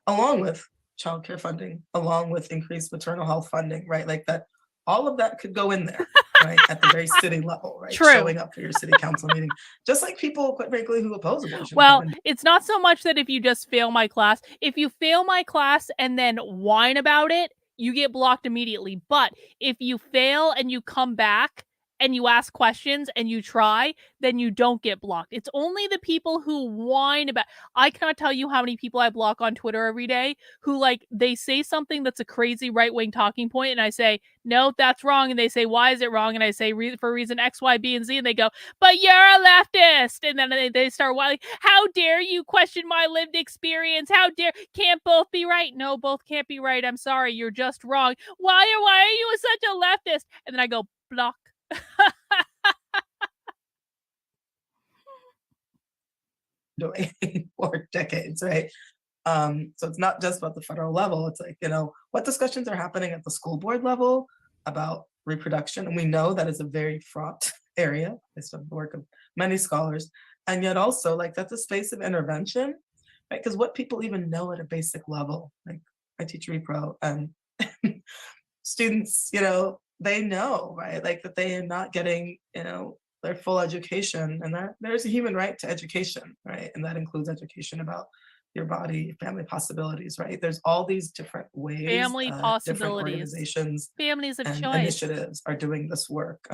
Along with childcare funding, along with increased maternal health funding, right? Like that, all of that could go in there, right? At the very city level, right? True. Showing up for your city council meeting, just like people, quite frankly, who oppose abortion. Well, it's not so much that if you just fail my class, if you fail my class and then whine about it, you get blocked immediately. But if you fail and you come back and you ask questions and you try, then you don't get blocked. It's only the people who whine about. I cannot tell you how many people I block on Twitter every day who, like, they say something that's a crazy right-wing talking point and I say, no, that's wrong. And they say, why is it wrong? And I say, for reason X, Y, B, and Z. And they go, but you're a leftist. And then they start whining, how dare you question my lived experience? How dare, can't both be right? No, both can't be right. I'm sorry. You're just wrong. Why are you such a leftist? And then I go, block. Doing for decades, right? So it's not just about the federal level. It's like, what discussions are happening at the school board level about reproduction? And we know that is a very fraught area based on the work of many scholars. And yet also, like, that's a space of intervention, right? Because what people even know at a basic level, like I teach repro and students, they know, right? Like that they are not getting, their full education, and that there's a human right to education, right? And that includes education about your body, family possibilities, right? There's all these different ways, family possibilities, different organizations, families of and choice initiatives are doing this work.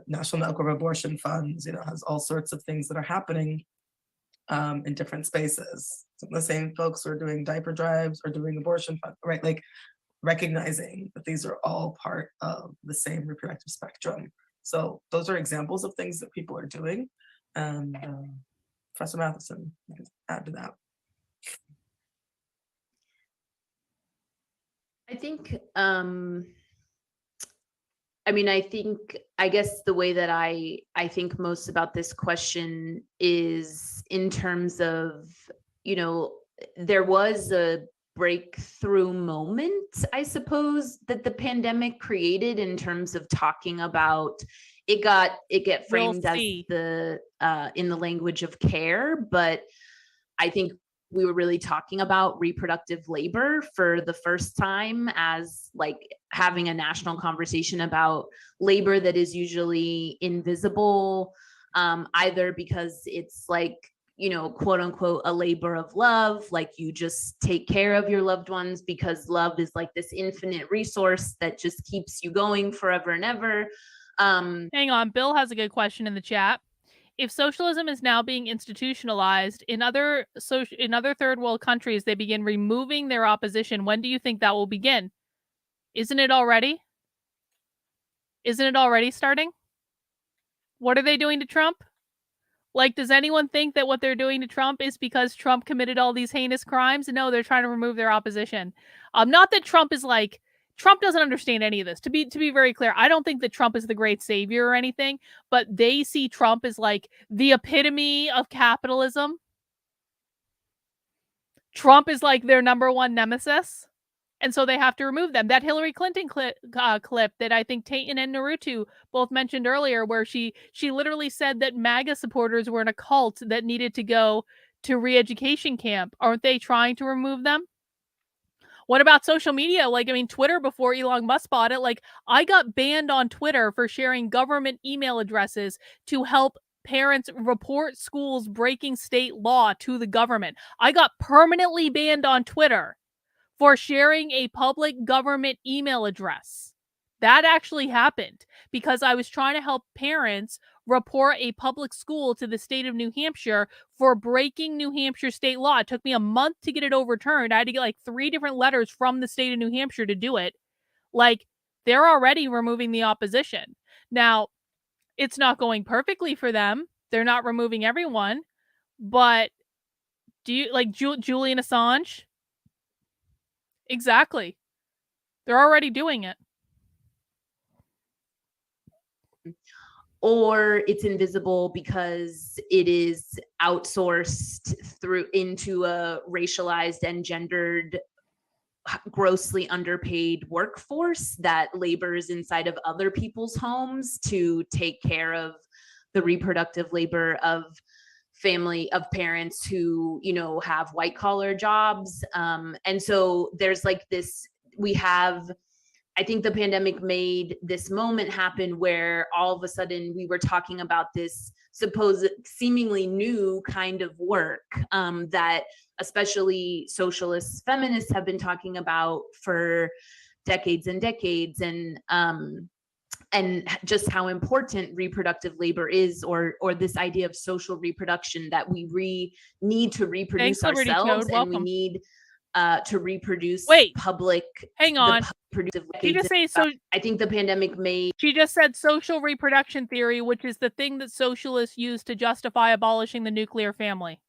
National Network of Abortion Funds, has all sorts of things that are happening in different spaces. Some of the same folks who are doing diaper drives or doing abortion funds, right? Like recognizing that these are all part of the same reproductive spectrum. So those are examples of things that people are doing. And Professor Matheson, you can add to that. I think, I guess the way that I think most about this question is in terms of, there was a breakthrough moment, I suppose, that the pandemic created in terms of talking about it. Get framed as the in the language of care, but I think we were really talking about reproductive labor for the first time as like having a national conversation about labor that is usually invisible, either because it's like, quote unquote, a labor of love, like you just take care of your loved ones because love is like this infinite resource that just keeps you going forever and ever. Hang on, Bill has a good question in the chat. If socialism is now being institutionalized in other third world countries, they begin removing their opposition. When do you think that will begin? Isn't it already? Isn't it already starting? What are they doing to Trump? Like, does anyone think that what they're doing to Trump is because Trump committed all these heinous crimes? No, they're trying to remove their opposition. Not that Trump is like, Trump doesn't understand any of this. To be very clear, I don't think that Trump is the great savior or anything, but they see Trump as like the epitome of capitalism. Trump is like their number one nemesis. And so they have to remove them. That Hillary Clinton clip that I think Tayton and Naruto both mentioned earlier, where she literally said that MAGA supporters were in a cult that needed to go to re-education camp. Aren't they trying to remove them? What about social media? Like, I mean, Twitter before Elon Musk bought it. Like, I got banned on Twitter for sharing government email addresses to help parents report schools breaking state law to the government. I got permanently banned on Twitter for sharing a public government email address. That actually happened because I was trying to help parents report a public school to the state of New Hampshire for breaking New Hampshire state law. It took me a month to get it overturned. I had to get like 3 different letters from the state of New Hampshire to do it. Like, they're already removing the opposition. Now, it's not going perfectly for them. They're not removing everyone. But do you like Julian Assange? Exactly. They're already doing it. Or it's invisible because it is outsourced into a racialized and gendered, grossly underpaid workforce that labors inside of other people's homes to take care of the reproductive labor of parents who, have white collar jobs. And so there's like this, I think the pandemic made this moment happen where all of a sudden we were talking about this supposed seemingly new kind of work that especially socialist feminists have been talking about for decades and decades, and just how important reproductive labor is, or this idea of social reproduction, that we need to reproduce ourselves, and we need to reproduce public. Hang on. She just say so. I think the pandemic made. She just said social reproduction theory, which is the thing that socialists use to justify abolishing the nuclear family.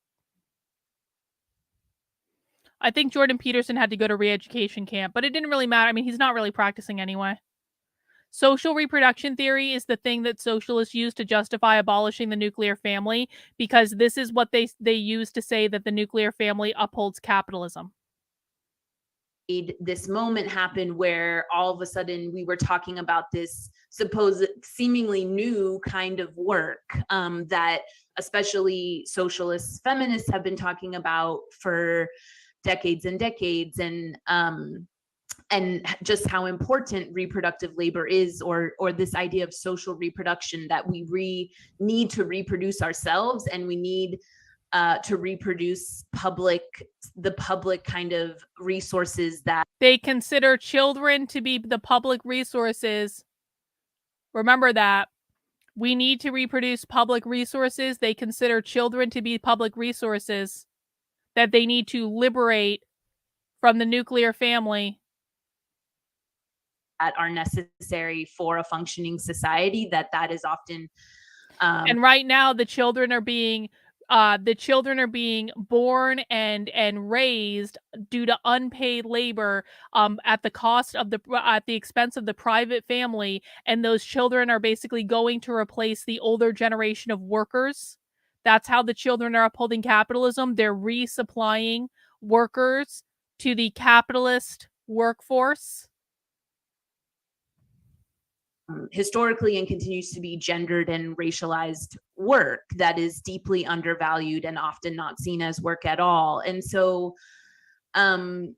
I think Jordan Peterson had to go to re-education camp, but it didn't really matter. I mean, he's not really practicing anyway. Social reproduction theory is the thing that socialists use to justify abolishing the nuclear family, because this is what they use to say that the nuclear family upholds capitalism. This moment happen where all of a sudden we were talking about this supposed seemingly new kind of work that especially socialist feminists have been talking about for decades and decades, and just how important reproductive labor is, or this idea of social reproduction, that we need to reproduce ourselves, and we need to reproduce the public kind of resources that they consider children to be the public resources. Remember that. We need to reproduce public resources. They consider children to be public resources that they need to liberate from the nuclear family. That are necessary for a functioning society, that is often. And right now the children are being born and raised due to unpaid labor at the expense of the private family, and those children are basically going to replace the older generation of workers. That's how the children are upholding capitalism. They're resupplying workers to the capitalist workforce. Historically, and continues to be gendered and racialized work that is deeply undervalued and often not seen as work at all. And so, I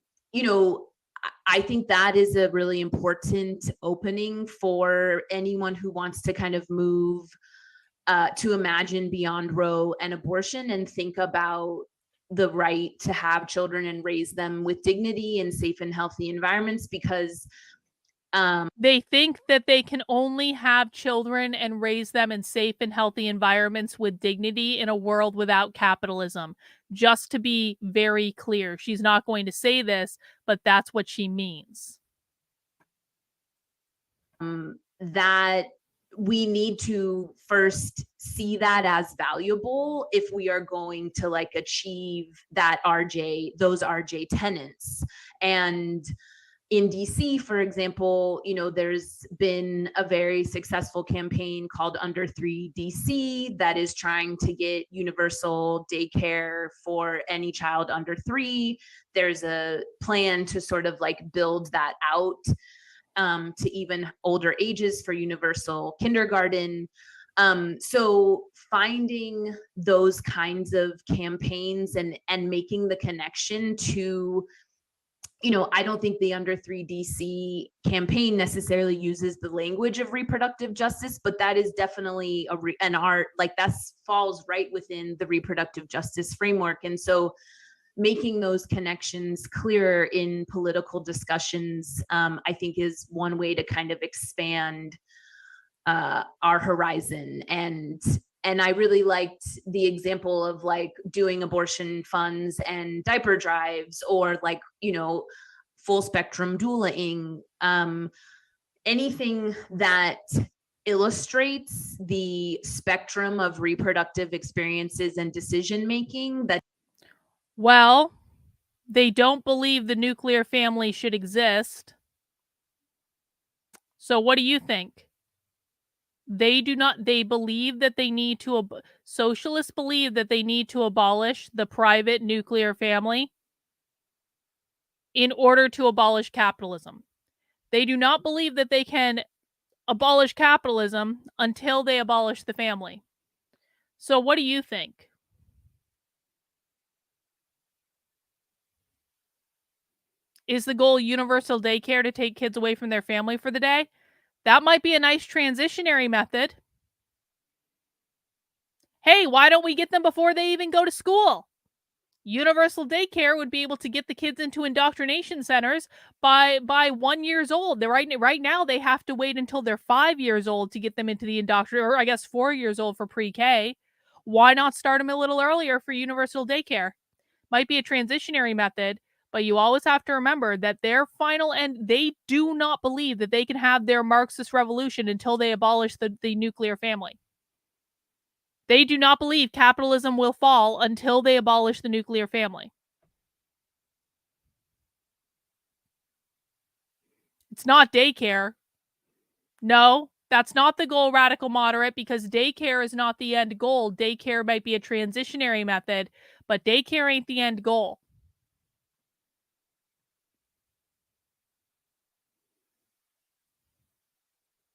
think that is a really important opening for anyone who wants to kind of move to imagine beyond Roe and abortion, and think about the right to have children and raise them with dignity in safe and healthy environments, because They think that they can only have children and raise them in safe and healthy environments with dignity in a world without capitalism. Just to be very clear, she's not going to say this, but that's what she means. That we need to first see that as valuable if we are going to like achieve that those RJ tenants. And in DC, for example, there's been a very successful campaign called Under 3 DC that is trying to get universal daycare for any child under 3. There's a plan to sort of like build that out to even older ages for universal kindergarten. So finding those kinds of campaigns and making the connection to, I don't think the Under 3 DC campaign necessarily uses the language of reproductive justice, but that is definitely an art, like that falls right within the reproductive justice framework. And so making those connections clearer in political discussions, I think is one way to kind of expand our horizon. And I really liked the example of like doing abortion funds and diaper drives, or like, full spectrum doulaing, anything that illustrates the spectrum of reproductive experiences and decision making. Well, they don't believe the nuclear family should exist. So what do you think? They believe that they need to, socialists believe that they need to abolish the private nuclear family in order to abolish capitalism. They do not believe that they can abolish capitalism until they abolish the family. So what do you think? Is the goal universal daycare to take kids away from their family for the day? That might be a nice transitionary method. Hey, why don't we get them before they even go to school? Universal daycare would be able to get the kids into indoctrination centers by 1 year old. They're right now they have to wait until they're 5 years old to get them into the or I guess 4 years old for pre-K. Why not start them a little earlier for universal daycare? Might be a transitionary method, but you always have to remember that their final end, they do not believe that they can have their Marxist revolution until they abolish the nuclear family. They do not believe capitalism will fall until they abolish the nuclear family. It's not daycare. No, that's not the goal, radical moderate, because daycare is not the end goal. Daycare might be a transitionary method, but daycare ain't the end goal.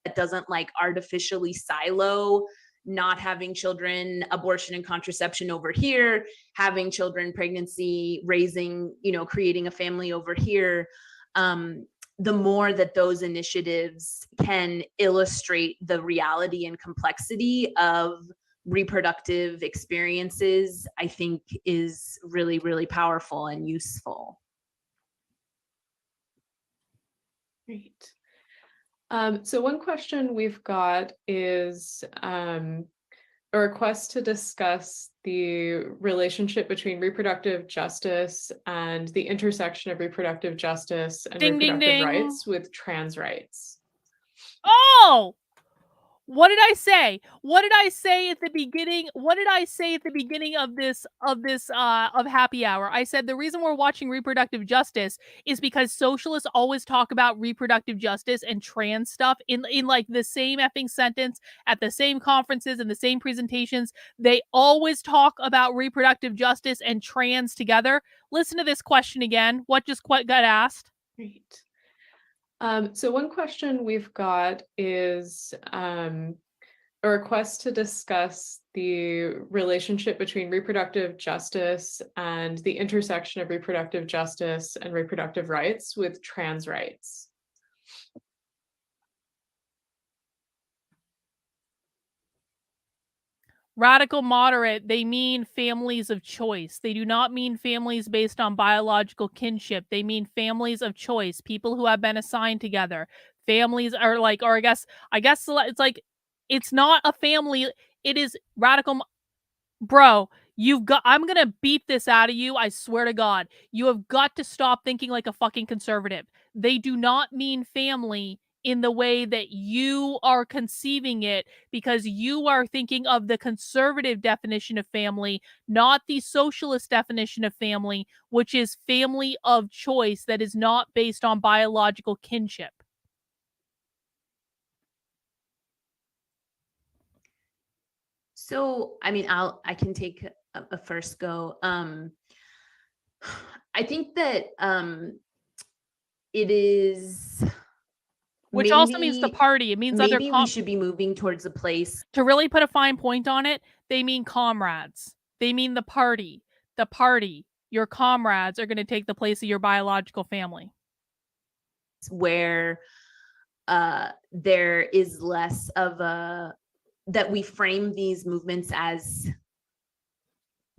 That doesn't like artificially silo not having children, abortion and contraception over here, having children, pregnancy, raising, creating a family over here. The more that those initiatives can illustrate the reality and complexity of reproductive experiences, I think is really, really powerful and useful. Great. So one question we've got is a request to discuss the relationship between reproductive justice and the intersection of reproductive justice and reproductive rights with trans rights. Oh! What did I say? What did I say at the beginning? What did I say at the beginning of this of happy hour? I said the reason we're watching reproductive justice is because socialists always talk about reproductive justice and trans stuff in like the same effing sentence at the same conferences and the same presentations. They always talk about reproductive justice and trans together. Listen to this question again. What just got asked? Great. So one question we've got is a request to discuss the relationship between reproductive justice and the intersection of reproductive justice and reproductive rights with trans rights. Radical moderate, they mean families of choice. They do not mean families based on biological kinship. They mean families of choice, people who have been assigned together, families are like, or I guess it's like, it's not a family. It is radical. Bro, I'm gonna beep this out of you. I swear to God. You have got to stop thinking like a fucking conservative. They do not mean family in the way that you are conceiving it, because you are thinking of the conservative definition of family, not the socialist definition of family, which is family of choice that is not based on biological kinship. So, I mean, I can take a first go. I think that it is Which also means the party. It means other maybe we should be moving towards a place. To really put a fine point on it, they mean comrades. They mean the party. The party. Your comrades are going to take the place of your biological family. Where there is less of a, that we frame these movements as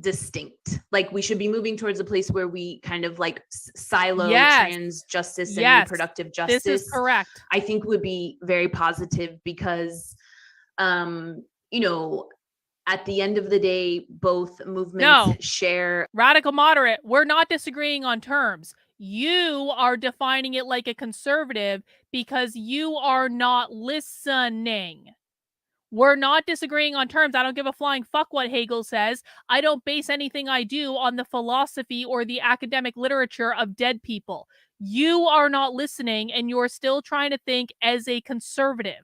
distinct. Like we should be moving towards a place where we kind of like silo trans justice and reproductive justice. This is correct. I think would be very positive because, you know, at the end of the day, both movements share. Radical moderate, we're not disagreeing on terms. You are defining it like a conservative because you are not listening. We're not disagreeing on terms. I don't give a flying fuck what Hegel says. I don't base anything I do on the philosophy or the academic literature of dead people. You are not listening, and you're still trying to think as a conservative.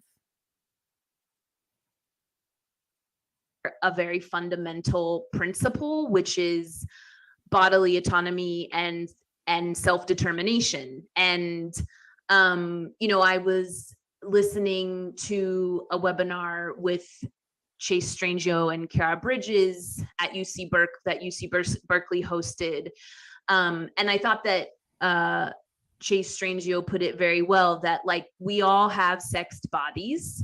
A very fundamental principle, which is bodily autonomy and self-determination. And, you know, I was listening to a webinar with Chase Strangio and Kara Bridges at UC Berkeley hosted. And I thought that Chase Strangio put it very well, that like we all have sexed bodies.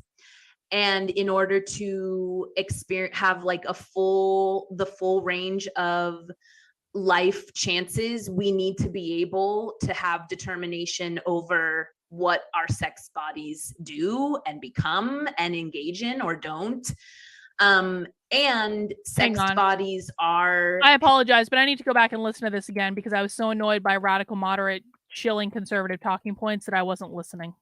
And in order to have like the full range of life chances, we need to be able to have determination over what our sex bodies do and become and engage in or don't. And sexed bodies are... I apologize, but I need to go back and listen to this again because I was so annoyed by radical moderate shilling conservative talking points that I wasn't listening.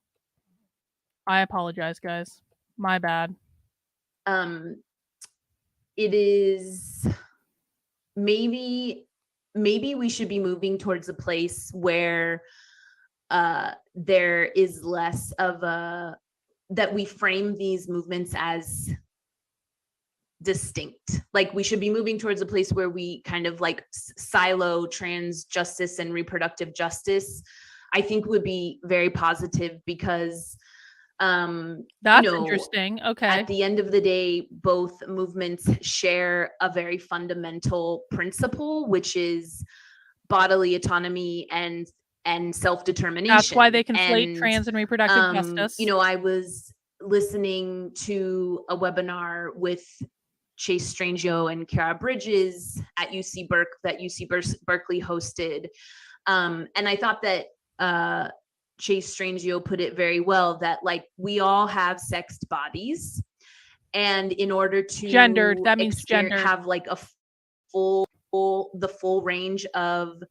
I apologize, guys. My bad. It is maybe we should be moving towards a place where there is less of a, that we frame these movements as distinct. Like we should be moving towards a place where we kind of like silo trans justice and reproductive justice. I think would be very positive because that's interesting. Okay. At the end of the day, both movements share a very fundamental principle, which is bodily autonomy and self-determination. That's why they conflate trans and reproductive justice. You know, I was listening to a webinar with Chase Strangio and Kara Bridges at UC Berkeley hosted. And I thought that Chase Strangio put it very well, that like we all have sexed bodies, and in order to gendered, that means gendered, have like a the full range of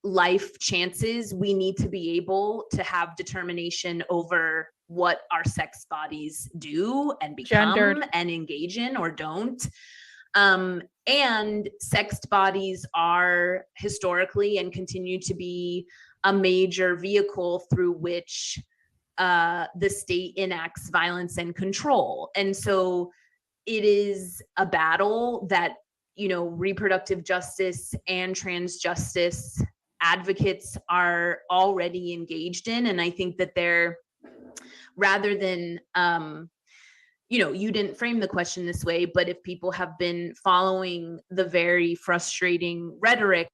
life chances, we need to be able to have determination over what our sex bodies do and become gendered and engage in or don't. And sexed bodies are historically and continue to be a major vehicle through which the state enacts violence and control. And so it is a battle that, you know, reproductive justice and trans justice advocates are already engaged in. And I think that they're, rather than, you know, you didn't frame the question this way, but if people have been following the very frustrating rhetoric.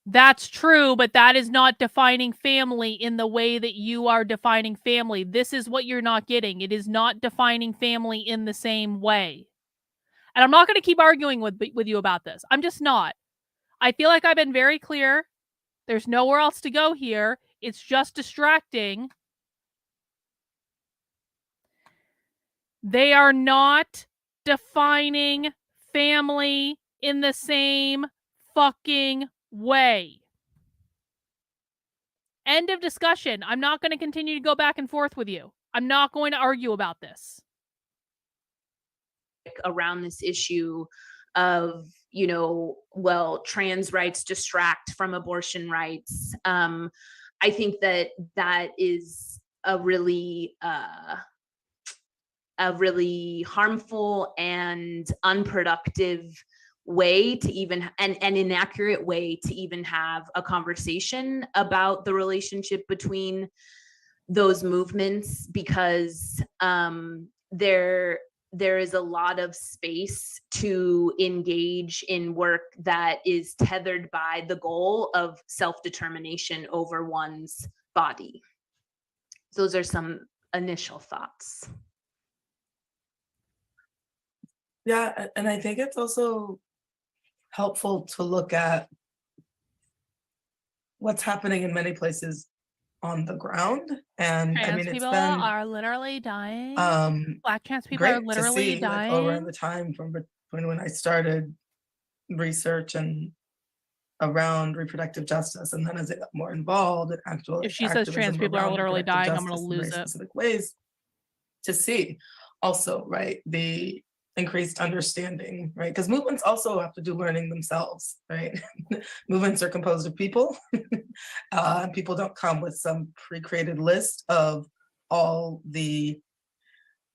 That's true, but that is not defining family in the way that you are defining family. This is what you're not getting. It is not defining family in the same way. And I'm not going to keep arguing with you about this. I'm just not. I feel like I've been very clear. There's nowhere else to go here. It's just distracting. They are not defining family in the same fucking way. End of discussion. I'm not going to continue to go back and forth with you. I'm not going to argue about this. Around this issue of, you know, well, trans rights distract from abortion rights. I think that is a really harmful and unproductive way to even, and an inaccurate way to even have a conversation about the relationship between those movements, because there is a lot of space to engage in work that is tethered by the goal of self-determination over one's body. Those are some initial thoughts. Yeah, and I think it's also helpful to look at what's happening in many places on the ground. And I Trans mean, it's people been are literally dying. Black trans people are great to literally see, dying. like, over the time from when I started research and around reproductive justice, and then as I got more involved in actual If she says trans activism people are around literally reproductive dying, I'm gonna justice in very lose it. specific ways, to see also, right, the increased understanding, right? Because movements also have to do learning themselves, right? Movements are composed of people. People don't come with some pre-created list of all the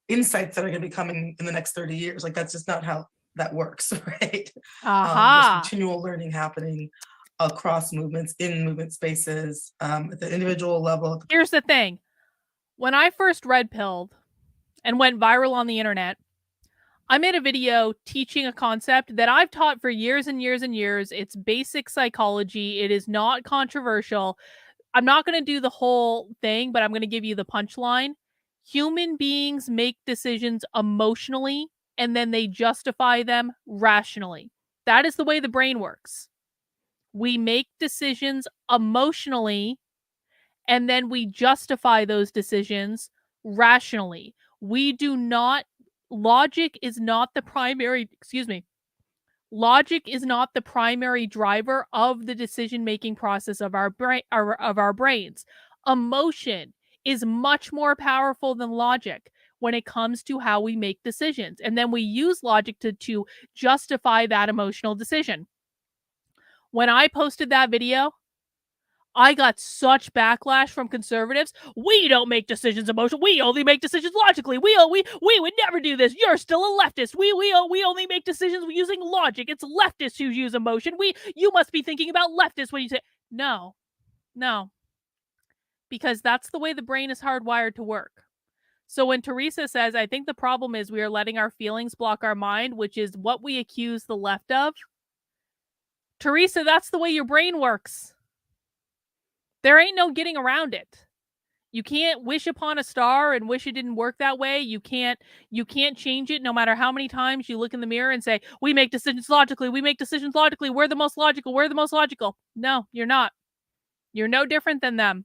insights that are going to be coming in the next 30 years. Like, that's just not how that works, right? There's continual learning happening across movements, in movement spaces, at the individual level. Here's the thing. When I first red pilled and went viral on the internet, I made a video teaching a concept that I've taught for years and years and years. It's basic psychology. It is not controversial. I'm not going to do the whole thing, but I'm going to give you the punchline. Human beings make decisions emotionally, and then they justify them rationally. That is the way the brain works. We make decisions emotionally, and then we justify those decisions rationally. We do not, logic is not the primary, logic is not the primary driver of the decision-making process of our brain, of our brains. Emotion is much more powerful than logic when it comes to how we make decisions. And then we use logic to justify that emotional decision. When I posted that video, I got such backlash from conservatives. We don't make decisions emotionally. We only make decisions logically. We would never do this. You're still a leftist. We only make decisions using logic. It's leftists who use emotion. You must be thinking about leftists when you say no. Because that's the way the brain is hardwired to work. So when Teresa says, I think the problem is we are letting our feelings block our mind, which is what we accuse the left of. Teresa, that's the way your brain works. There ain't no getting around it. You can't wish upon a star and wish it didn't work that way. You can't change it no matter how many times you look in the mirror and say, we make decisions logically. We make decisions logically. We're the most logical. We're the most logical. No, you're not. You're no different than them.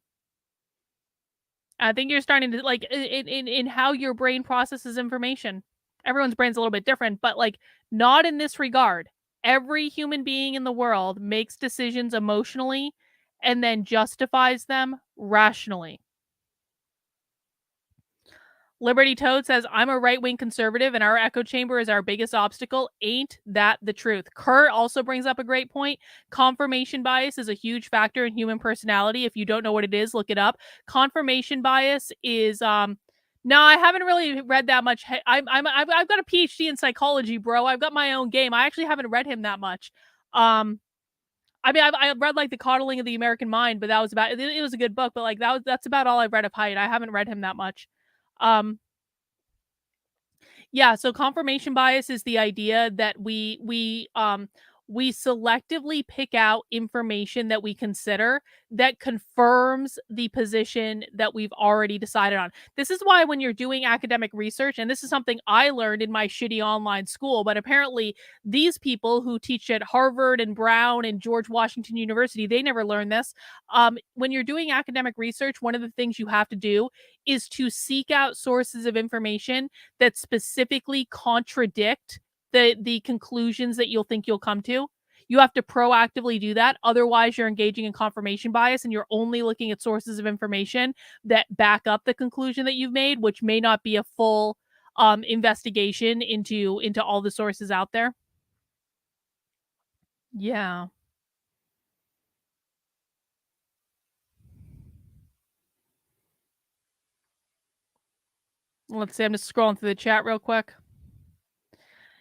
I think you're starting to, like, in how your brain processes information. Everyone's brain's a little bit different, but, like, not in this regard. Every human being in the world makes decisions emotionally and then justifies them rationally. Liberty Toad says, I'm a right-wing conservative and our echo chamber is our biggest obstacle. Ain't that the truth? Kurt also brings up a great point. Confirmation bias is a huge factor in human personality. If you don't know what it is, look it up. Confirmation bias is, no, I haven't really read that much. I've got a PhD in psychology, bro. I've got my own game. I actually haven't read him that much. I mean, I've read, like, The Coddling of the American Mind, but that was about, it was a good book, but, like, that's about all I've read of Haidt. I haven't read him that much. Yeah, so confirmation bias is the idea that we we selectively pick out information that we consider that confirms the position that we've already decided on. This is why when you're doing academic research, and this is something I learned in my shitty online school, but apparently these people who teach at Harvard and Brown and George Washington University, they never learned this. When you're doing academic research, one of the things you have to do is to seek out sources of information that specifically contradict the conclusions that you'll think you'll come to. You have to proactively do that. Otherwise, you're engaging in confirmation bias and you're only looking at sources of information that back up the conclusion that you've made, which may not be a full investigation into all the sources out there. Yeah. Let's see. I'm just scrolling through the chat real quick.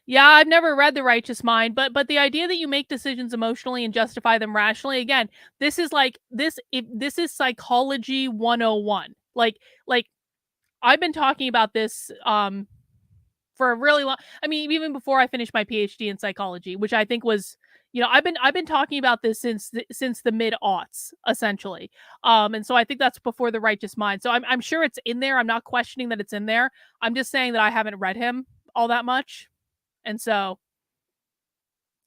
Yeah, I've never read The Righteous Mind, but the idea that you make decisions emotionally and justify them rationally, again, this is like this is psychology 101. Like I've been talking about this for a really long, I mean, even before I finished my PhD in psychology, which I think was, I've been talking about this since the mid-aughts, essentially. And so I think that's before The Righteous Mind. So I'm sure it's in there. I'm not questioning that it's in there. I'm just saying that I haven't read him all that much. And so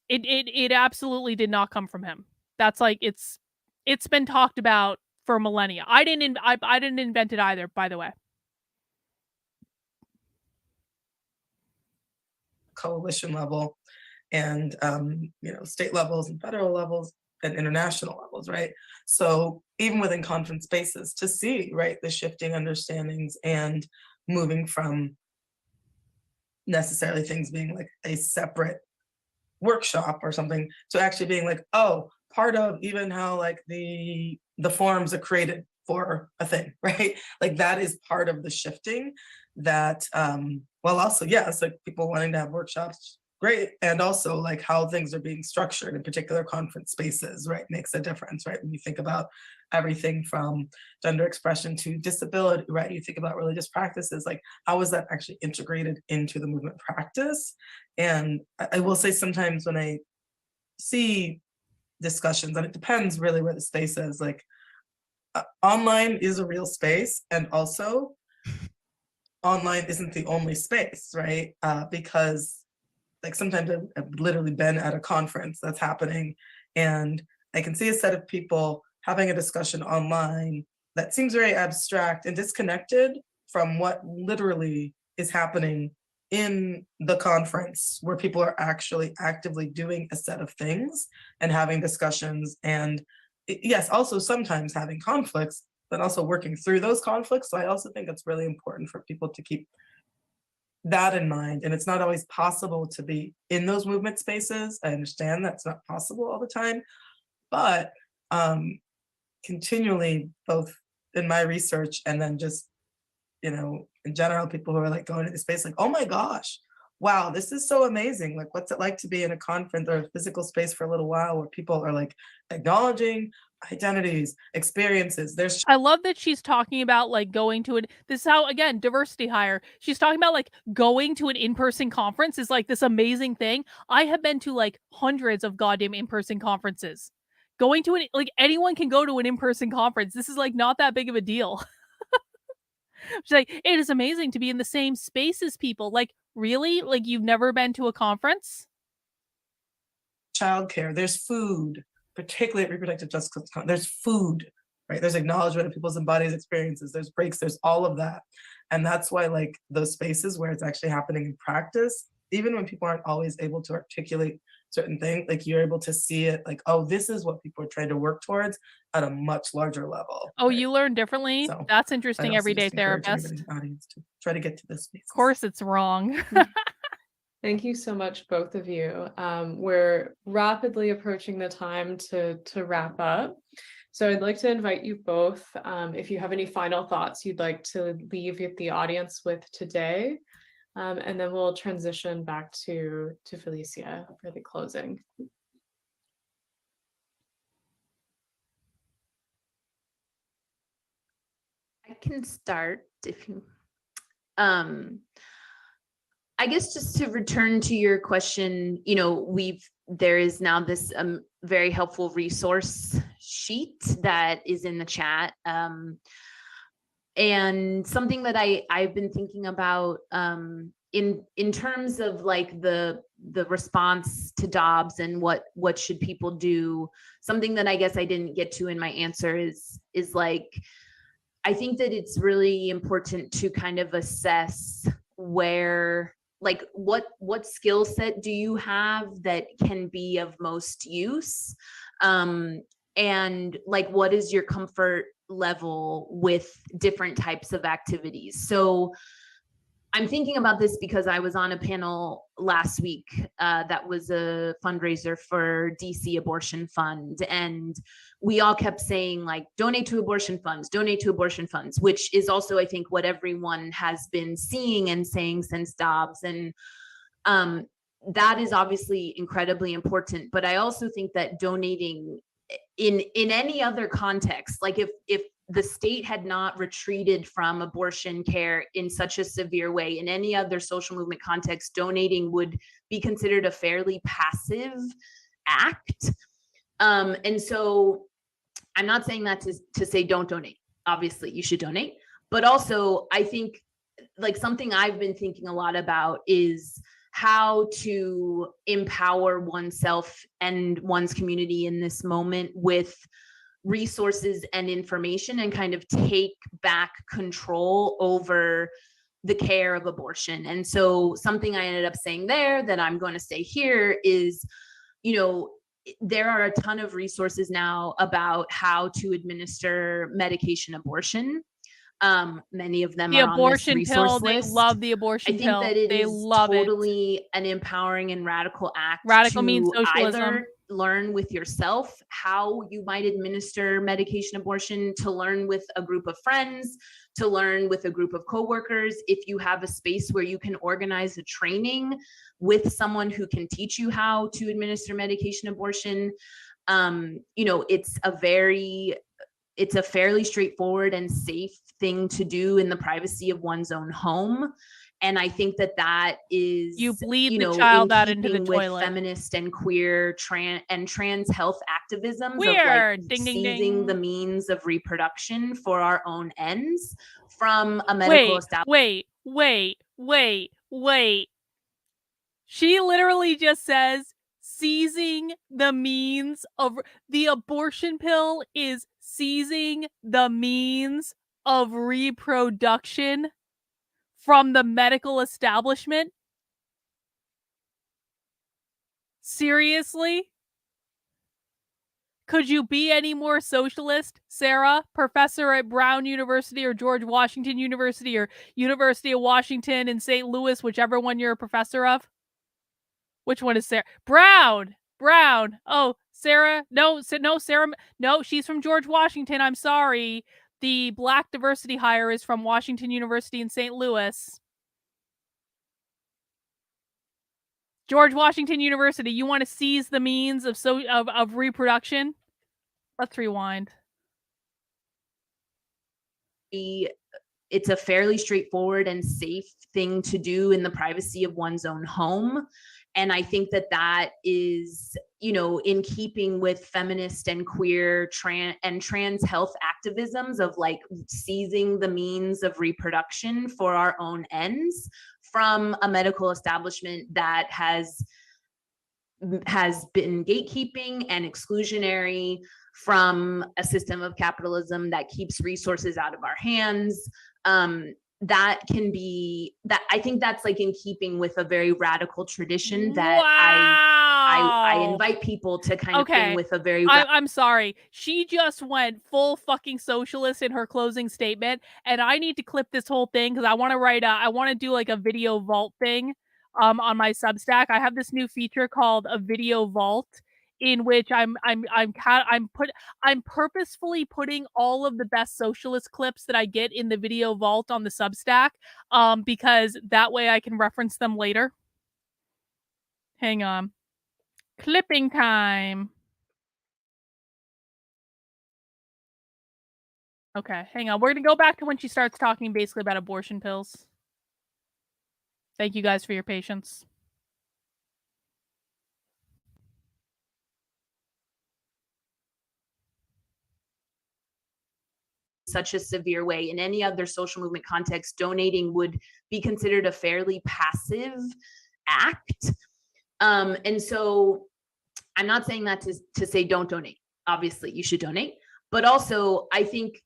it absolutely did not come from him. That's like it's been talked about for millennia. I didn't invent it either, by the way. Coalition level and state levels and federal levels and international levels, right? So even within conference spaces to see, right, the shifting understandings and moving from necessarily things being like a separate workshop or something to actually being like, oh, part of even how like the forms are created for a thing, right? Like that is part of the shifting that well also yes, like people wanting to have workshops, great, and also like how things are being structured in particular conference spaces, right, makes a difference, right? When you think about everything from gender expression to disability, right, you think about religious practices, like how is that actually integrated into the movement practice? And I will say sometimes when I see discussions, and it depends really where the space is, like online is a real space, and also online isn't the only space, right? Because like sometimes I've literally been at a conference that's happening and I can see a set of people having a discussion online that seems very abstract and disconnected from what literally is happening in the conference, where people are actually actively doing a set of things and having discussions, and yes, also sometimes having conflicts, but also working through those conflicts. So I also think it's really important for people to keep that in mind. And it's not always possible to be in those movement spaces. I understand that's not possible all the time, but continually, both in my research and then just, in general, people who are like going to the space like, oh my gosh, wow, this is so amazing. Like, what's it like to be in a conference or a physical space for a little while where people are like acknowledging identities, experiences. I love that she's talking about like going to this is how, again, diversity hire. She's talking about like going to an in-person conference is like this amazing thing. I have been to like hundreds of goddamn in-person conferences. Going to like anyone can go to an in-person conference. This is like not that big of a deal. She's like, it is amazing to be in the same space as people. Like, really? Like you've never been to a conference? Childcare, there's food, particularly at reproductive justice, there's food, right? There's acknowledgement of people's embodied experiences, there's breaks, there's all of that. And that's why like those spaces where it's actually happening in practice, even when people aren't always able to articulate certain things, like you're able to see it like, oh, this is what people are trying to work towards at a much larger level. Oh, right? you learn differently? So that's interesting, I'd also everyday just encourage therapist. everybody in the audience to try to get to this space. Of course it's wrong. Thank you so much, both of you. We're rapidly approaching the time to wrap up. So I'd like to invite you both, if you have any final thoughts you'd like to leave the audience with today, and then we'll transition back to Felicia for the closing. I can start if you, I guess just to return to your question, we've there is now this very helpful resource sheet that is in the chat. And something that I've been thinking about in terms of like the response to Dobbs and what should people do. Something that I guess I didn't get to in my answer is like, I think that it's really important to kind of assess where, like, what skill set do you have that can be of most use, and like what is your comfort level with different types of activities. So I'm thinking about this because I was on a panel last week that was a fundraiser for DC Abortion Fund. And we all kept saying, like, donate to abortion funds, which is also, I think, what everyone has been seeing and saying since Dobbs. And that is obviously incredibly important. But I also think that donating in any other context, like if the state had not retreated from abortion care in such a severe way in any other social movement context, donating would be considered a fairly passive act. And so I'm not saying that to say don't donate. Obviously, you should donate. But also, I think like something I've been thinking a lot about is how to empower oneself and one's community in this moment with resources and information and kind of take back control over the care of abortion. And so something I ended up saying there that I'm going to say here is, you know, there are a ton of resources now about how to administer medication abortion. Many of them The are on this abortion resource pill, they list. love the abortion I think pill. that it They is love it. totally an empowering and radical act Radical to means socialism. either learn with yourself how you might administer medication abortion, to learn with a group of friends, to learn with a group of coworkers. If you have a space where you can organize a training with someone who can teach you how to administer medication abortion, you know, it's a fairly straightforward and safe thing to do in the privacy of one's own home. And I think that that is, you bleed you the know, child in out into the keeping with toilet. feminist and queer trans health activisms Queer. of like Ding, ding, seizing ding. the means of reproduction for our own ends from a medical establishment. Wait. She literally just says seizing the means of the abortion pill is seizing the means of reproduction from the medical establishment. Seriously? Could you be any more socialist, Sarah, professor at Brown University or George Washington University or University of Washington in St. Louis, whichever one you're a professor of? Which one is Sarah? Brown. Oh, Sarah. No, Sarah. No, she's from George Washington. I'm sorry. The Black diversity hire is from Washington University in St. Louis. George Washington University, you want to seize the means of reproduction? Let's rewind. It's a fairly straightforward and safe thing to do in the privacy of one's own home. And I think that that is, you know, in keeping with feminist and queer trans health activisms of like seizing the means of reproduction for our own ends from a medical establishment that has been gatekeeping and exclusionary, from a system of capitalism that keeps resources out of our hands. That can be that. I think that's like in keeping with a very radical tradition that I invite people to kind of bring with a very. I'm sorry. She just went full fucking socialist in her closing statement, and I need to clip this whole thing because I want to I want to do like a video vault thing on my Substack. I have this new feature called a video vault, in which I'm purposefully putting all of the best socialist clips that I get in the video vault on the Substack, because that way I can reference them later. Hang on. Clipping time. Okay, hang on. We're gonna go back to when she starts talking basically about abortion pills. Thank you guys for your patience. such a severe way. In any other social movement context, donating would be considered a fairly passive act. And so I'm not saying that to say don't donate. Obviously, you should donate. But also, I think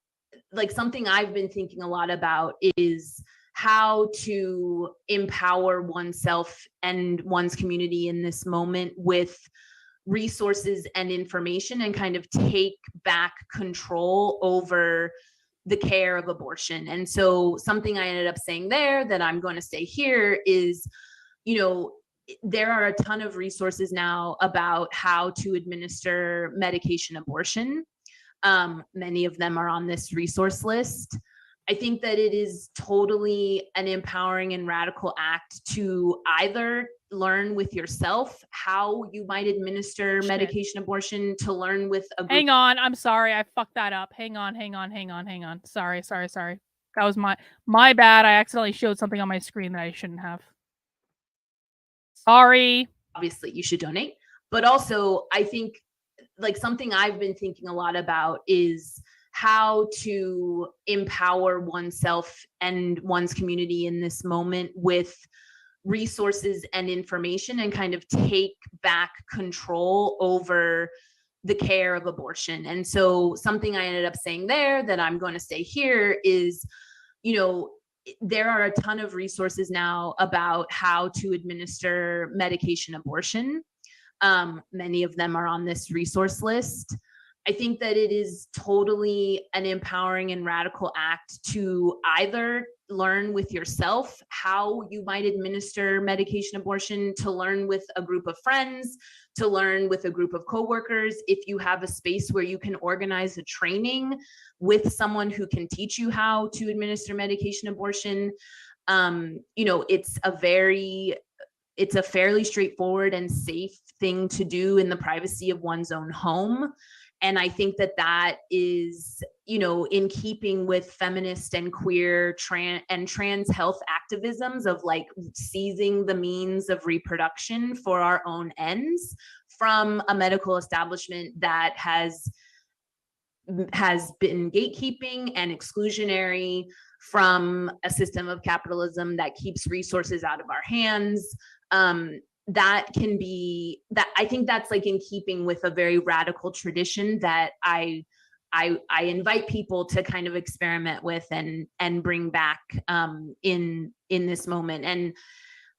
like something I've been thinking a lot about is how to empower oneself and one's community in this moment with resources and information and kind of take back control over the care of abortion. And so something I ended up saying there that I'm going to say here is, you know, there are a ton of resources now about how to administer medication abortion. Many of them are on this resource list. I think that it is totally an empowering and radical act to either learn with yourself how you might administer medication abortion, to learn with a group. Hang on, I'm sorry, I fucked that up. Hang on. Sorry. That was my bad. I accidentally showed something on my screen that I shouldn't have. Sorry. Obviously, you should donate. But also, I think like something I've been thinking a lot about is how to empower oneself and one's community in this moment with resources and information and kind of take back control over the care of abortion. And so something I ended up saying there that I'm going to say here is, you know, there are a ton of resources now about how to administer medication abortion. Many of them are on this resource list. I think that it is totally an empowering and radical act to either learn with yourself how you might administer medication abortion, to learn with a group of friends, to learn with a group of coworkers. If you have a space where you can organize a training with someone who can teach you how to administer medication abortion, you know, it's a fairly straightforward and safe thing to do in the privacy of one's own home. And I think that that is, you know, in keeping with feminist and queer trans health activisms of like seizing the means of reproduction for our own ends from a medical establishment that has been gatekeeping and exclusionary, from a system of capitalism that keeps resources out of our hands. That can be that. I think that's like in keeping with a very radical tradition that I invite people to kind of experiment with and bring back in this moment. And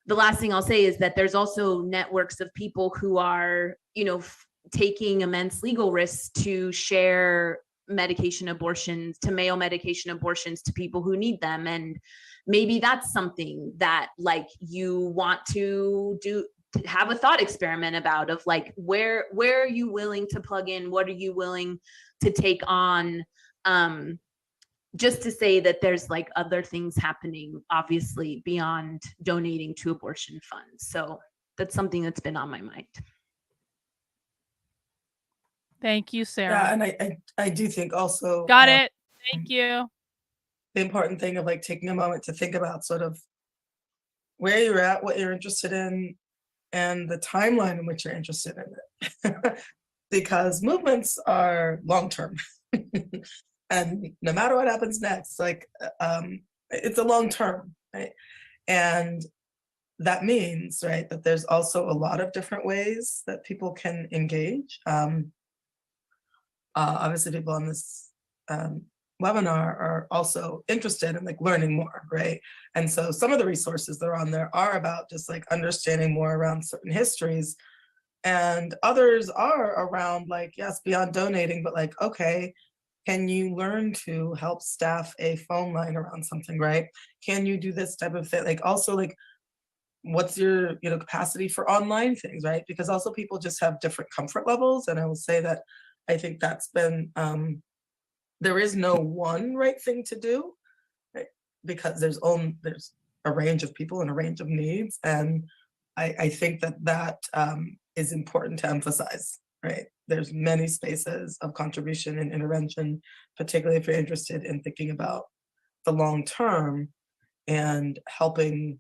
the last thing I'll say is that there's also networks of people who are, you know, taking immense legal risks to share medication abortions, to mail medication abortions to people who need them. And maybe that's something that like you want to do, to have a thought experiment about, of like, where are you willing to plug in? What are you willing to take on? Just to say that there's like other things happening, obviously, beyond donating to abortion funds. So that's something that's been on my mind. Thank you, Sarah. Yeah, and I do think also Got it. Thank you. the important thing of like taking a moment to think about sort of where you're at, what you're interested in, and the timeline in which you're interested in it. Because movements are long-term. And no matter what happens next, like it's a long term, right? And that means, right, that there's also a lot of different ways that people can engage. Obviously, people on this webinar are also interested in like learning more, right? And so some of the resources that are on there are about just like understanding more around certain histories, and others are around like, yes, beyond donating, but like, okay, can you learn to help staff a phone line around something, right? Can you do this type of thing? Like also like, what's your, you know, capacity for online things, right? Because also people just have different comfort levels. And I will say that I think that's been, there is no one right thing to do, right? Because there's a range of people and a range of needs. And I think that is important to emphasize, right? There's many spaces of contribution and intervention, particularly if you're interested in thinking about the long term and helping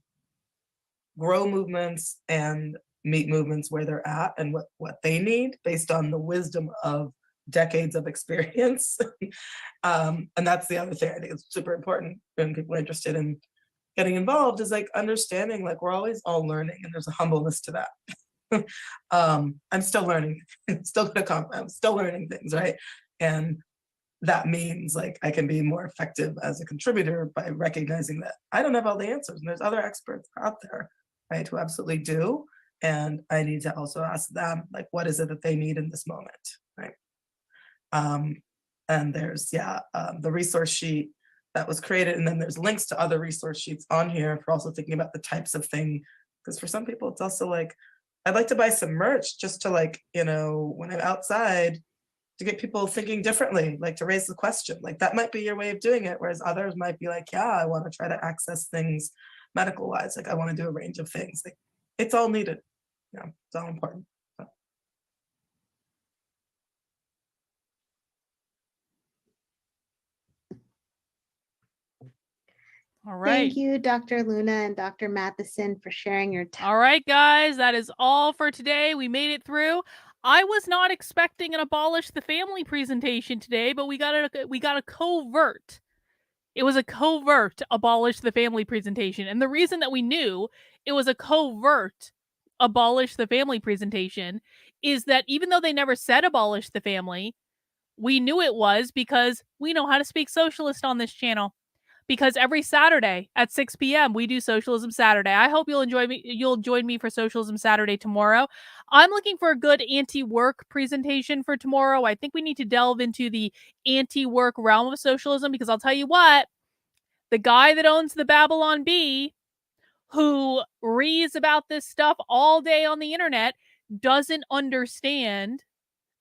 grow movements and meet movements where they're at and what they need based on the wisdom of decades of experience. And that's the other thing I think is super important when people are interested in getting involved, is like understanding like we're always all learning, and there's a humbleness to that. I'm still learning, I'm still learning things, right? And that means like I can be more effective as a contributor by recognizing that I don't have all the answers, and there's other experts out there, right, who absolutely do. And I need to also ask them, like, what is it that they need in this moment, right? And there's, the resource sheet that was created, and then there's links to other resource sheets on here for also thinking about the types of thing, because for some people it's also like, I'd like to buy some merch just to like, when I'm outside, to get people thinking differently, like to raise the question, like that might be your way of doing it. Whereas others might be like, yeah, I want to try to access things medical wise. Like I want to do a range of things. Like it's all needed. Yeah, it's all important. So. All right. Thank you, Dr. Luna and Dr. Matheson, for sharing your time. All right, guys, that is all for today. We made it through. I was not expecting an abolish the family presentation today, but we got a covert. It was a covert abolish the family presentation. And the reason that we knew it was a covert abolish the family presentation is that even though they never said abolish the family, we knew it was because we know how to speak socialist on this channel. Because every Saturday at 6 p.m. we do Socialism Saturday. I hope you'll enjoy me. You'll join me for Socialism Saturday tomorrow. I'm looking for a good anti-work presentation for tomorrow. I think we need to delve into the anti-work realm of socialism, because I'll tell you what, the guy that owns the Babylon Bee, who reads about this stuff all day on the internet, doesn't understand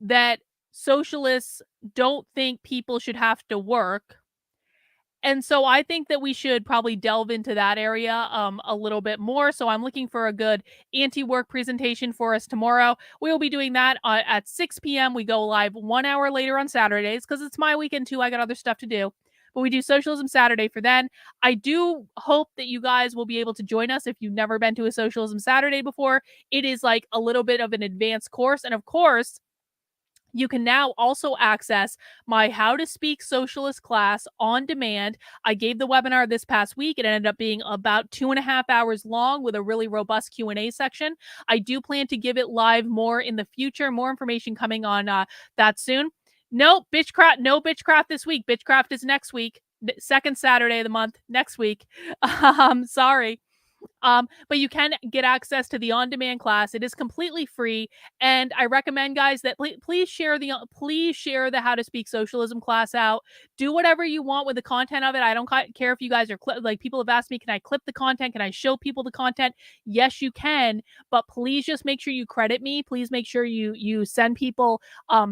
that socialists don't think people should have to work. And so I think that we should probably delve into that area a little bit more. So I'm looking for a good anti-work presentation for us tomorrow. We will be doing that at 6 p.m. We go live 1 hour later on Saturdays because it's my weekend too. I got other stuff to do. But we do Socialism Saturday for then. I do hope that you guys will be able to join us if you've never been to a Socialism Saturday before. It is like a little bit of an advanced course. And of course, you can now also access my How to Speak Socialist class on demand. I gave the webinar this past week. It ended up being about 2.5 hours long with a really robust Q&A section. I do plan to give it live more in the future. More information coming on that soon. No Bitchcraft this week. Bitchcraft is next week. Second Saturday of the month, next week. Sorry. But you can get access to the on-demand class. It is completely free, and I recommend, guys, that please share the How to Speak Socialism class out. Do whatever you want with the content of it. I don't care if you guys are like, people have asked me, can I clip the content? Can I show people the content? Yes, you can, but please just make sure you credit me. Please make sure you send people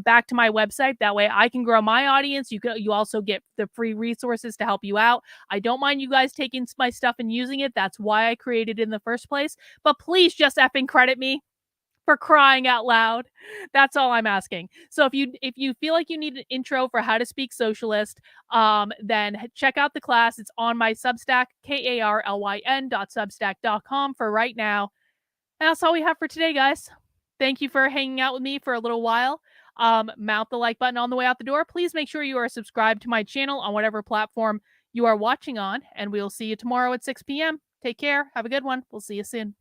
back to my website. That way I can grow my audience. You also get the free resources to help you out. I don't mind you guys taking my stuff and using it. That's why I created it in the first place. But please just effing credit me, for crying out loud. That's all I'm asking. So if you feel like you need an intro for How to Speak Socialist, then check out the class. It's on my Substack, karlyn.substack.com for right now. And that's all we have for today, guys. Thank you for hanging out with me for a little while. Mount the like button on the way out the door. Please make sure you are subscribed to my channel on whatever platform you are watching on, and we'll see you tomorrow at 6 p.m. Take care. Have a good one. We'll see you soon.